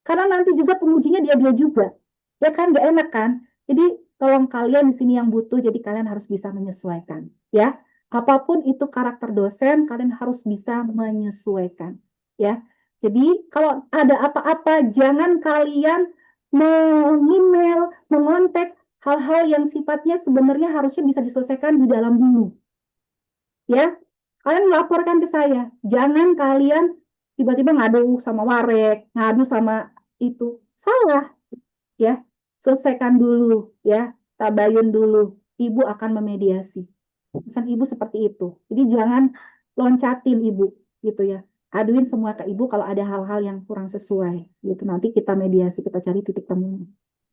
karena nanti juga pengujinya dia juga. Ya kan nggak enak kan. Jadi tolong kalian di sini yang butuh jadi kalian harus bisa menyesuaikan ya. Apapun itu karakter dosen, kalian harus bisa menyesuaikan, ya. Jadi kalau ada apa-apa, jangan kalian meng-email, mengontak hal-hal yang sifatnya sebenarnya harusnya bisa diselesaikan di dalam dulu, ya. Kalian melaporkan ke saya, jangan kalian tiba-tiba ngadu sama Warek, ngadu sama itu, salah, ya. Selesaikan dulu, ya. Tabayun dulu, ibu akan memediasi. Pesan ibu seperti itu. Jadi jangan loncatin ibu gitu ya. Aduin semua ke ibu kalau ada hal-hal yang kurang sesuai gitu. Nanti kita mediasi, kita cari titik temu.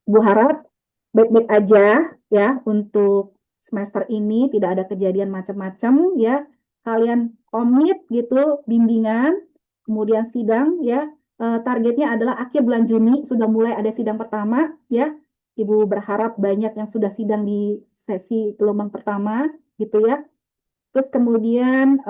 Ibu harap baik-baik aja ya untuk semester ini tidak ada kejadian macam-macam ya. Kalian komit gitu bimbingan, kemudian sidang ya. Targetnya adalah akhir bulan Juni sudah mulai ada sidang pertama ya. Ibu berharap banyak yang sudah sidang di sesi gelombang pertama gitu ya. Terus kemudian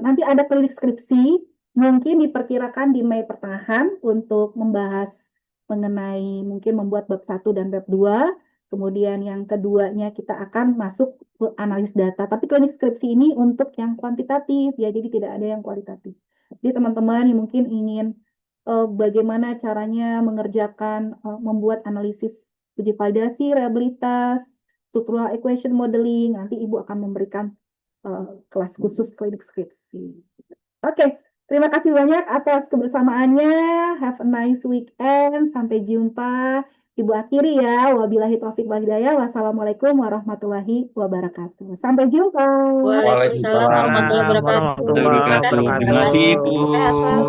nanti ada klinik skripsi, mungkin diperkirakan di Mei pertengahan untuk membahas mengenai mungkin membuat bab 1 dan bab 2. Kemudian yang keduanya kita akan masuk ke analis data. Tapi klinik skripsi ini untuk yang kuantitatif ya, jadi tidak ada yang kualitatif. Jadi teman-teman yang mungkin ingin bagaimana caranya mengerjakan, membuat analisis uji validasi, reliabilitas, structural equation modeling, nanti Ibu akan memberikan kelas khusus klinik skripsi. Oke, terima kasih banyak atas kebersamaannya. Have a nice weekend. Sampai jumpa. Ibu akhiri ya. Wabillahi taufiq wal hidayah. Wassalamualaikum warahmatullahi wabarakatuh. Sampai jumpa. Waalaikumsalam warahmatullahi wabarakatuh. Terima kasih, Bu. Sehat selalu.